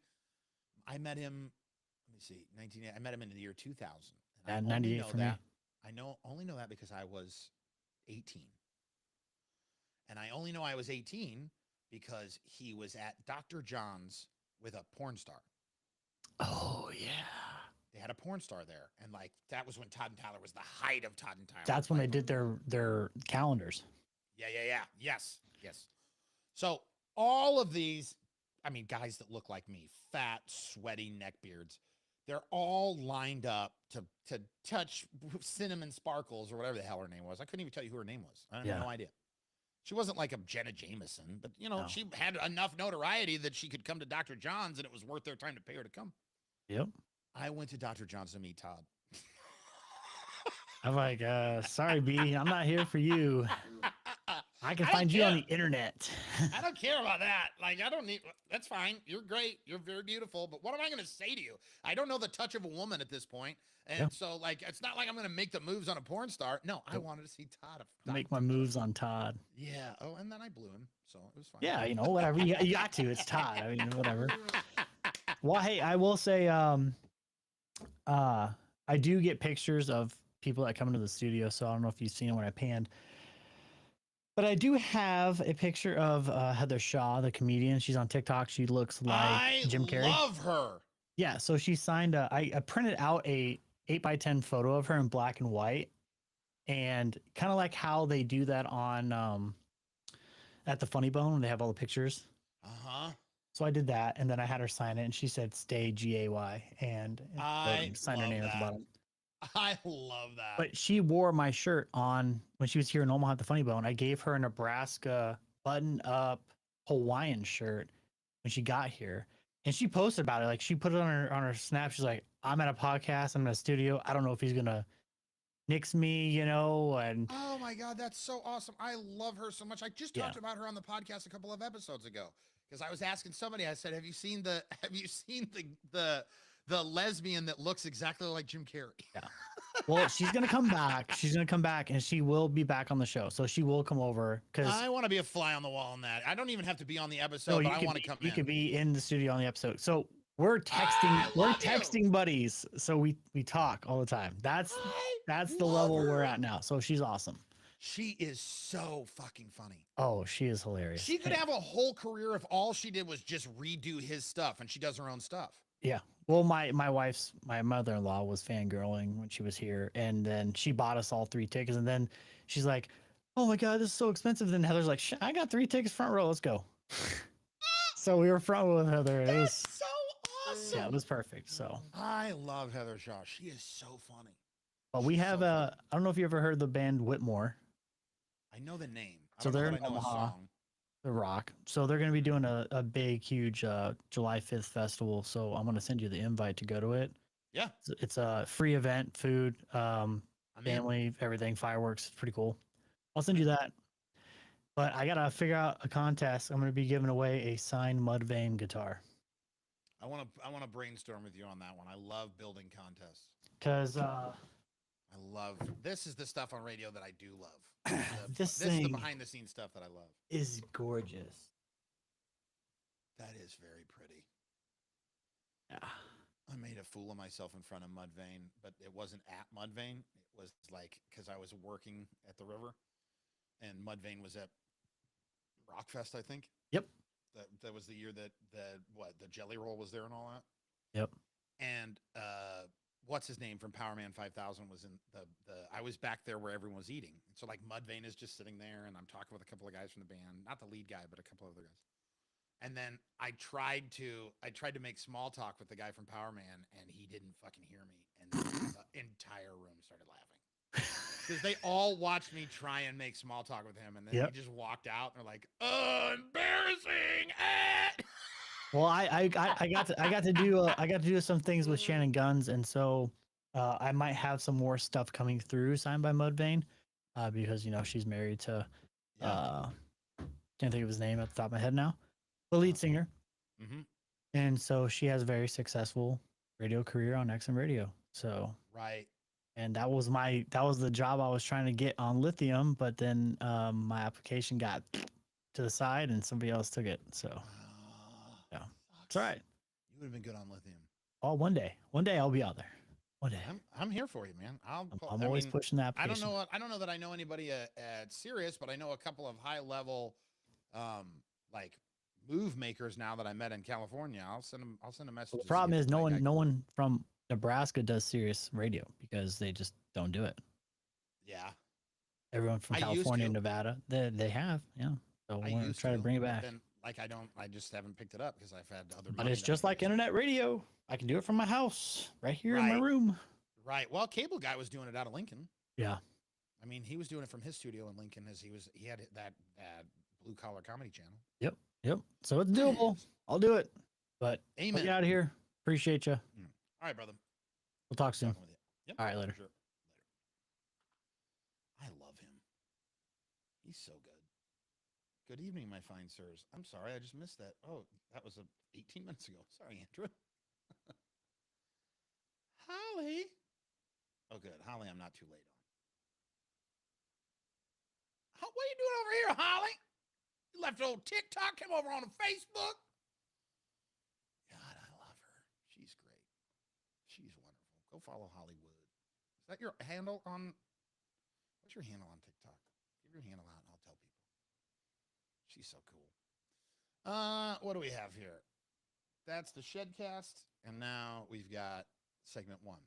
met him. Let me see. I met him in the year 2000. Yeah, I only 98 know for me. that. I only know that because I was 18. And I only know I was 18 because he was at Dr. John's with a porn star. Oh yeah. They had a porn star there, and like that was when Todd and Tyler was the height of Todd and Tyler. That's when they Like, did their calendars. Yeah. Yes. So all of these, I mean, guys that look like me, fat, sweaty neckbeards. They're all lined up to touch Cinnamon Sparkles or whatever the hell her name was. I couldn't even tell you who her name was. I have no idea. She wasn't like a Jenna Jameson, but No. she had enough notoriety that she could come to Dr. John's and it was worth their time to pay her to come. Yep. I went to Dr. John's to meet Todd. I'm like, sorry, B, I'm not here for you. I can I find don't you on care. the internet. I don't care about that. Like, I don't need, that's fine. You're great. You're very beautiful. But what am I going to say to you? I don't know the touch of a woman at this point. And Yeah. so, like, it's not like I'm going to make the moves on a porn star. No, I wanted to see Todd. Make my moves on Todd. Yeah. Oh, and then I blew him. So it was fine. Yeah, you know, whatever. You got to. It's Todd. I mean, whatever. Well, hey, I will say, I do get pictures of people that come into the studio. So I don't know if you've seen it when I panned. But I do have a picture of Heather Shaw, the comedian. She's on TikTok. She looks like Jim Carrey. I love her. Yeah, so she signed I printed out a 8x10 photo of her in black and white, and kind of like how they do that on at the Funny Bone when they have all the pictures. Uh-huh. So I did that, and then I had her sign it, and she said "Stay GAY," and I signed her love name at the that. bottom. I love that. But she wore my shirt on when she was here in Omaha at the Funny Bone. I gave her a Nebraska button-up Hawaiian shirt when she got here, and she posted about it. Like, she put it on her snap. She's like, "I'm at a podcast. I'm in a studio. I don't know if he's gonna nix me, you know." And oh my God, that's so awesome. I love her so much. I just talked about her on the podcast a couple of episodes ago because I was asking somebody, I said, have you seen the lesbian that looks exactly like Jim Carrey? Yeah. Well, she's gonna come back. She's gonna come back, and she will be back on the show. So she will come over because I want to be a fly on the wall on that. I don't even have to be on the episode, but I want to come You in. could be in the studio on the episode. So we're texting. We're love you. texting buddies. So we talk all the time. That's the love level her. we're at now. So she's awesome. She is so fucking funny. Oh, she is hilarious. She could have a whole career if all she did was just redo his stuff, and she does her own stuff. Yeah. Well, my mother-in-law was fangirling when she was here, and then she bought us all 3 tickets, and then she's like, "Oh my God, this is so expensive." Then Heather's like, "I got 3 tickets front row. Let's go." So we were front row with Heather. It was so awesome. yeah, it was perfect. So, I love Heather Shaw. She is so funny. but we She's have so I funny. don't know if you ever heard the band Whitmore, I know the name. I So don't know they're that in I know a Omaha. song. The Rock. So they're going to be doing a big, huge July 5th festival. So I'm going to send you the invite to go to it. Yeah. It's a free event, food, I'm in. family, everything, fireworks. It's pretty cool. I'll send you that. But I got to figure out a contest. I'm going to be giving away a signed Mudvayne guitar. I want to brainstorm with you on that one. I love building contests. Because I love this is the stuff on radio that I do love. This is the thing- behind the scenes stuff that I love. is gorgeous. That is very pretty. Yeah. I made a fool of myself in front of Mudvayne, but it wasn't at Mudvayne. It was like because I was working at the river, and Mudvayne was at Rockfest, I think. Yep. That was the year that the Jelly Roll was there and all that. Yep. And what's his name from Power Man 5000 was in the I was back there where everyone was eating. So like Mudvayne is just sitting there, and I'm talking with a couple of guys from the band, not the lead guy, but a couple of other guys. And then I tried to make small talk with the guy from Power Man, and he didn't fucking hear me. And the entire room started laughing because they all watched me try and make small talk with him, and then Yep. he just walked out. And they're like, "Oh, embarrassing!" Eh. Well, I got to do some things with Shannon Guns, and so I might have some more stuff coming through signed by Mudvayne, because she's married to can't think of his name at the top of my head now, the lead singer, Mm-hmm. and so she has a very successful radio career on XM Radio. So Right. and that was the job I was trying to get on Lithium, but then my application got to the side and somebody else took it. So Yeah. it's all right. You would have been good on Lithium. Oh, one day I'll be out there. One day. I'm here for you, man. I'm always pushing that. I don't know that I know anybody at Sirius, but I know a couple of high level, like move makers now that I met in California. I'll send a message. The to problem see is if, no like, one, no one from Nebraska does Sirius radio because they just don't do it. Yeah. Everyone from I used California and to. Nevada, they have, yeah. So I we're gonna used try to bring it but back. Then, Like I just haven't picked it up because I've had other. But money it's that just I like need. internet radio. I can do it from my house, right here in my Right. room. Right. Well, Cable Guy was doing it out of Lincoln. Yeah. I mean, he was doing it from his studio in Lincoln as he had that blue collar comedy channel. Yep. So it's doable. I'll do it. But Amen. get out of here. Appreciate you. All right, brother. We'll talk soon. Talking with you. Yep. All right, later. for sure. I love him. He's so good. Good evening, my fine sirs. I'm sorry, I just missed that. Oh, that was 18 minutes ago. Sorry, Andrew. Holly. Oh, good. Holly, I'm not too late on. What are you doing over here, Holly? You left old TikTok, came over on Facebook. God, I love her. She's great. She's wonderful. Go follow Hollywood. Is that your handle on? What's your handle on TikTok? Give your handle out and I'll tell people. She's so cool. What do we have here? That's the Shedcast, and now we've got segment 1,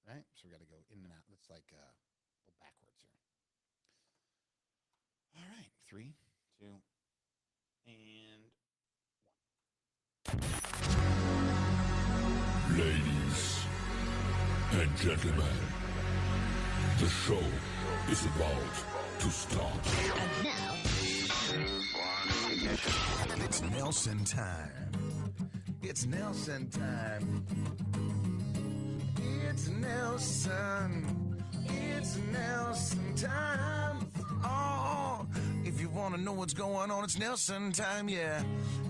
right? So we got to go in and out. It's like a little backwards here. All right, 3, 2, and Ladies and gentlemen, the show is about to start. It's Nelson time. It's Nelson time. It's Nelson. It's Nelson time. Oh, if you want to know what's going on, it's Nelson time, yeah.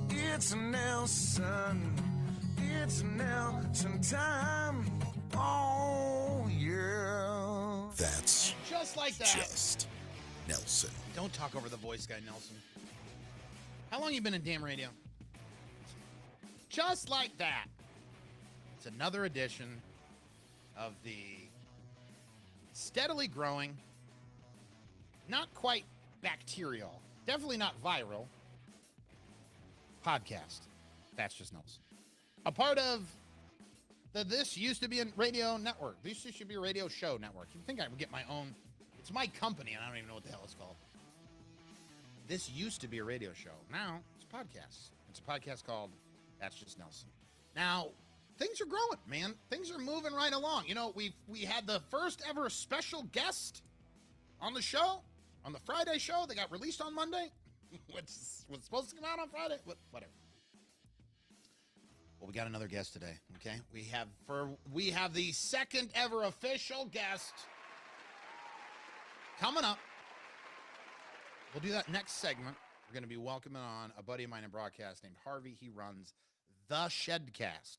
It's Nelson. It's Nelson time. Oh, yeah. That's just like that. just Nelson. Don't talk over the voice guy, Nelson. How long you been in damn radio? Just like that. It's another edition of the steadily growing, not quite bacterial, definitely not viral podcast. That's just Nelson. A part of This used to be a radio network. This used to be a radio show network. You'd think I would get my own. It's my company, and I don't even know what the hell it's called. This used to be a radio show. Now it's a podcast. It's a podcast called That's Just Nelson. Now, things are growing, man. Things are moving right along. You know, we had the first ever special guest on the show, on the Friday show that got released on Monday, which was supposed to come out on Friday. Whatever. Well, we got another guest today. Okay, we have the second ever official guest coming up. We'll do that next segment. We're going to be welcoming on a buddy of mine in broadcast named Harvey. He runs The Shedcast.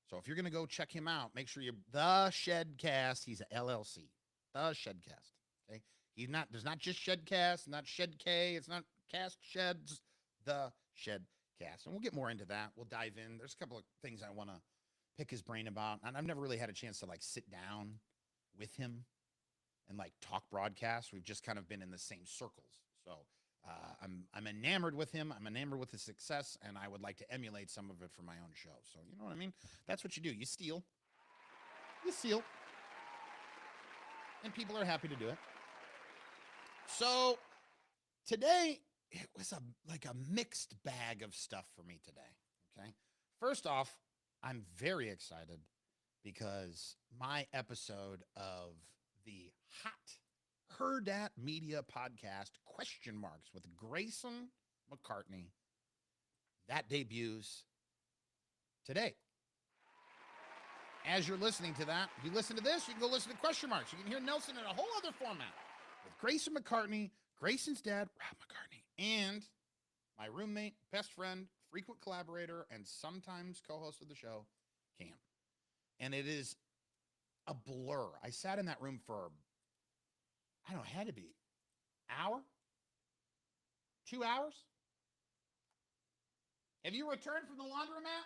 So if you're going to go check him out, make sure you're The Shedcast. He's a LLC. The Shedcast. Okay. There's not just Shedcast, not Shed K. It's not Cast Sheds. The Shedcast. And we'll get more into that. We'll dive in. There's a couple of things I want to pick his brain about. And I've never really had a chance to like sit down with him and like talk broadcast. We've just kind of been in the same circles. So I'm enamored with him. I'm enamored with his success, and I would like to emulate some of it for my own show. So you know what I mean? That's what you do. You steal. You steal. And people are happy to do it. So today it was like a mixed bag of stuff for me today. Okay. Question off, I'm very excited because my episode of the Hot Herdat Media podcast with Grayson McCartney, that debuts today. As you're listening to that, if you listen to this, you can go listen to Question Marks. You can hear Nelson in a whole other format with Grayson McCartney, Grayson's dad, Rob McCartney, and my roommate, best friend, frequent collaborator, and sometimes co-host of the show, Cam. And it is a blur. I sat in that room for, I don't know, it had to be hour? 2 hours? Have you returned from the laundromat?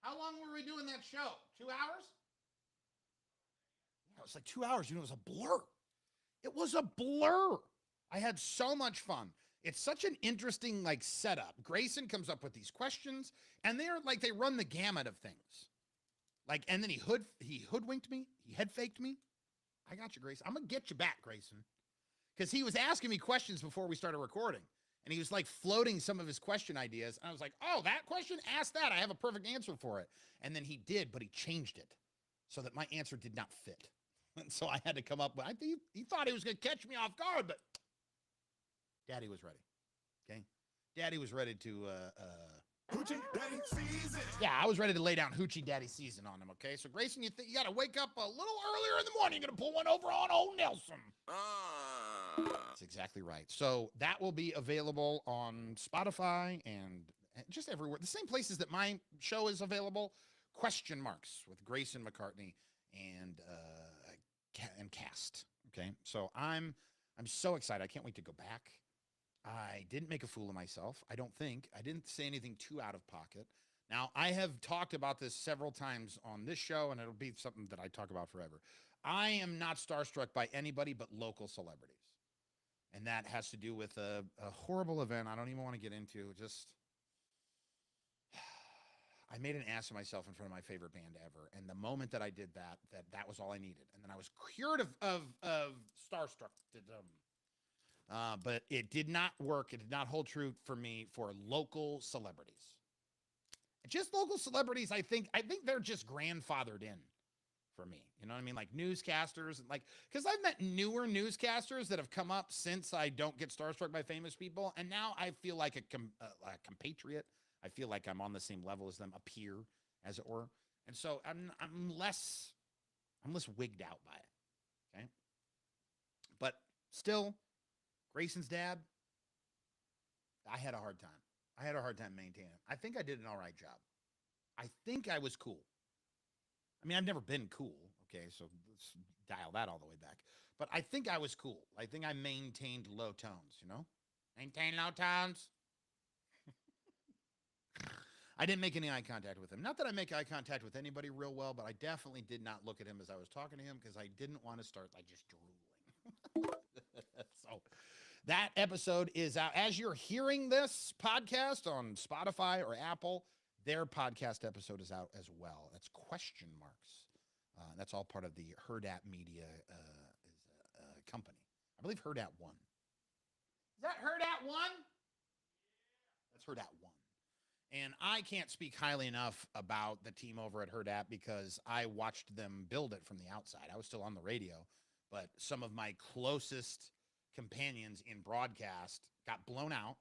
How long were we doing that show? 2 hours? Yeah, it was like 2 hours. You know, it was a blur. It was a blur. I had so much fun. It's such an interesting like setup. Grayson comes up with these questions, and they're like they run the gamut of things. Like, and then he hoodwinked me. He head faked me. I got you, Grayson. I'm gonna get you back, Grayson. because he was asking me questions before we started recording. And he was like floating some of his question ideas. And I was like, oh, that question? Ask that. I have a perfect answer for it. And then he did, but he changed it so that my answer did not fit. And so I had to come up with, I think he thought he was going to catch me off guard, but Daddy was ready. Okay. Daddy was ready to, Hoochie Daddy season. yeah, I was ready to lay down Hoochie Daddy season on him. Okay. So Grayson, you think you got to wake up a little earlier in the morning. You're going to pull one over on old Nelson. That's exactly right. So that will be available on Spotify and just everywhere. The same places that my show is available. Question Marks with Grayson McCartney and Cast. Okay. So I'm so excited. I can't wait to go back. I didn't make a fool of myself. I don't think. I didn't say anything too out of pocket. Now, I have talked about this several times on this show, and it'll be something that I talk about forever. I am not starstruck by anybody but local celebrities. And that has to do with a horrible event I don't even want to get into. Just, I made an ass of myself in front of my favorite band ever. And the moment that I did that, that was all I needed. And then I was cured of starstruck. But it did not work. It did not hold true for me for local celebrities. Just local celebrities, I think they're just grandfathered in for me. You know what I mean? Like newscasters, and like, because I've met newer newscasters that have come up since I don't get starstruck by famous people, and now I feel like a compatriot. I feel like I'm on the same level as them, a peer, as it were. And so I'm less wigged out by it. Okay, but still, Grayson's dad, I had a hard time. I had a hard time maintaining it. I think I did an all right job. I think I was cool. I mean, I've never been cool. Okay, so let's dial that all the way back. But I think I was cool. I think I maintained low tones, you know? Maintain low tones. I didn't make any eye contact with him. Not that I make eye contact with anybody real well, but I definitely did not look at him as I was talking to him because I didn't want to start like just drooling. So that episode is out. As you're hearing this podcast on Spotify or Apple, their podcast episode is out as well. That's Question Marks. That's all part of the Hurrdat Media company. I believe Hurrdat One. Is that Hurrdat One? That's Hurrdat One. And I can't speak highly enough about the team over at Hurrdat because I watched them build it from the outside. I was still on the radio, but some of my closest companions in broadcast got blown out,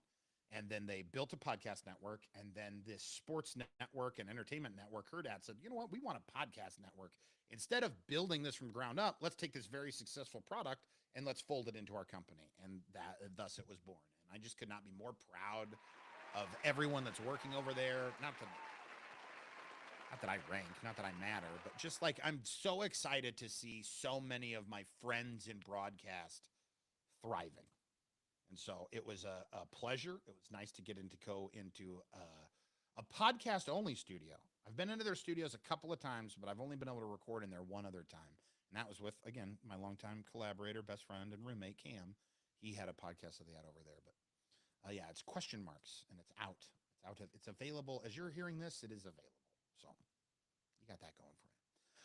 and then they built a podcast network, and then this sports network and entertainment network, Hurrdat, said, you know what, we want a podcast network. Instead of building this from ground up, let's take this very successful product and let's fold it into our company. And thus it was born. And I just could not be more proud of everyone that's working over there. Not that I rank, not that I matter, but just like I'm so excited to see so many of my friends in broadcast thriving. And so it was a pleasure. It was nice to get into a podcast only studio. I've been into their studios a couple of times, but I've only been able to record in there one other time. And that was with, again, my longtime collaborator, best friend, and roommate, Cam. He had a podcast that they had over there. But yeah, it's Question Marks, and it's out. It's out. It's available. As you're hearing this, it is available. So you got that going for you.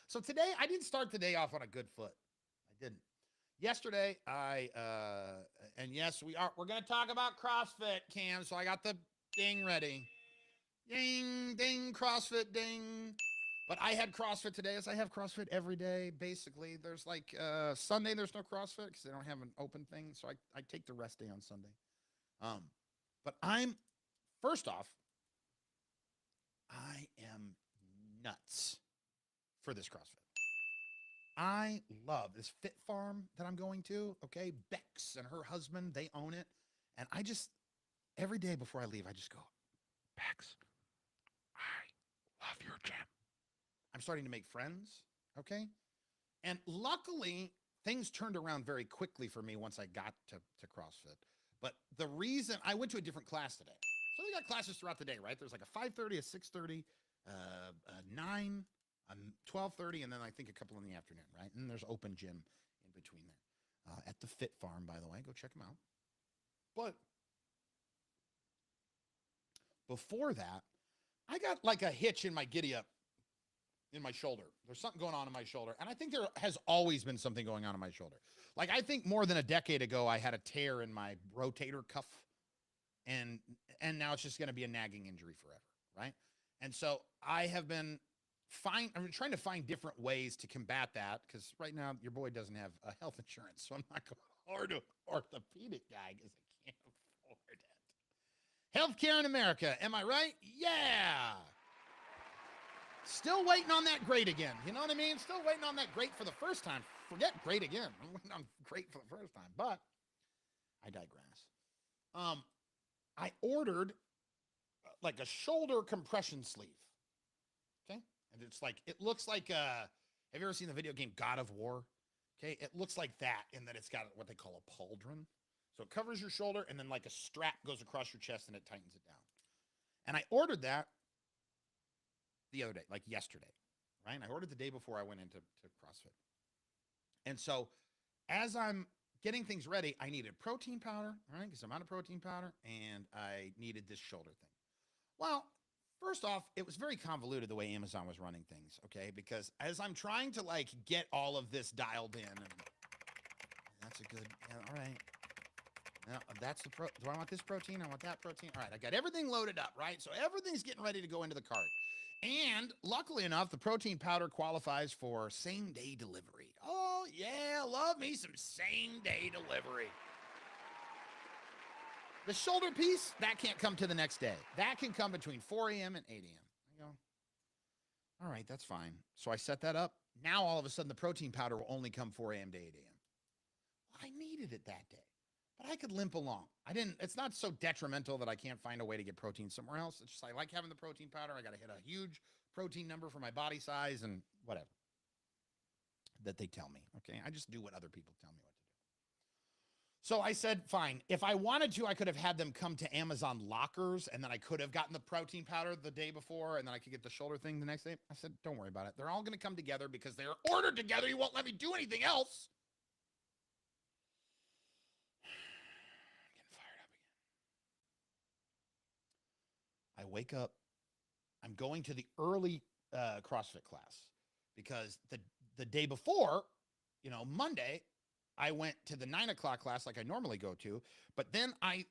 So today, I didn't start the day off on a good foot. I didn't. Yesterday, and yes, we're going to talk about CrossFit, Cam, so I got the ding ready. Ding, ding, CrossFit, ding. But I had CrossFit today, as I have CrossFit every day, basically. There's like, Sunday, there's no CrossFit because they don't have an open thing, so I take the rest day on Sunday. But first off, I am nuts for this CrossFit. I love this Fit Farm that I'm going to. Okay. Bex and her husband, they own it. And I just, every day before I leave, I just go, Bex, I love your gym. I'm starting to make friends. Okay. And luckily, things turned around very quickly for me once I got to CrossFit. But the reason I went to a different class today. So they got classes throughout the day, right? There's like a 5:30, a 6:30, a 9, 12:30, and then I think a couple in the afternoon, right? And there's open gym in between there at the Fit Farm, by the way. Go check them out. But before that, I got like a hitch in my giddy up in my shoulder. There's something going on in my shoulder. And I think there has always been something going on in my shoulder. Like, I think more than a decade ago, I had a tear in my rotator cuff, and now it's just going to be a nagging injury forever, right? And so I'm trying to find different ways to combat that, because right now your boy doesn't have health insurance, so I'm not going hard to orthopedic guy because I can't afford it. Healthcare in America, am I right? Yeah. Still waiting on that great again. You know what I mean? Still waiting on that great for the first time. Forget great again. I'm waiting on great for the first time, but I digress. I ordered like a shoulder compression sleeve. Okay. And it's like, it looks like, have you ever seen the video game God of War? Okay. It looks like that in that it's got what they call a pauldron. So it covers your shoulder and then like a strap goes across your chest and it tightens it down. And I ordered that the other day, like yesterday, right? And I ordered the day before I went into CrossFit. And so as I'm getting things ready, I needed protein powder, right? Because I'm out of protein powder, and I needed this shoulder thing. Well, first off, it was very convoluted the way Amazon was running things, okay? Because as I'm trying to like get all of this dialed in, and that's a good, yeah, all right. Now that's do I want this protein? I want that protein. All right, I got everything loaded up, right? So everything's getting ready to go into the cart. And luckily enough, the protein powder qualifies for same-day delivery. Oh, yeah, love me some same-day delivery. The shoulder piece, that can't come to the next day. That can come between 4 a.m. and 8 a.m. I go, all right, that's fine. So I set that up. Now, all of a sudden, the protein powder will only come 4 a.m. to 8 a.m. Well, I needed it that day, but I could limp along. It's not so detrimental that I can't find a way to get protein somewhere else. It's just I like having the protein powder. I got to hit a huge protein number for my body size and whatever that they tell me. Okay. I just do what other people tell me what to do. So I said, fine. If I wanted to, I could have had them come to Amazon lockers, and then I could have gotten the protein powder the day before, and then I could get the shoulder thing the next day. I said, don't worry about it. They're all going to come together because they're ordered together. You won't let me do anything else. I wake up, I'm going to the early CrossFit class because the day before, Monday, I went to the 9 o'clock class like I normally go to, but then I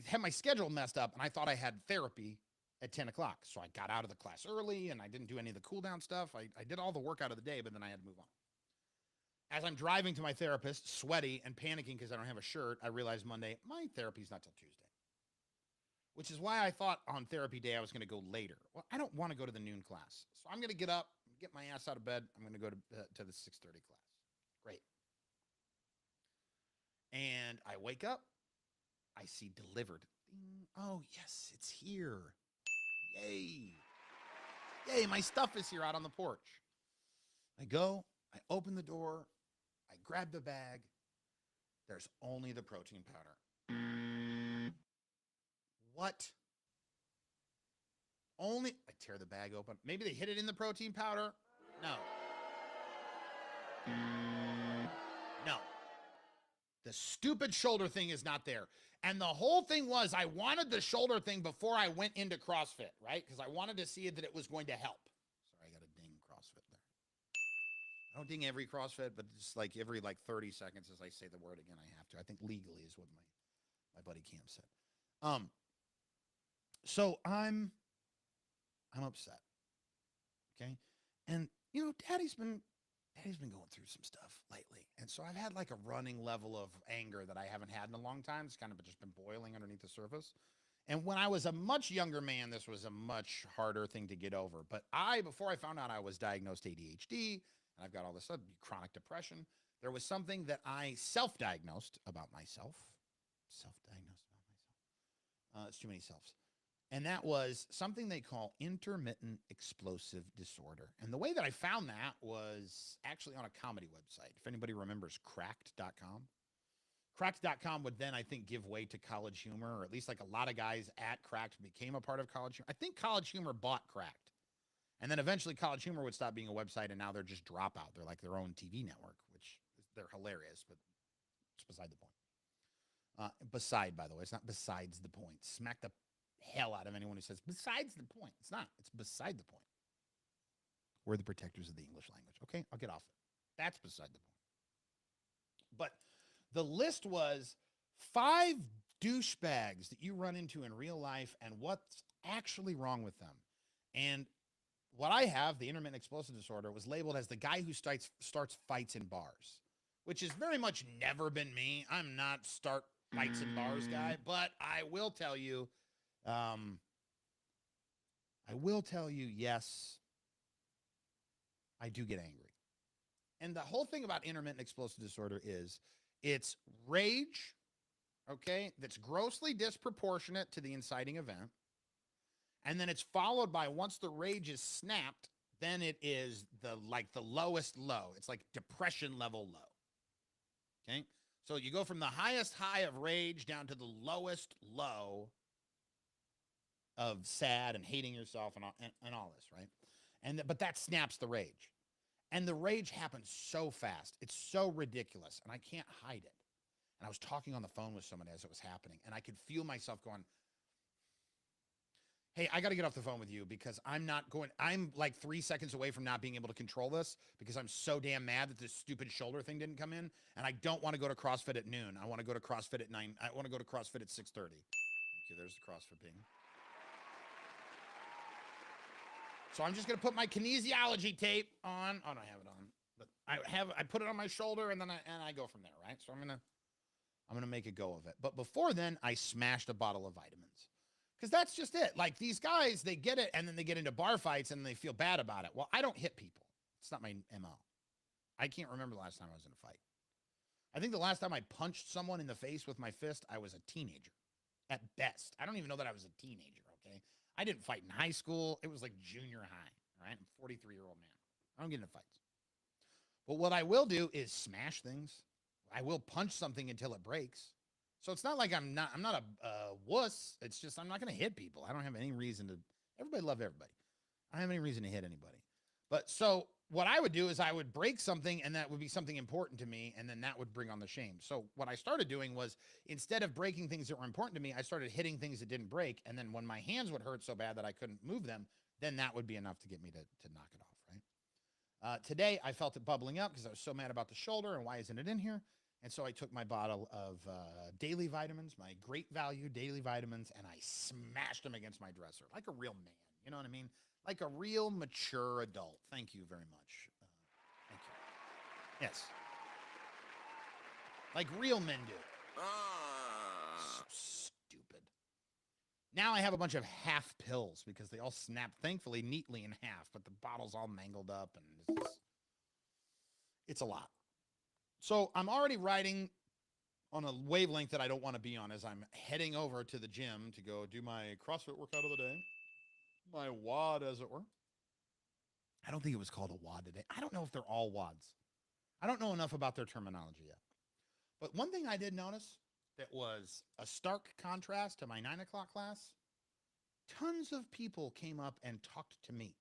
had my schedule messed up and I thought I had therapy at 10 o'clock. So I got out of the class early and I didn't do any of the cool down stuff. I did all the workout of the day, but then I had to move on. As I'm driving to my therapist, sweaty and panicking because I don't have a shirt, I realized Monday, my therapy's not till Tuesday. Which is why I thought on therapy day I was going to go later. Well, I don't want to go to the noon class. So I'm going to get up, get my ass out of bed. I'm going to go to the 6:30 class. Great. And I wake up. I see delivered. Ding. Oh, yes, it's here. Yay. Yay, my stuff is here out on the porch. I go. I open the door. I grab the bag. There's only the protein powder. What? Only, I tear the bag open. Maybe they hid it in the protein powder. No. No. The stupid shoulder thing is not there. And the whole thing was I wanted the shoulder thing before I went into CrossFit, right? Because I wanted to see that it was going to help. Sorry, I got to ding CrossFit there. I don't ding every CrossFit, but just like every 30 seconds as I say the word again, I have to. I think legally is what my buddy Cam said. So I'm upset. Okay. And Daddy's been going through some stuff lately. And so I've had like a running level of anger that I haven't had in a long time. It's kind of just been boiling underneath the surface. And when I was a much younger man, this was a much harder thing to get over. But before I found out I was diagnosed ADHD and I've got all this chronic depression, there was something that I self-diagnosed about myself. It's too many selves. And that was something they call intermittent explosive disorder. And the way that I found that was actually on a comedy website. If anybody remembers cracked.com. Cracked.com would then, I think, give way to College Humor, or at least like a lot of guys at Cracked became a part of College Humor. I think College Humor bought Cracked. And then eventually College Humor would stop being a website, and now they're just Dropout. They're like their own TV network, which they're hilarious, but it's beside the point. By the way, it's not besides the point. Smack the hell out of anyone who says besides the point. It's not. It's beside the point. We're the protectors of the English language. Okay, I'll get off it. That's beside the point. But the list was 5 douchebags that you run into in real life and what's actually wrong with them. And what I have, the intermittent explosive disorder, was labeled as the guy who starts fights in bars, which has very much never been me. I'm not start fights in bars guy, but I will tell you, yes, I do get angry. And the whole thing about intermittent explosive disorder is it's rage, okay, that's grossly disproportionate to the inciting event. And then it's followed by, once the rage is snapped, then it is the lowest low. It's like depression level low. Okay? So you go from the highest high of rage down to the lowest low of sad and hating yourself and all this, right? But that snaps the rage. And the rage happens so fast. It's so ridiculous, and I can't hide it. And I was talking on the phone with someone as it was happening, and I could feel myself going, hey, I got to get off the phone with you because I'm like 3 seconds away from not being able to control this because I'm so damn mad that this stupid shoulder thing didn't come in, and I don't want to go to CrossFit at noon. I want to go to CrossFit at 9. I want to go to CrossFit at 6:30. Thank you. There's the CrossFit ping. So I'm just going to put my kinesiology tape on. Oh, no, I have it on. But I put it on my shoulder and then I go from there, right? So I'm going to make a go of it. But before then, I smashed a bottle of vitamins. Because that's just it. Like, these guys, they get it and then they get into bar fights and they feel bad about it. Well, I don't hit people. It's not my MO. I can't remember the last time I was in a fight. I think the last time I punched someone in the face with my fist, I was a teenager at best. I don't even know that I was a teenager, okay? I didn't fight in high school. It was like junior high, right? I'm a 43-year-old man. I don't get into fights. But what I will do is smash things. I will punch something until it breaks. So it's not like I'm not a wuss. It's just I'm not going to hit people. I don't have any reason to. Everybody love everybody. I don't have any reason to hit anybody. But so what I would do is I would break something, and that would be something important to me, and then that would bring on the shame. So what I started doing was, instead of breaking things that were important to me, I started hitting things that didn't break. And then when my hands would hurt so bad that I couldn't move them, then that would be enough to get me to knock it off, right? Today, I felt it bubbling up because I was so mad about the shoulder and why isn't it in here? And so I took my bottle of daily vitamins, my great value daily vitamins, and I smashed them against my dresser like a real man. You know what I mean? Like a real mature adult. Thank you very much. Thank you. Yes. Like real men do. So stupid. Now I have a bunch of half pills because they all snap, thankfully, neatly in half, but the bottle's all mangled up, and it's a lot. So I'm already riding on a wavelength that I don't want to be on as I'm heading over to the gym to go do my CrossFit workout of the day. My WOD, as it were. I don't think it was called a WOD today. I don't know if they're all WODs. I don't know enough about their terminology yet. But one thing I did notice that was a stark contrast to my 9 o'clock class, tons of people came up and talked to me.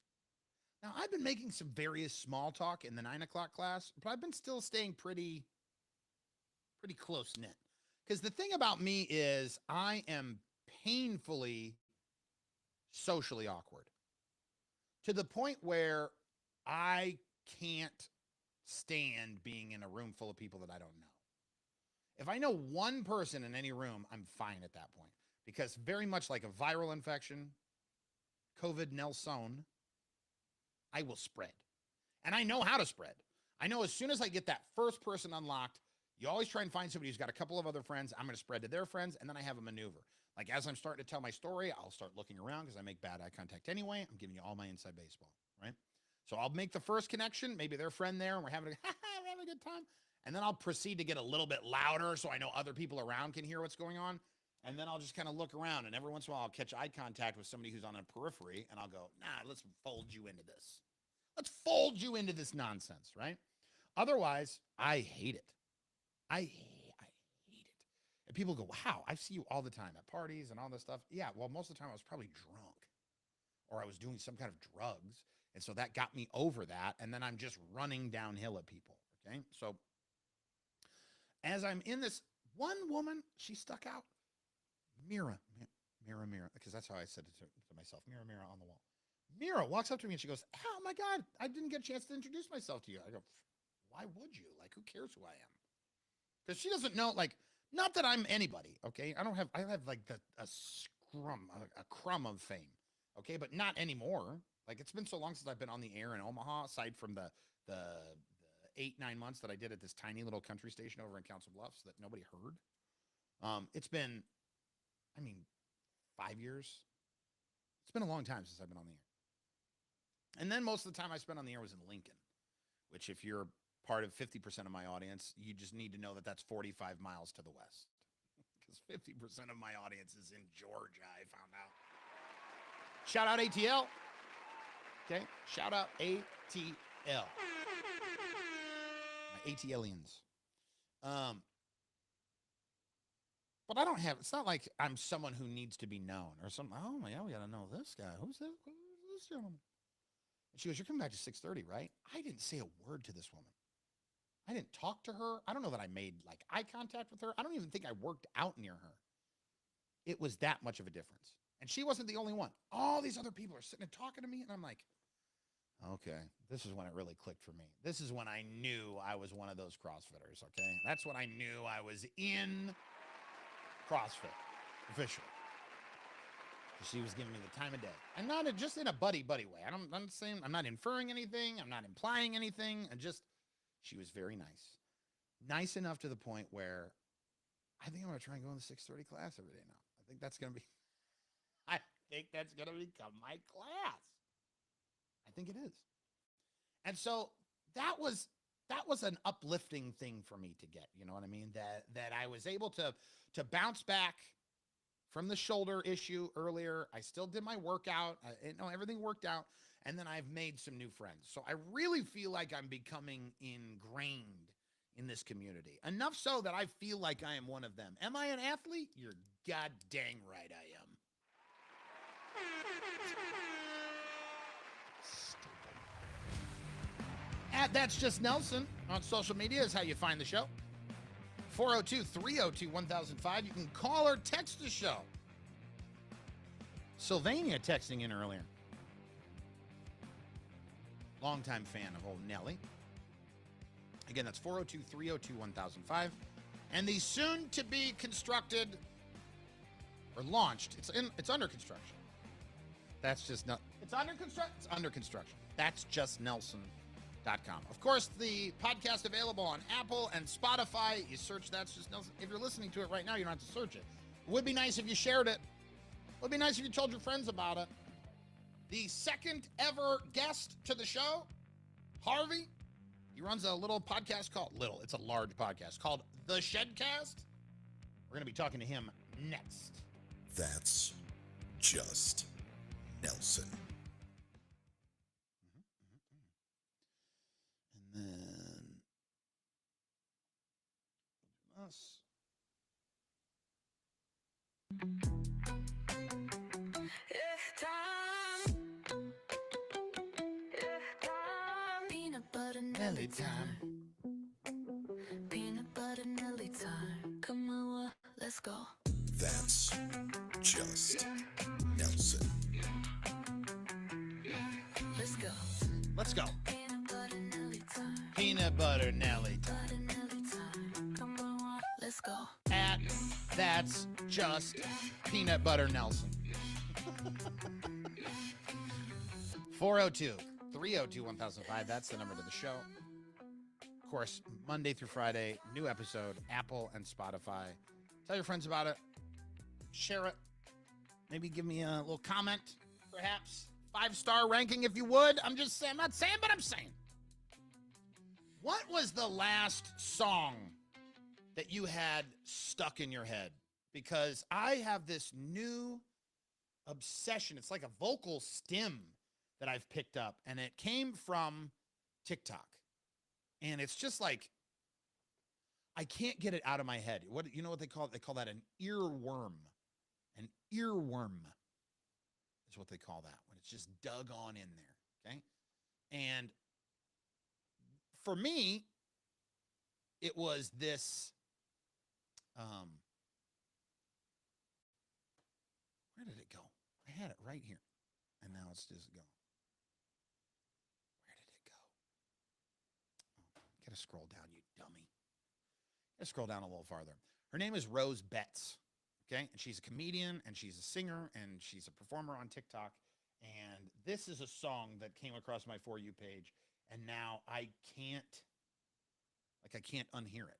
Now, I've been making some various small talk in the 9 o'clock class, but I've been still staying pretty close-knit. Because the thing about me is I am painfully socially awkward to the point where I can't stand being in a room full of people that I don't know. If I know one person in any room, I'm fine at that point, because very much like a viral infection, COVID Nelson, I will spread. And I know how to spread. I know as soon as I get that first person unlocked, you always try and find somebody who's got a couple of other friends. I'm going to spread to their friends, and then I have a maneuver. Like, as I'm starting to tell my story, I'll start looking around because I make bad eye contact anyway. I'm giving you all my inside baseball, right? So I'll make the first connection, maybe their friend there, and we're having a good time. And then I'll proceed to get a little bit louder so I know other people around can hear what's going on. And then I'll just kind of look around, and every once in a while I'll catch eye contact with somebody who's on a periphery, and I'll go, nah, let's fold you into this. Let's fold you into this nonsense, right? Otherwise, I hate it. I hate it. And people go, wow, I see you all the time at parties and all this stuff. Yeah, well, most of the time I was probably drunk or I was doing some kind of drugs. And so that got me over that. And then I'm just running downhill at people, okay? So as I'm in this, one woman, she stuck out. Mira, because that's how I said it to myself. Mira on the wall. Mira walks up to me and she goes, oh my God, I didn't get a chance to introduce myself to you. I go, why would you? Like, who cares who I am? because she doesn't know, like, not that I'm anybody, okay? I have like a crumb of fame, okay? But not anymore. Like, it's been so long since I've been on the air in Omaha, aside from the 8-9 months that I did at this tiny little country station over in Council Bluffs that nobody heard. It's been, 5 years. It's been a long time since I've been on the air. And then most of the time I spent on the air was in Lincoln, which, if you're part of 50% of my audience, you just need to know that that's 45 miles to the west. Because 50% of my audience is in Georgia, I found out. Shout out ATL. Okay? Shout out ATL. My ATLians. But I don't have, it's not like I'm someone who needs to be known or something. Oh my God, we got to know this guy. Who's this? Who's this gentleman? And she goes, you're coming back to 6:30, right? I didn't say a word to this woman. I didn't talk to her. I don't know that I made like eye contact with her. I don't even think I worked out near her. It was that much of a difference. And she wasn't the only one. All these other people are sitting and talking to me. And I'm like, okay, this is when it really clicked for me. This is when I knew I was one of those CrossFitters, okay? That's when I knew I was in CrossFit, officially. She was giving me the time of day. And not just in a buddy way. I'm saying, I'm not inferring anything. I'm not implying anything. She was very nice. Nice enough to the point where I think I'm going to try and go in the 6:30 class every day now. I think that's going to become my class. I think it is. And so that was an uplifting thing for me to get, you know what I mean? That I was able to bounce back from the shoulder issue earlier. I still did my workout. Everything worked out. And then I've made some new friends. So I really feel like I'm becoming ingrained in this community. Enough so that I feel like I am one of them. Am I an athlete? You're god dang right I am. Stupid. That's Just Nelson on social media is how you find the show. 402-302-1005. You can call or text the show. Sylvania texting in earlier. Longtime fan of old Nelly. Again, that's 402-302-1005. And the soon-to-be constructed or launched, it's under construction. That's just not, it's under construction. It's under construction. That's just Nelson.com. Of course, the podcast available on Apple and Spotify. You search That's Just Nelson. If you're listening to it right now, you don't have to search it. It would be nice if you shared it. It would be nice if you told your friends about it. The second ever guest to the show, Harvey. He runs a little podcast it's a large podcast called The Shedcast. We're going to be talking to him next. That's Just Nelson. And then us. Peanut butter Nelly time. Peanut butter Nelly time. Come on, let's go. That's Just Nelson. Let's go. Let's go. Peanut butter Nelly time. Peanut butter Nelly time. Butter Nelly time. Come on, let's go. At That's Just Peanut Butter Nelson. 402-302-1005. That's the number to the show. Of course, Monday through Friday, new episode, Apple and Spotify. Tell your friends about it. Share it. Maybe give me a little comment, perhaps. 5-star ranking if you would. I'm just saying, I'm not saying, but I'm saying. What was the last song that you had stuck in your head? Because I have this new obsession. It's like a vocal stim that I've picked up, and it came from TikTok. And it's just like, I can't get it out of my head. What, you know what they call it? They call that an earworm. An earworm is what they call that, when it's just dug on in there, okay? And for me, it was this, where did it go? I had it right here, and now it's just gone. Where did it go? Oh, gotta scroll down, you dummy. Let's scroll down a little farther. Her name is Rose Betts. Okay. And she's a comedian and she's a singer and she's a performer on TikTok. And this is a song that came across my For You page. And now I can't unhear it.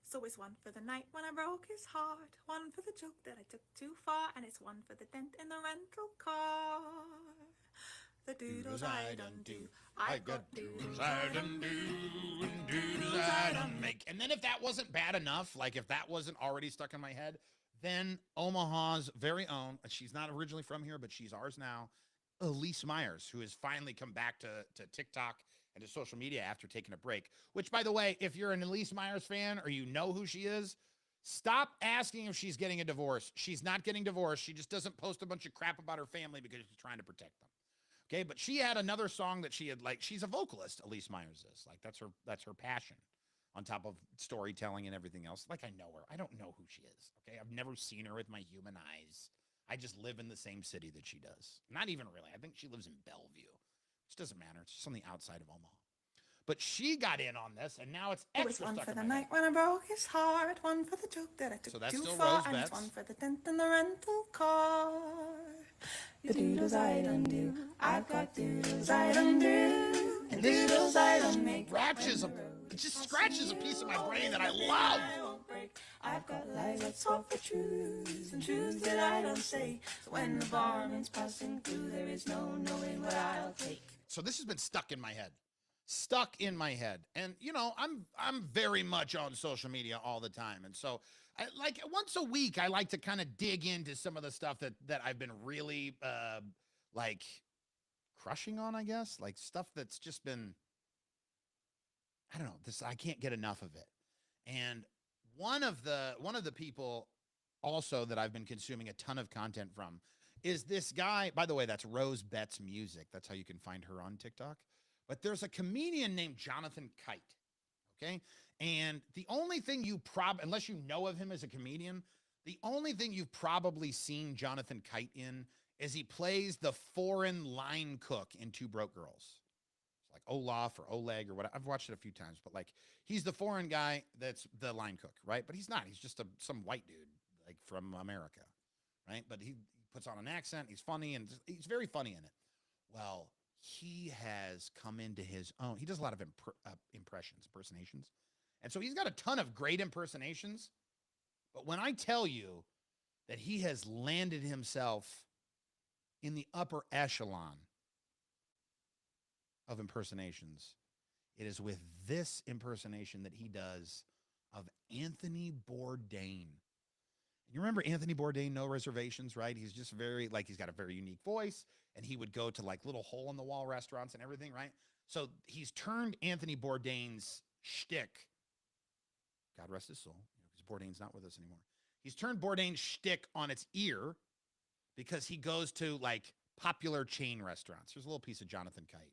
So it's one for the night when I broke his heart, one for the joke that I took too far, and it's one for the dent in the rental car. The doodles I done do, I got doodles I done do, and doodles I done make. And then if that wasn't bad enough, like if that wasn't already stuck in my head, then Omaha's very own, she's not originally from here, but she's ours now, Elise Myers, who has finally come back to TikTok and to social media after taking a break. Which, by the way, if you're an Elise Myers fan or you know who she is, stop asking if she's getting a divorce. She's not getting divorced. She just doesn't post a bunch of crap about her family because she's trying to protect them. Okay, but she had another song that she had, like, she's a vocalist, Elise Myers is. Like, that's her passion, on top of storytelling and everything else. Like, I know her. I don't know who she is. Okay, I've never seen her with my human eyes. I just live in the same city that she does. Not even really. I think she lives in Bellevue. Which doesn't matter. It's just on the outside of Omaha. But she got in on this, and now it's Oh, extra it's one stuck for in the my night head. when I broke his heart, one for the joke that I took So that's too still far, Rose and it's Betts. one for the dent in the rental car. The doodles I done do, I've got doodles I done do, and doodles I done make. It just scratches a piece of my brain that I love. I've got lies that swap for truths, and truths that I don't say. So when the barman's passing through, there is no knowing what I'll take. So this has been stuck in my head. And you know, I'm very much on social media all the time. And so I like once a week, I like to kind of dig into some of the stuff that I've been really like crushing on, I guess, like stuff that's just been, I don't know, I can't get enough of it. And one of the people also that I've been consuming a ton of content from is this guy. By the way, that's Rose Betts Music. That's how you can find her on TikTok. But there's a comedian named Jonathan Kite. Okay. And the only thing unless you know of him as a comedian, the only thing you've probably seen Jonathan Kite in is he plays the foreign line cook in Two Broke Girls. It's like Olaf or Oleg or whatever. I've watched it a few times, but like he's the foreign guy that's the line cook, right? But he's not. He's just some white dude like from America, right? But he puts on an accent. He's funny and he's very funny in it. Well, he has come into his own. He does a lot of impersonations. And so he's got a ton of great impersonations. But when I tell you that he has landed himself in the upper echelon of impersonations, it is with this impersonation that he does of Anthony Bourdain. You remember Anthony Bourdain, No Reservations, right? He's just he's got a very unique voice, and he would go to like little hole-in-the-wall restaurants and everything, right? So he's turned Anthony Bourdain's shtick, God rest his soul, because Bourdain's not with us anymore. He's turned Bourdain's shtick on its ear because he goes to like popular chain restaurants. Here's a little piece of Jonathan Kite.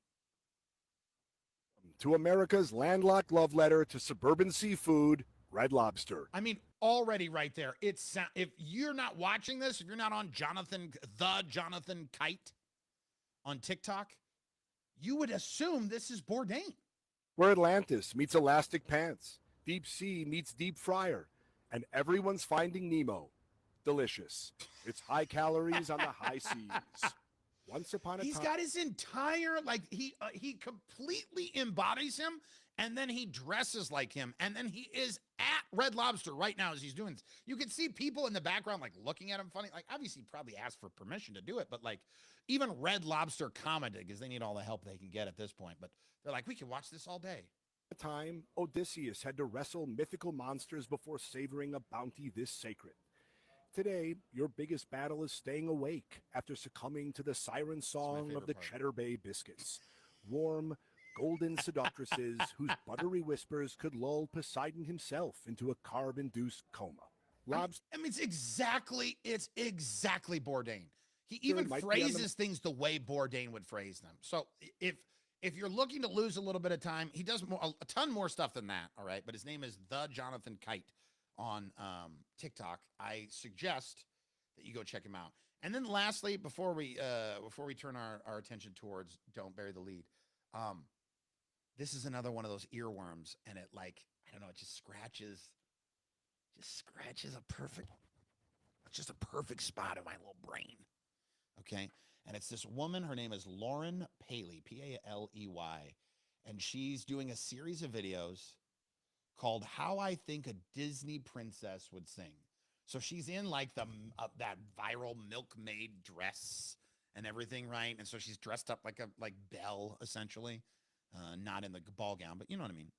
To America's landlocked love letter to suburban seafood, Red Lobster. I mean, already right there. If you're not watching this, if you're not on Jonathan Kite on TikTok, you would assume this is Bourdain. Where Atlantis meets Elastic Pants, Deep Sea meets Deep Fryer, and everyone's finding Nemo. Delicious. It's high calories on the high seas. Once upon a time. He's got his entire, like, he completely embodies him, and then he dresses like him, and then he is at Red Lobster right now as he's doing this. You can see people in the background, like, looking at him funny. Like, obviously, he probably asked for permission to do it, but, like, even Red Lobster commented, because they need all the help they can get at this point, but they're like, we can watch this all day. Time, Odysseus had to wrestle mythical monsters before savoring a bounty this sacred. Today, your biggest battle is staying awake after succumbing to the siren song of the Cheddar Bay biscuits. Warm, golden seductresses whose buttery whispers could lull Poseidon himself into a carb-induced coma. I mean, it's exactly Bourdain. He even phrases things the way Bourdain would phrase them. So if you're looking to lose a little bit of time, he does a ton more stuff than that, all right? But his name is The Jonathan Kite on TikTok. I suggest that you go check him out. And then lastly, before we turn our attention towards Don't Bury the Lead, this is another one of those earworms, and it like I don't know, it just scratches just a perfect spot in my little brain. Okay. And it's this woman, her name is Lauren Paley, Paley, and she's doing a series of videos called How I Think a Disney Princess Would Sing. So she's in like that viral milkmaid dress and everything, right? And so she's dressed up like Belle, essentially, not in the ball gown, but you know what I mean.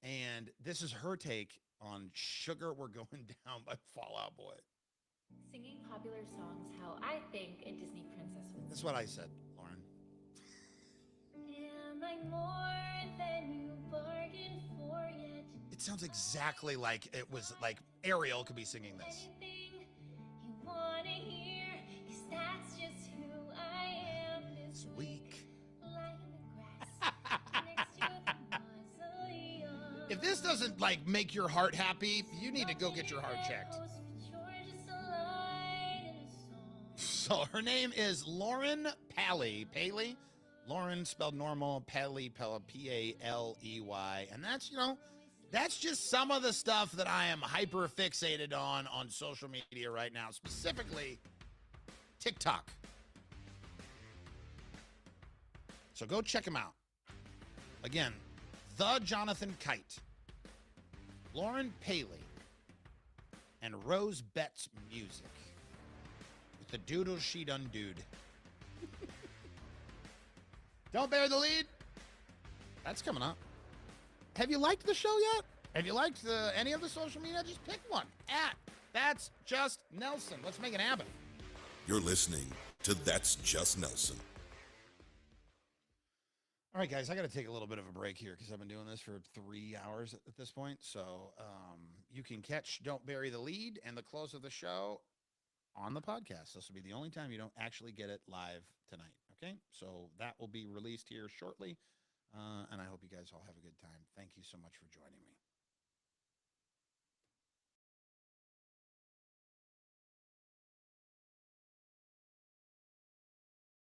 And this is her take on Sugar We're Going Down by Fall Out Boy. Singing popular songs how I think a Disney princess would That's sing. what I said, Lauren. Am I more than you bargained for yet? It sounds exactly like it was like Ariel could be singing this. Anything you wanna hear, 'cause that's just who I am this week. Lying in the grass next to the mausoleum. If this doesn't like make your heart happy, you need to go get your heart checked. So her name is Lauren Paley. Lauren spelled normal, Paley, P-A-L-E-Y. And that's, that's just some of the stuff that I am hyper fixated on social media right now, specifically TikTok. So go check him out. Again, The Jonathan Kite, Lauren Paley, and Rose Betts Music. The doodle she done dude. Don't Bury the Lead. That's coming up. Have you liked the show yet? Have you liked any of the social media? Just pick one. That's Just Nelson. Let's make it happen. You're listening to That's Just Nelson. All right, guys, I got to take a little bit of a break here because I've been doing this for 3 hours at this point. So you can catch Don't Bury the Lead and the close of the show on the podcast. This will be the only time you don't actually get it live tonight. Okay, so that will be released here shortly. And I hope you guys all have a good time. Thank you so much for joining me.